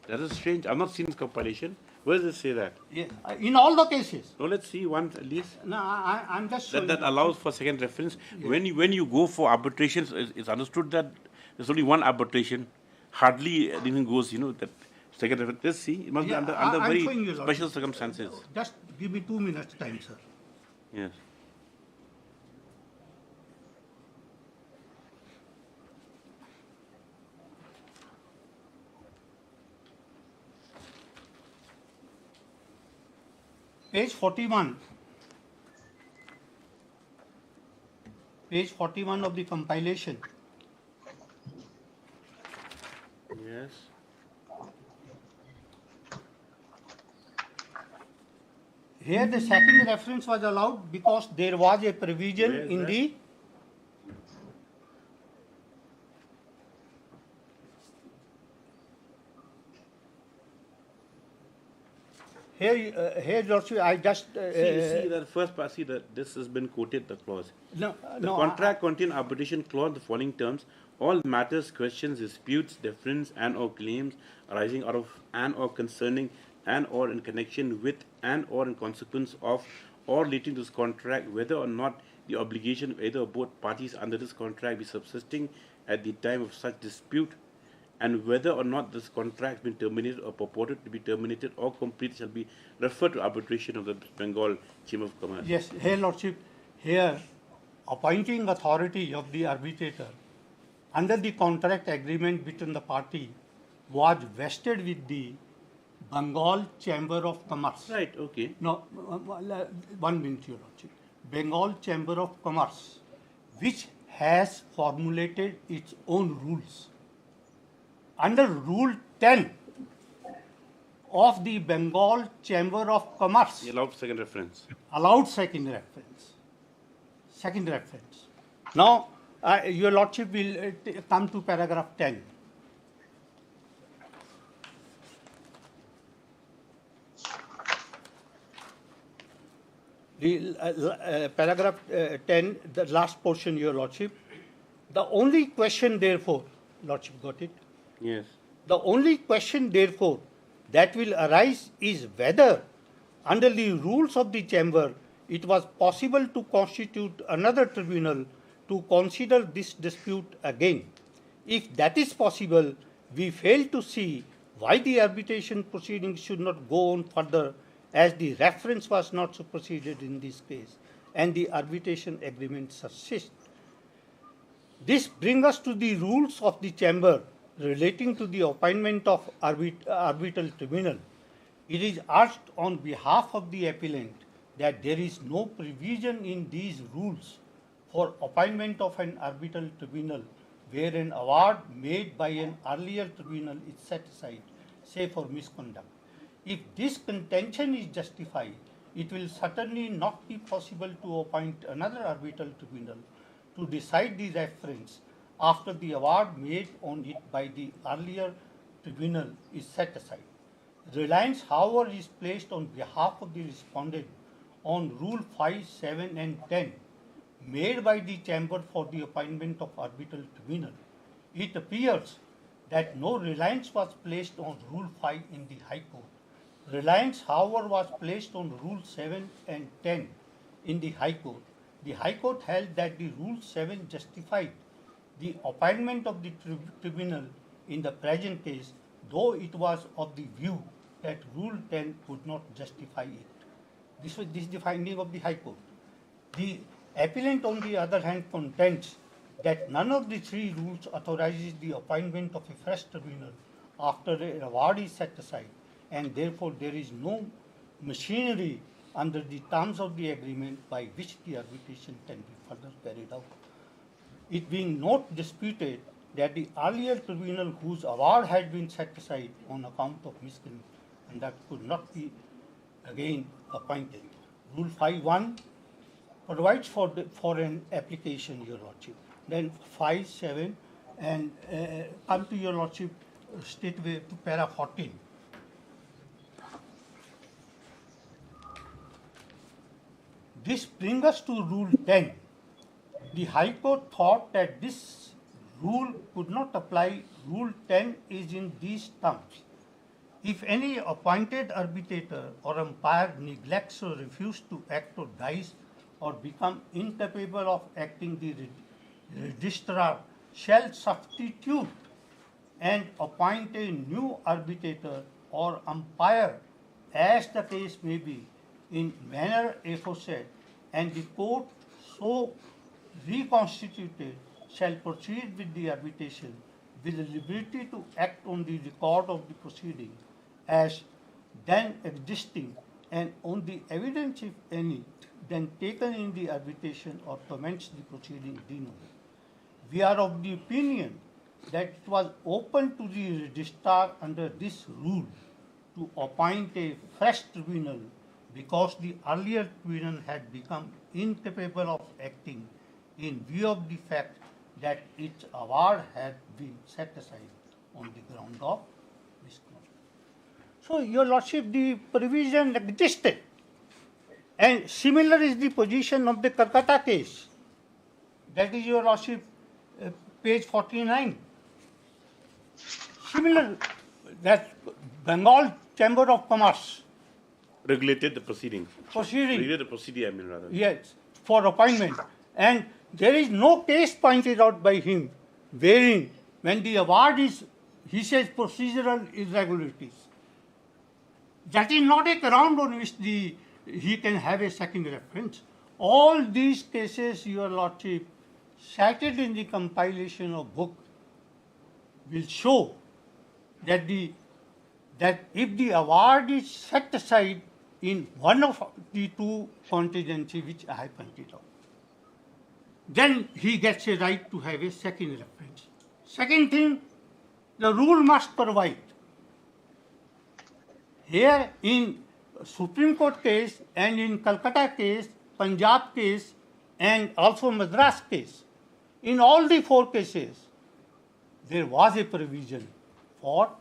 That is strange. I've not seen this compilation. Where does it say that? Yeah, in all the cases. No, let's see one at least. No, I'm just showing That allows for second reference. Yeah. When you go for arbitrations, it's understood that there's only one arbitration. Hardly anything goes, that second reference. Let's see. It must be under very special circumstances. Just give me 2 minutes time, sir. Yes. Page 41. Page 41 of the compilation. Yes. Here the second reference was allowed because there was a provision in the Here, Lordship, I just see that first part. See that this has been quoted. The clause. The contract contains arbitration clause. The following terms: all matters, questions, disputes, difference, and/or claims arising out of and/or concerning and/or in connection with and/or in consequence of or relating to this contract, whether or not the obligation of either or both parties under this contract be subsisting at the time of such dispute, and whether or not this contract has been terminated or purported to be terminated or complete shall be referred to arbitration of the Bengal Chamber of Commerce. Yes, Your Lordship, here appointing authority of the arbitrator under the contract agreement between the party was vested with the Bengal Chamber of Commerce. Right, okay. No, 1 minute, Your Lordship. Bengal Chamber of Commerce, which has formulated its own rules. Under Rule 10 of the Bengal Chamber of Commerce. Allowed second reference. Allowed second reference. Second reference. Now, Your Lordship will come to paragraph 10. The paragraph 10, the last portion, Your Lordship. The only question, therefore, Lordship got it? Yes. The only question, therefore, that will arise is whether, under the rules of the chamber, it was possible to constitute another tribunal to consider this dispute again. If that is possible, we fail to see why the arbitration proceedings should not go on further, as the reference was not superseded in this case and the arbitration agreement subsists. This brings us to the rules of the chamber relating to the appointment of arbitral tribunal. It is urged on behalf of the appellant that there is no provision in these rules for appointment of an arbitral tribunal where an award made by an earlier tribunal is set aside, say for misconduct. If this contention is justified, it will certainly not be possible to appoint another arbitral tribunal to decide the reference after the award made on it by the earlier tribunal is set aside. Reliance, however, is placed on behalf of the respondent on Rule 5, 7 and 10 made by the chamber for the appointment of arbitral tribunal. It appears that no reliance was placed on Rule 5 in the High Court. Reliance, however, was placed on Rule 7 and 10 in the High Court. The High Court held that the Rule 7 justified the appointment of the tribunal in the present case, though it was of the view that Rule 10 would not justify it. This is the finding of the High Court. The appellant, on the other hand, contends that none of the three rules authorizes the appointment of a fresh tribunal after an award is set aside, and therefore there is no machinery under the terms of the agreement by which the arbitration can be further carried out. It being not disputed that the earlier tribunal whose award had been set aside on account of misconduct could not be again appointed. Rule 5.1 provides for an application, Your Lordship. Then 5, 7 and come to Your Lordship straightway to para 14. This brings us to Rule 10. The High Court thought that this rule could not apply. Rule 10 is in these terms. If any appointed arbitrator or umpire neglects or refuses to act or dies or become incapable of acting, the registrar shall substitute and appoint a new arbitrator or umpire as the case may be in manner aforesaid, and the court so reconstituted shall proceed with the arbitration with the liberty to act on the record of the proceeding as then existing and on the evidence, if any, then taken in the arbitration or commence the proceeding de novo. We are of the opinion that it was open to the registrar under this rule to appoint a fresh tribunal because the earlier tribunal had become incapable of acting in view of the fact that its award had been set aside on the ground of misconduct. So, Your Lordship, the provision existed, and similar is the position of the Kolkata case. That is, Your Lordship, page 49. Similar, that Bengal Chamber of Commerce regulated the proceedings. Regulated the proceeding, I mean, rather. Yes, for appointment. And there is no case pointed out by him wherein when the award is he says procedural irregularities. That is not a ground on which he can have a second reference. All these cases, Your Lordship, cited in the compilation of book will show that if the award is set aside in one of the two contingencies which I have pointed out, then he gets a right to have a second reference. Second thing, the rule must provide. Here in Supreme Court case and in Calcutta case, Punjab case and also Madras case, in all the four cases, there was a provision for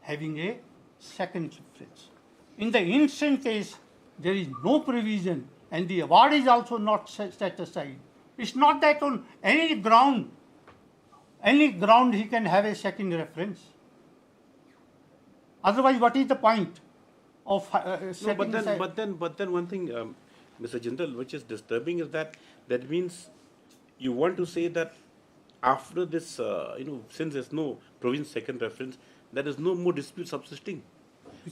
having a second reference. In the instant case, there is no provision and the award is also not set aside. It's not that on any ground he can have a second reference. Otherwise, what is the point of setting aside? But then one thing, Mr. General, which is disturbing is that means you want to say that after this, since there's no provision second reference, there is no more dispute subsisting.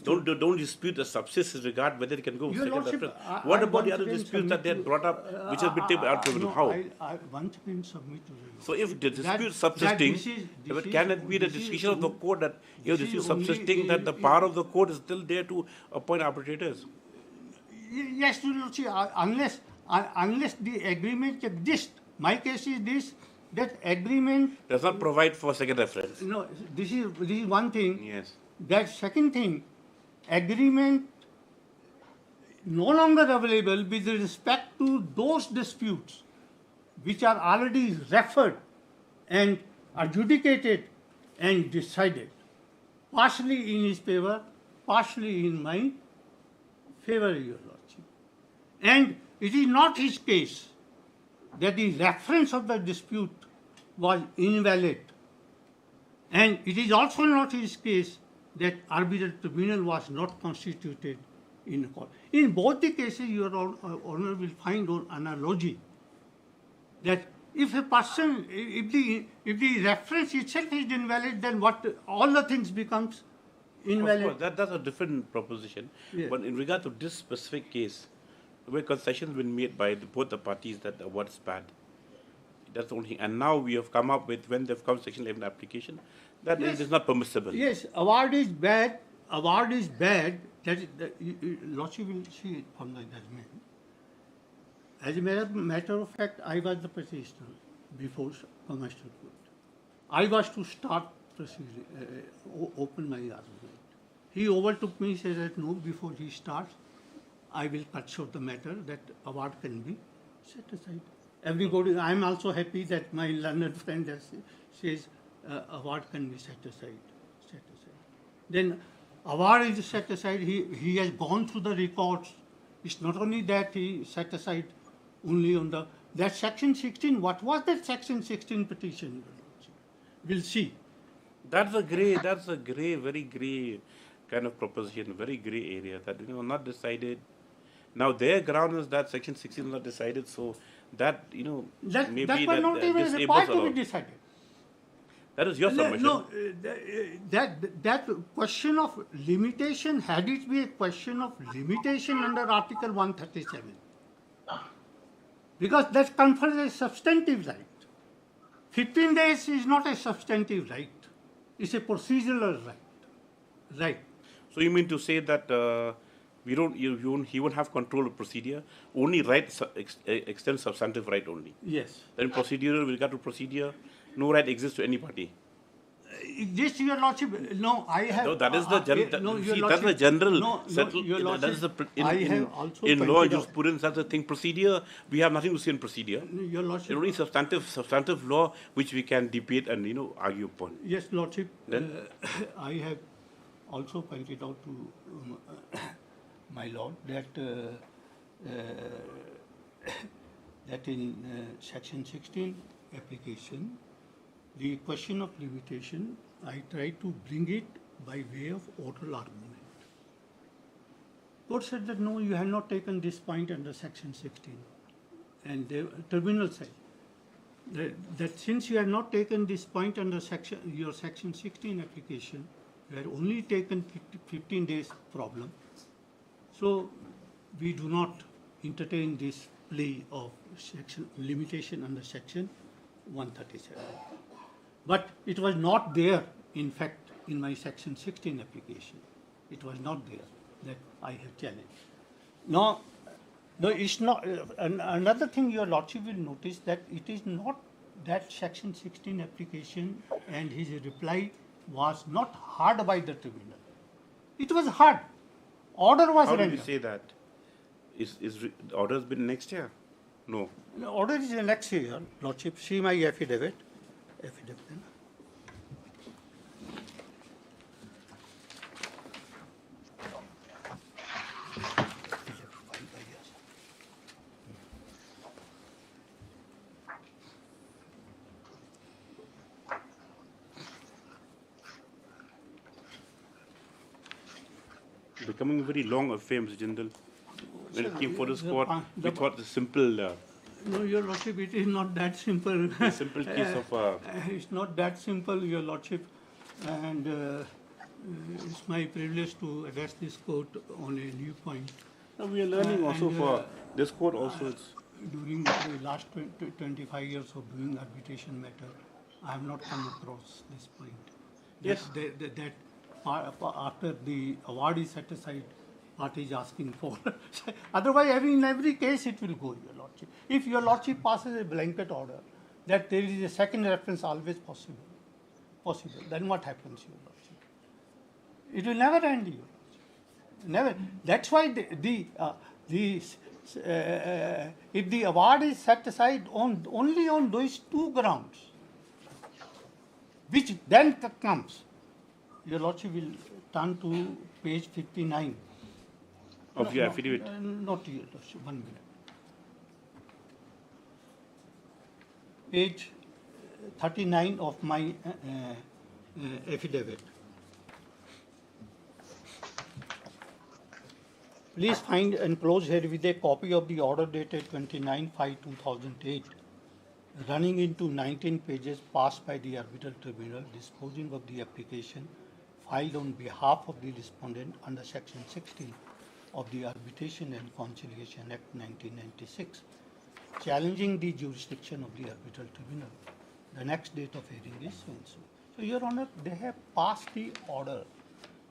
Don't dispute the subsists as regard whether it can go second reference. What about the other disputes that they had brought up, which has been taken out to how? I once again submit to you. So if the dispute subsisting, can it be the decision of the court that if dispute subsisting, that the power of the court is still there to appoint arbitrators? Yes, you will see, unless the agreement exists. My case is this, that agreement does not provide for second reference. No, this is one thing. Yes. That second thing, agreement no longer available with respect to those disputes which are already referred and adjudicated and decided, partially in his favor, partially in my favor, Your Lordship. And it is not his case that the reference of the dispute was invalid. And it is also not his case that arbitral tribunal was not constituted in the court. In both the cases, Your Honor will find an analogy that if a person, if the reference itself is invalid, then all the things becomes invalid. Of course, that's a different proposition. Yes. But in regard to this specific case, where concessions been made by both the parties that the award is bad, that's the only thing. And now we have come up with, when they've come Section 11 application, that it is not permissible. Yes, award is bad. Award is bad. That Lordship will see it from the judgment. As a matter of fact, I was the petitioner before Commercial Court. I was to start proceeding, open my argument. He overtook me, said that no, before he starts, I will cut short the matter, that award can be set aside. Everybody, I am also happy that my learned friend says award can be set aside. Then award is set aside. He has gone through the records. It's not only that he set aside only on that Section 16. What was that Section 16 petition? We'll see. That's a very gray kind of proposition, very gray area that not decided. Now their ground is that Section 16 is not decided, so that maybe that was not even required to be decided. That is your submission. No, that question of limitation, had it be a question of limitation under Article 137, because that confers a substantive right. 15 days is not a substantive right; it's a procedural right. Right. So you mean to say that he won't have control of procedure, only right extends substantive right only? Yes. Then procedural, with regard to procedure, no right exists to any party. This, Your Lordship, no, I have. No, that is the general. That's the general. That is the in law and jurisprudence. That's the thing. Procedure, we have nothing to say in procedure. Your Lordship. Only substantive law which we can debate and argue upon. Yes, Lordship. I have also pointed out to my Lord that that in Section 16 application, the question of limitation, I try to bring it by way of oral argument. Court said that no, you have not taken this point under Section 16, and the tribunal said. that since you have not taken this point under your section 16 application, you have only taken 15 days problem. So we do not entertain this plea of limitation under section 137. But it was not there, in fact, in my section 16 application. It was not there that I have challenged. Now, no, it's not. Another thing your Lordship will notice that it is not that section 16 application and his reply was not heard by the tribunal. It was heard. Order was rendered. How do you say that? Is the order has been next year? No. The order is the next year, Lordship. See my affidavit. Becoming a very long affair, Mr. Jindal. When it came for this court, we thought the simple. No, Your Lordship, it is not that simple. A simple case of. It's not that simple, Your Lordship, and it's my privilege to address this court on a new point. No, we are learning also for this court also. It's during the last 25 years of doing arbitration matter, I have not come across this point. Yes. That after the award is set aside, what is asking for. Otherwise, in every case, it will go, Your Lordship. If Your Lordship passes a blanket order that there is a second reference always possible, then what happens, Your Lordship? It will never end, Your Lordship. Never. That's why if the award is set aside only on those two grounds, which then comes, Your Lordship will turn to page 59. Of your affidavit? Not Your Lordship, 1 minute. Page 39 of my affidavit. Please find enclosed here with a copy of the order dated 29/5/2008, running into 19 pages passed by the arbitral tribunal disposing of the application filed on behalf of the respondent under section 16 of the Arbitration and Conciliation Act 1996, challenging the jurisdiction of the arbitral tribunal. The next date of hearing is so and so. So, Your Honor, they have passed the order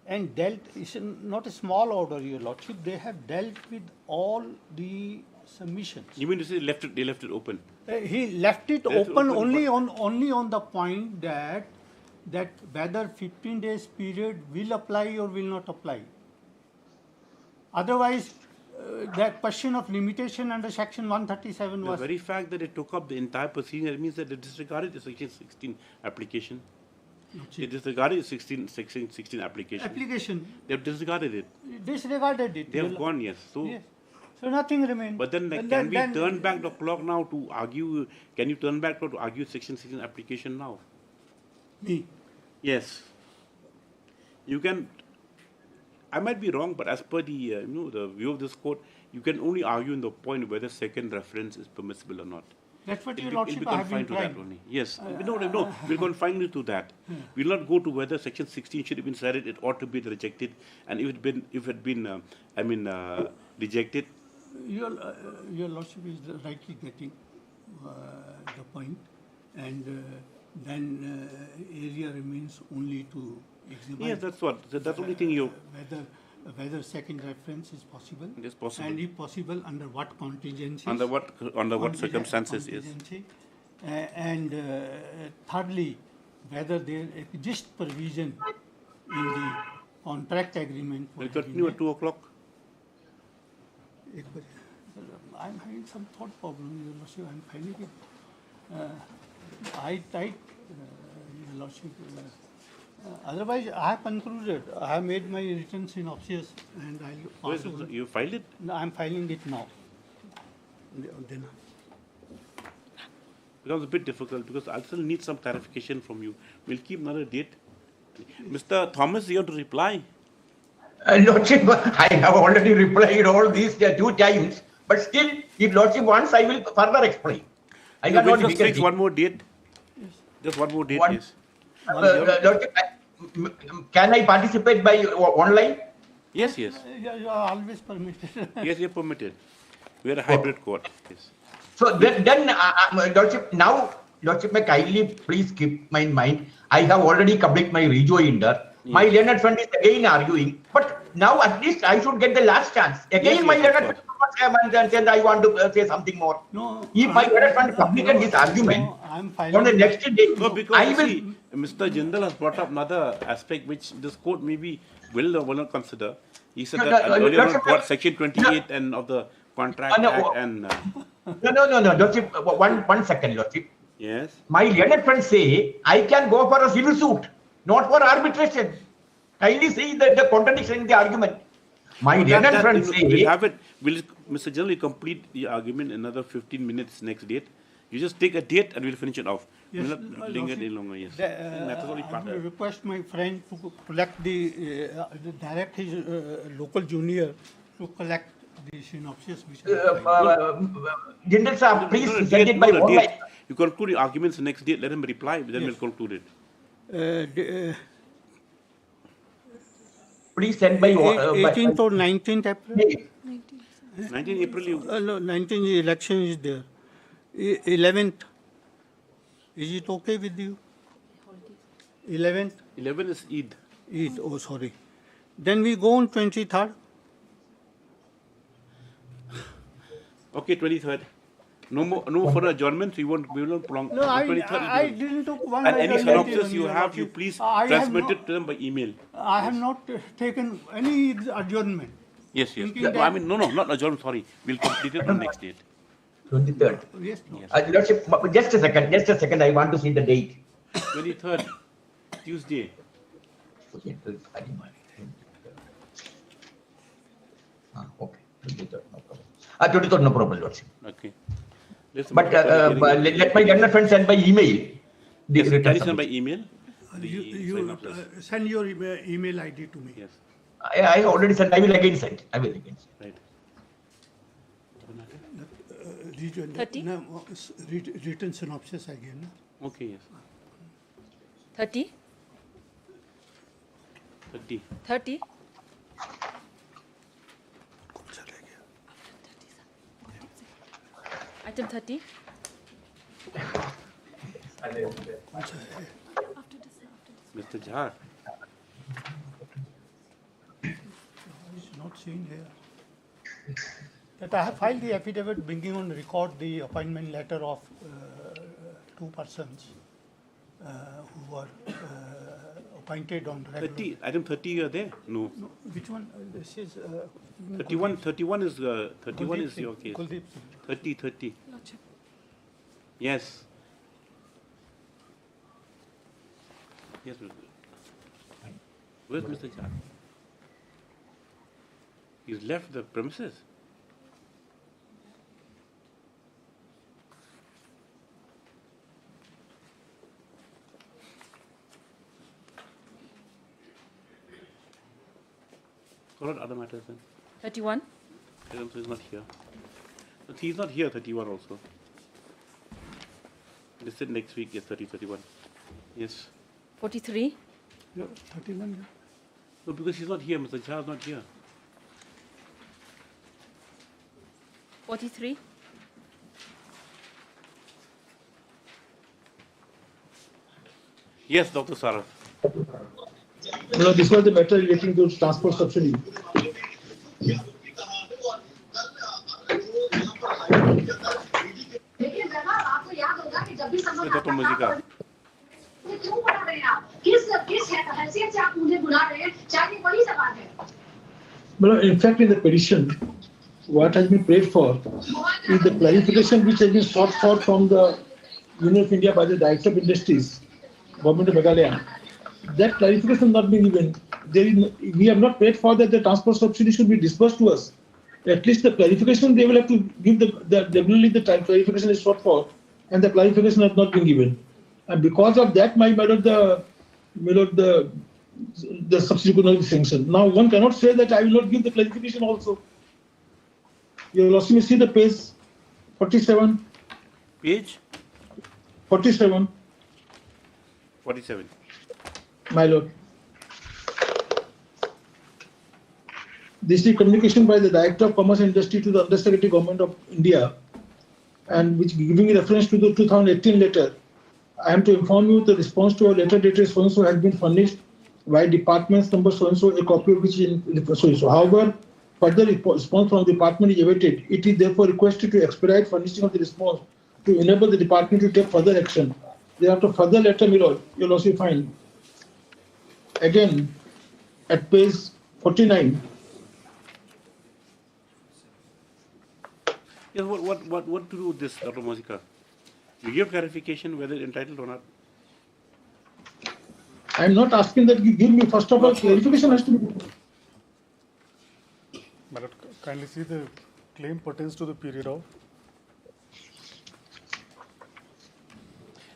and dealt, it's not a small order, Your Lordship, they have dealt with all the submissions. You mean to say they left it open? He left it open only on the point that whether 15 days period will apply or will not apply. Otherwise, that question of limitation under section 137 was... The very fact that they took up the entire proceeding, that means that they disregarded the section 16 application. They disregarded the section 16 application. They have disregarded it. Disregarded it. They have gone, yes. Yes. So nothing remains. But then, can we turn back the clock now to argue? Can you turn back to argue section 16 application now? Me? Yes. You can. I might be wrong, but as per the the view of this court, you can only argue in the point whether second reference is permissible or not. That's what Your Lordship I have been trying. That only. Yes. No. We'll confine you to that. We'll not go to whether section 16 should have been decided. It ought to be rejected, and if it had been, rejected. Your Lordship is rightly getting the point, and then area remains only to examine. Yes, that's the only thing you. Whether second reference is possible. It is possible. And if possible, under what contingencies. Under what circumstances is. And thirdly, whether there exists provision in the contract agreement. We'll continue at 2 o'clock. I'm having some thought problem, Your Lordship. I'm finding it. I typed, Your Lordship. Otherwise, I have concluded. I have made my written synopsis and I'll pass over. You filed it? No, I'm filing it now. Then. Becomes a bit difficult because I still need some clarification from you. We'll keep another date. Mr. Thomas, you have to reply. Lordship, I have already replied all these 2 times, but still, if Lordship wants, I will further explain. I Yeah, cannot we'll just weaken fix it. one more date. Just one more date, One- yes. Lordship, can I participate by online? Yes, yes. You are always permitted. Yes, you're permitted. We are a hybrid court. Yes. So then Lordship, now, Lordship, may kindly please keep my in mind, I have already completed my rejoinder. My learned friend is again arguing, but now at least I should get the last chance. Again, my learned friend and I want to say something more. No, if my learned friend completed his argument, on the next day, No, because I you will. see, Mr. Jindal has brought up another aspect which this court maybe will or will not consider. He said that earlier on what Section 28 and of the Contract Act and. No, Lordship, one second, Lordship. Yes. My learned friend say I can go for a civil suit, not for arbitration. Kindly see the contradiction in the argument. My learned friend say. We'll have it. Will Mr. General complete the argument in another 15 minutes next date? You just take a date and we'll finish it off. Yes, we'll not linger any longer. Yes. I will request my friend to collect direct his local junior to collect the synopsis. General Sir, please send it by online. You conclude the arguments next date. Let him reply. Then we'll conclude it. Please send by 18th or 19th April. 19th April. No, 19th election is there. 11th. Is it okay with you? 11th. 11 is Eid. Eid. Oh, sorry. Then we go on 23rd. Okay, 23rd. No further adjournments. We will not prolong. No, I didn't took one. And any synopsis you have, you please transmit it to them by email. I have not taken any adjournment. Yes. I mean, no, not adjournment. Sorry, we'll complete it on next date. 23rd. Yes. Lordship, just a second. I want to see the date. 23rd, Tuesday. Okay. 23rd, no problem. 23rd, no problem, Lordship. Okay. But let my learned friend send by email. Yes, can you send by email? You send your email ID to me. Yes. I already sent. I will again send. Right. 30? No, written synopsis again. Okay, yes. 30? 30. 30? Item 30? Mr. Jha. It's not seen here. That I have filed the affidavit bringing on record the appointment letter of two persons who were appointed on regular. 30. Item 30. You are there? No. Which one? This is 31. 31 is your case. 30. Yes. Yes. Where's Mr. Jha? He's left the premises. What other matters then? 31? He's not here. But he's not here, 31 also. They said next week, yes, 30, 31. Yes. 43? Yeah, 31. Yeah. No, because he's not here, Mr. Jha is not here. 43? Yes, Dr. Saraf. No, this was the matter relating to transport subsidy. Dr. Muzika. Well, in fact, in the petition, what has been prayed for is the clarification which has been sought for from the Union of India by the Director of Industries, Government of Meghalaya. That clarification not been given. We have not prayed for that the transport subsidy should be disbursed to us. At least the clarification they will have to give definitely the clarification is sought for, and the clarification has not been given. And because of that, the subsidy could not be sanctioned. Now one cannot say that I will not give the clarification also. You will also see the page 47. Page 47, 47. my lord. This is communication by the Director of Commerce and Industry to the Undersecretary Government of India, and which giving reference to the 2018 letter. I am to inform you the response to a letter dated so-and-so has been furnished by departments number so-and-so, a copy of which is in so-and-so. However, further response from the department is awaited. It is therefore requested to expedite furnishing of the response to enable the department to take further action. Thereafter, further letter, my lord, you'll also find again at page 49. Yes, what to do with this, Dr. Mosika? You give clarification whether entitled or not. I am not asking that you give me, first of all, clarification has to be. But kindly see the claim pertains to the period of.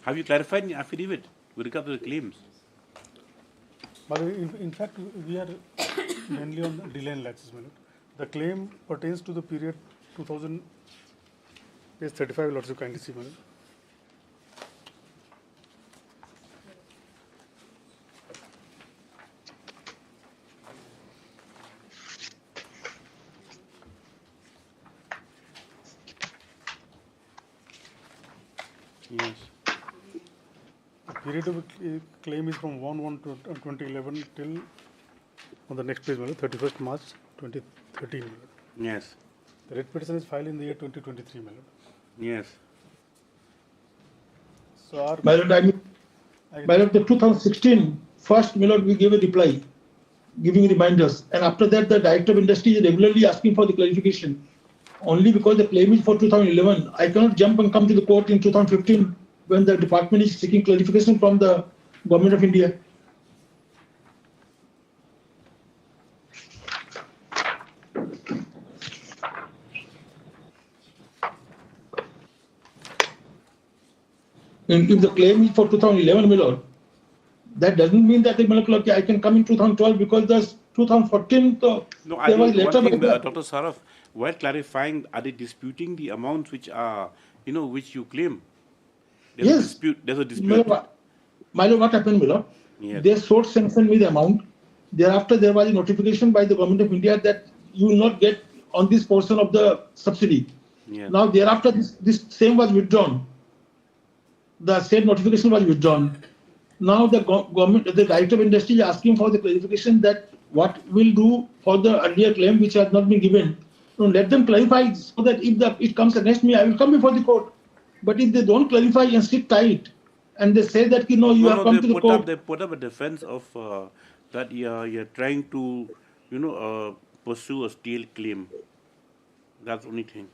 Have you clarified in the affidavit with regard to the claims? But in fact, we are mainly on delay and lapses. The claim pertains to the period 2000, page 35, lots of kindly see. Yes. The period of claim is from 1/1/2011 till on the next page, 31st March 2013. Yes. The writ petition is filed in the year 2023. Yes. So our My lord, my lord, the 2016 first, my lord, we gave a reply, giving reminders, and after that, the Director of Industry is regularly asking for the clarification. Only because the claim is for 2011, I cannot jump and come to the court in 2015 when the department is seeking clarification from the Government of India. And if the claim is for 2011, my lord, that doesn't mean that I can come in 2012 because the 2014, No, I there was think letter one thing, by the Dr. Saraf, while clarifying, are they disputing the amounts which are, which you claim? There's a Yes. dispute. There's a My dispute. lord, what happened, my lord? Yes. They short sanctioned me the amount. Thereafter, there was a notification by the Government of India that you will not get on this portion of the subsidy. Yes. Now, thereafter, this same was withdrawn. The said notification was withdrawn. Now, the government, the Director of Industry is asking for the clarification that what will do for the earlier claim which has not been given. So let them clarify so that if it comes against me, I will come before the court. But if they don't clarify and sit tight, and they say that you have come to the court. They put up a defense of that you're trying to, pursue a stale claim. That's the only thing.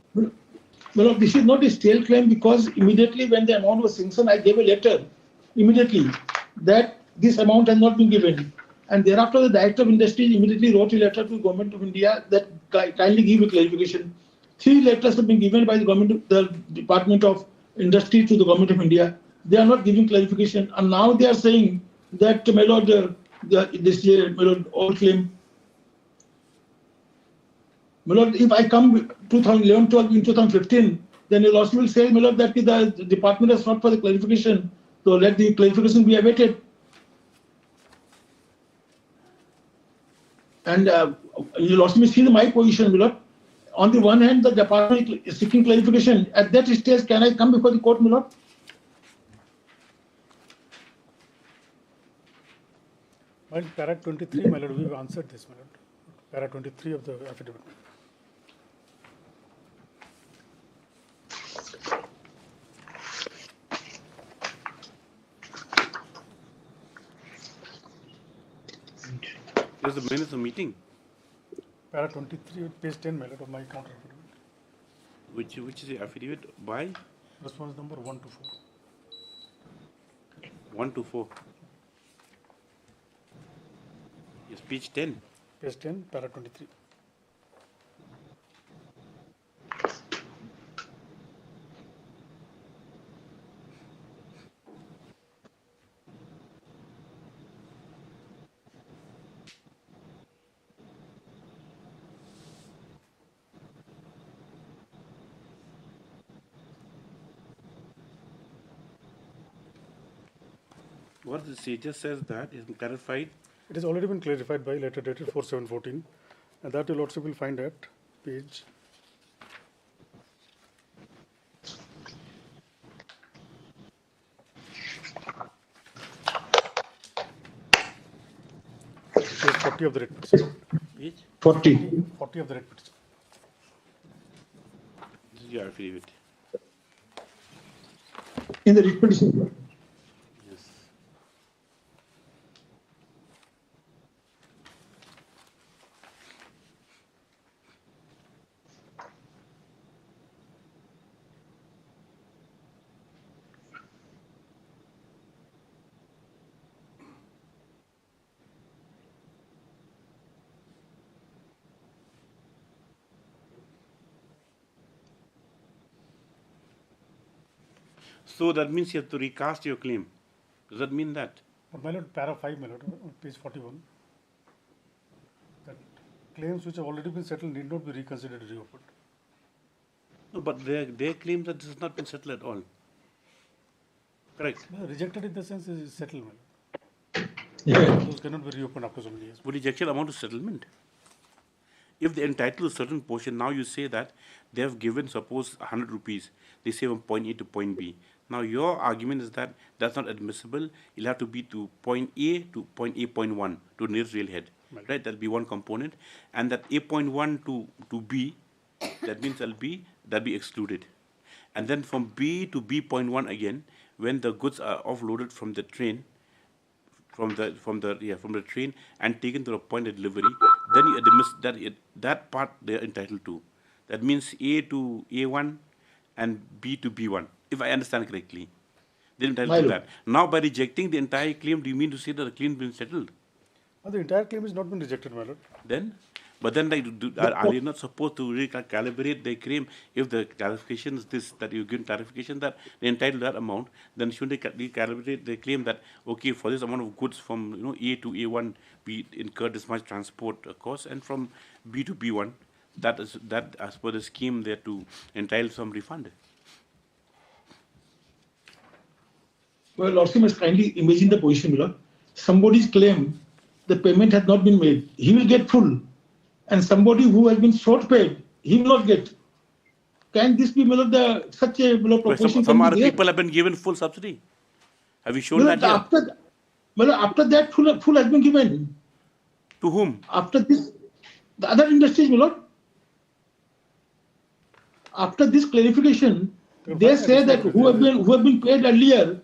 Well, this is not a stale claim because immediately when the amount was sanctioned, I gave a letter immediately that this amount has not been given. And thereafter, the Director of Industry immediately wrote a letter to the Government of India that kindly give a clarification. 3 letters have been given by the Department of Industry to the Government of India. They are not giving clarification. And now they are saying that, my lord, this old claim. My lord, if I come 2011, 12 in 2015, then you also will say, my lord, that the department has sought for the clarification. So let the clarification be awaited. And you'll also see my position, my lord. On the one hand, the department is seeking clarification. At that stage, can I come before the court, my lord? Well, para 23, my lord, we've answered this, my lord. Para 23 of the affidavit. There's the minutes of meeting. Para 23, page 10, my lord, of my counter affidavit. Which is the affidavit by? Response number 1 to 4. 1 to 4. Yes, page 10. Page 10, para 23. What the CHS says that is clarified. It has already been clarified by letter dated 4/7/14, and that your lordship will find at page 40 of the writ petition. Page 40. 40 of the writ petition. This is your affidavit. In the writ petition. Yes. So that means you have to recast your claim. Does that mean that? But my lord, para 5, my lord, page 41, that claims which have already been settled need not be reconsidered or reopened. No, but they claim that this has not been settled at all. Correct. Rejected in the sense is settlement. Yeah. Those cannot be reopened after so many years. Would rejection amount to settlement? If they entitle a certain portion, now you say that they have given, suppose, 100 rupees. They say from point A to point B. Now your argument is that that's not admissible. It'll have to be to point A to point A.1 to nearest railhead. Right? That'll be one component. And that A.1 to B, that means that'll be excluded. And then from B to B.1 again, when the goods are offloaded from the train, from the train and taken to the point of delivery, then you admit that part they are entitled to. That means A to A1 and B to B1, if I understand correctly. They're entitled to that. Now, by rejecting the entire claim, do you mean to say that the claim has been settled? The entire claim has not been rejected, my lord. Then? But then are you not supposed to recalibrate the claim if the clarification is this, that you give clarification that they entitled that amount, then shouldn't they recalibrate the claim that, okay, for this amount of goods from A to A1, we incur this much transport cost, and from B to B1, that as per the scheme there to entitle some refund? Well, lordship must kindly imagine the position, my lord. Somebody's claim the payment has not been made. He will get full. And somebody who has been short paid, he will not get. Can this be such a proportion? Some other people have been given full subsidy. Have you shown that here? After that, full has been given. To whom? After this, the other industries, my lord. After this clarification, they say that who have been paid earlier,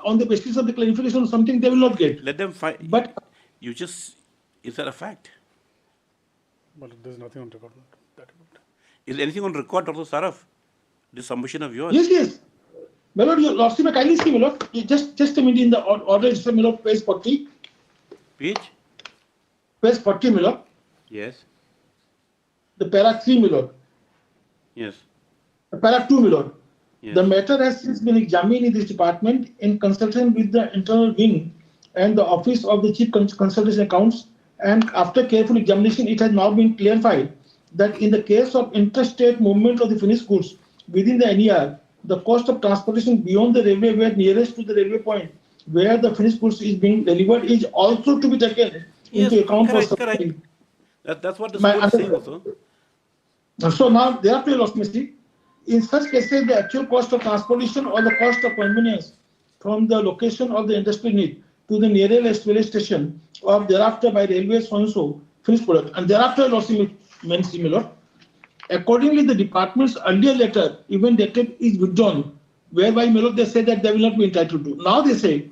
on the basis of the clarification of something, they will not get. Let them fight. But is that a fact? Well, there's nothing on record. Is anything on record, Dr. Saraf? This submission of yours? Yes. My lord, your lordship, may kindly see, my lord. Just a minute in the order, my lord, page 40. Page? Page 40, my lord. Yes. The para 3, my lord. Yes. The para 2, my lord. Yes. The matter has since been examined in this department in consultation with the internal wing and the office of the chief consultation accounts. And after careful examination, it has now been clarified that in the case of interstate movement of the finished goods within the NER, the cost of transportation beyond the railway where nearest to the railway point where the finished goods is being delivered is also to be taken into account for subsidy. That's what the court is saying also. So now, thereafter, Lord Mercy, in such cases, the actual cost of transportation or the cost of convenience from the location of the industrial need to the nearest railway station or thereafter by railway so-and-so finished product. And thereafter, Lord Mercy, accordingly, the department's earlier letter, even dated, is withdrawn, whereby they say that they will not be entitled to. Now they say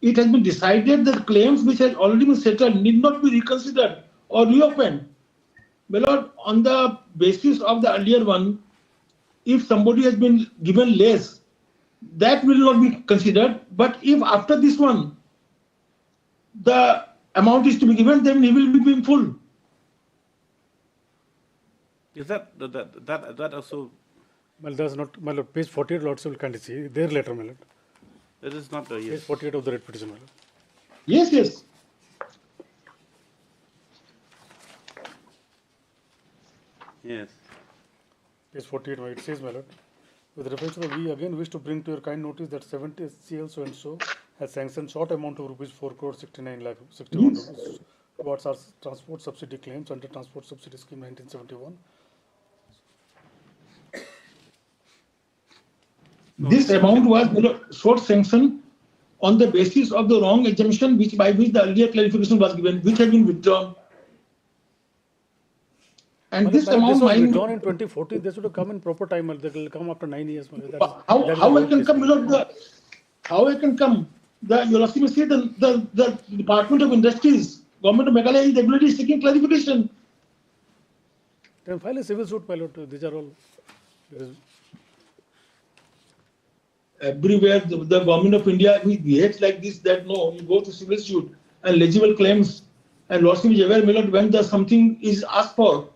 it has been decided that claims which have already been settled need not be reconsidered or reopened. My lord, on the basis of the earlier one, if somebody has been given less, that will not be considered. But if after this one, the amount is to be given, then he will be in full. Is that also? Well, that's not, my lord, page 48, lordship can see their letter, my lord. That is not yes. Page 48 of the writ petition, my lord. Yes. Yes. Page 48, it says, my lord, with reference to the, we again wish to bring to your kind notice that 70 CL so and so has sanctioned short amount of rupees 4 crore 69 lakh 61 rupees towards our transport subsidy claims under Transport Subsidy Scheme 1971. This amount was short sanction on the basis of the wrong exemption by which the earlier clarification was given, which has been withdrawn. And this amount was withdrawn in 2014. They should have come in proper time. They will come after 9 years. How I can come? How I can come? Your Lordship say the Department of Industries, Government of Meghalaya is regularly seeking clarification. Then file a civil suit, pilot. These are all. Everywhere the Government of India behaves like this, that no, you go to civil suit and legible claims, and Lordship is aware, my lord, when something is asked for.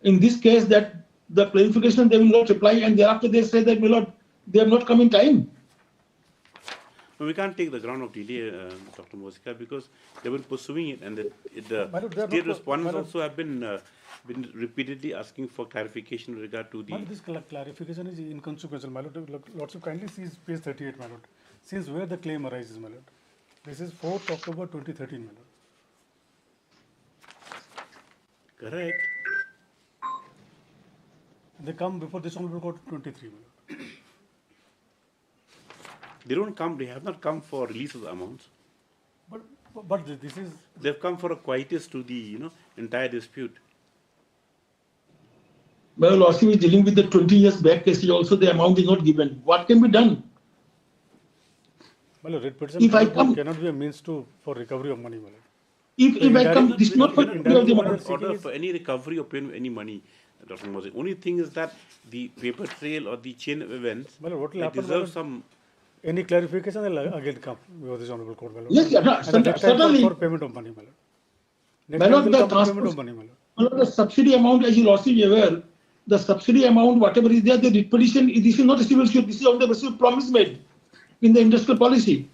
In this case, that the clarification they will not reply, and thereafter they say that, my lord, they have not come in time. No, we can't take the ground of delay, Dr. Mosika, because they were pursuing it, and the state respondents also have been repeatedly asking for clarification in regard to the. This clarification is inconsequential, my lord. Lordship kindly sees page 38, my lord. Since where the claim arises, my lord. This is 4th October 2013, my lord. Correct. They come before this Honorable Court 23, my lord. They don't come. They have not come for release of the amounts. But this is. They've come for a quietus to the entire dispute. Well, Lordship is dealing with the 20 years back case. Also, the amount is not given. What can be done? Well, if I come, cannot be a means for recovery of money. If I come, this is not for order for any recovery or payment of any money. Dr. Moses. Only thing is that the paper trail or the chain of events deserves some. Any clarification will again come before this Honorable Court. Yes, certainly. For payment of money. The subsidy amount, as you Lordship is aware, the subsidy amount, whatever is there, the repetition, this is not a civil suit. This is on the basis of promise made in the industrial policy.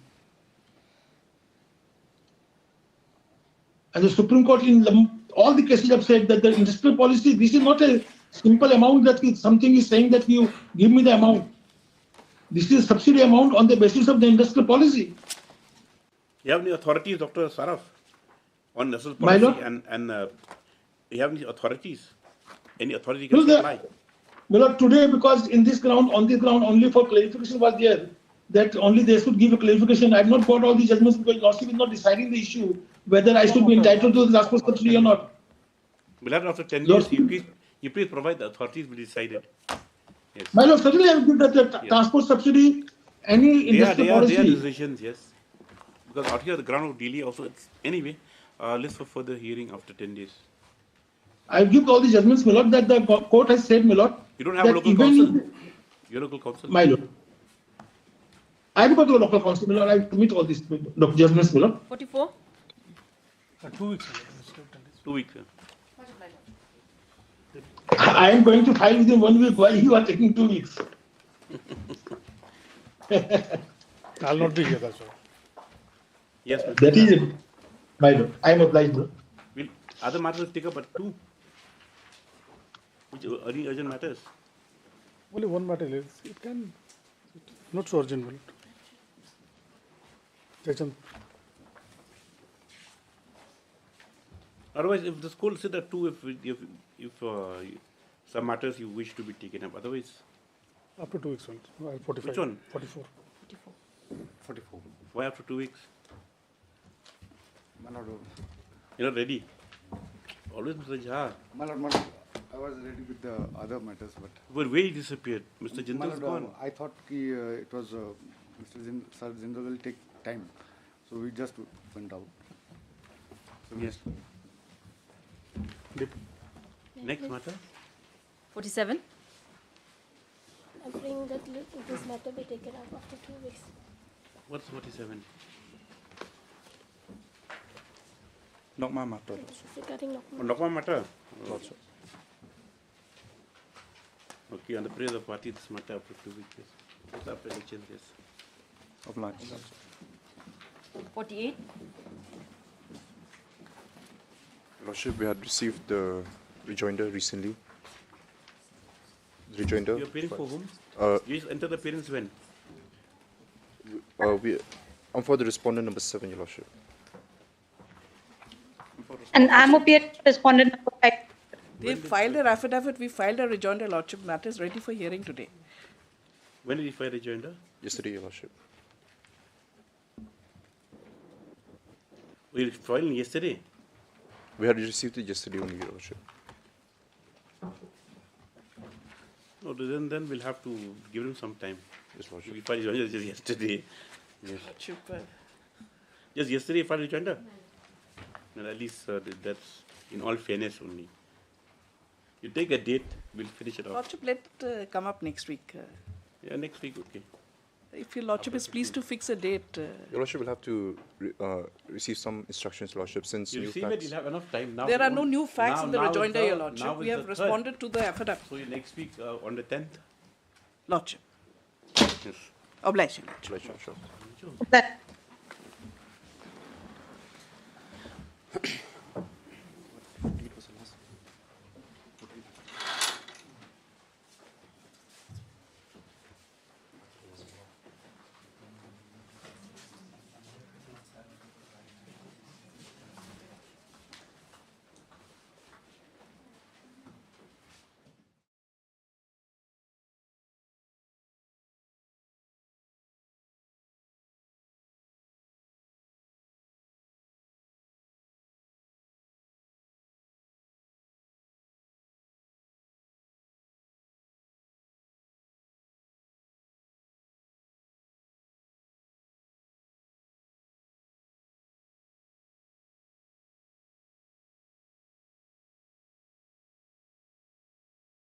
And the Supreme Court in all the cases have said that the industrial policy, this is not a simple amount that something is saying that you give me the amount. This is a subsidy amount on the basis of the industrial policy. You have any authorities, Dr. Saraf, on national policy and you have any authorities? Any authority can supply? Well, today, because on this ground, only for clarification was there, that only they should give a clarification. I have not got all the judgments because Lordship is not deciding the issue whether I should be entitled to the transport subsidy or not. Well, after 10 years, you please provide the authorities will decide it. Yes. My lord, certainly I have given that the transport subsidy, any industrial policy. They are decisions, yes. Because out here, the ground of delay also, it's anyway, list for further hearing after 10 days. I give all the judgments, my lord, that the court has said, my lord. You don't have a local counsel? Your local counsel? My lord. I have got a local counsel, my lord. I submit all these judgments, my lord. 44? 2 weeks. 2 weeks. I am going to file within 1 week while you are taking 2 weeks. I'll not be here, that's all. Yes, that is it. My lord, I am obliged, lord. Will other matters take up at 2? Which are any urgent matters? Only one matter is, it can, not so urgent. Section. Otherwise, if the school said at 2, if some matters you wish to be taken up, otherwise. After 2 weeks, 45. Which one? 44. 44. Why after 2 weeks? You're not ready. Always, Mr. Jha. My lord, I was ready with the other matters, but. But where he disappeared? Mr. Jindal is gone. I thought it was Mr. Sir Jindal will take time, so we just went out. So yes. Next matter. 47. I'm praying that this matter be taken up after 2 weeks. What's 47? Nokma matter. Regarding Nokma matter? Also. Okay, on the prayer of the party, this matter after 2 weeks. What's after elections? Yes. Obliged. 48. Lordship, we had received the rejoinder recently. Rejoinder. You're appearing for whom? You enter the appearance when? I'm for the respondent number 7, Your Lordship. And I'm appearing for respondent number 5. They filed their affidavit, we filed a rejoinder, Lordship. Matter is ready for hearing today. When did you file rejoinder? Yesterday, Your Lordship. We filed yesterday. We had received it yesterday only, Your Lordship. No, then we'll have to give him some time. Yes, Lordship. We filed rejoinder just yesterday. Yes. Lordship, Just yesterday filed rejoinder. And at least that's in all fairness only. You take a date, we'll finish it off. Lordship, let it come up next week. Yeah, next week, okay. If your Lordship is pleased to fix a date. Your Lordship will have to receive some instructions, Lordship, since You new receive it, facts. you'll have enough time. Now There are no new facts in the now rejoinder, it's Your the- Lordship. now We it's have the third. responded to the affidavit. So next week on the 10th? Lordship. Yes. Oblige, Your Oblige, Your Lordship. That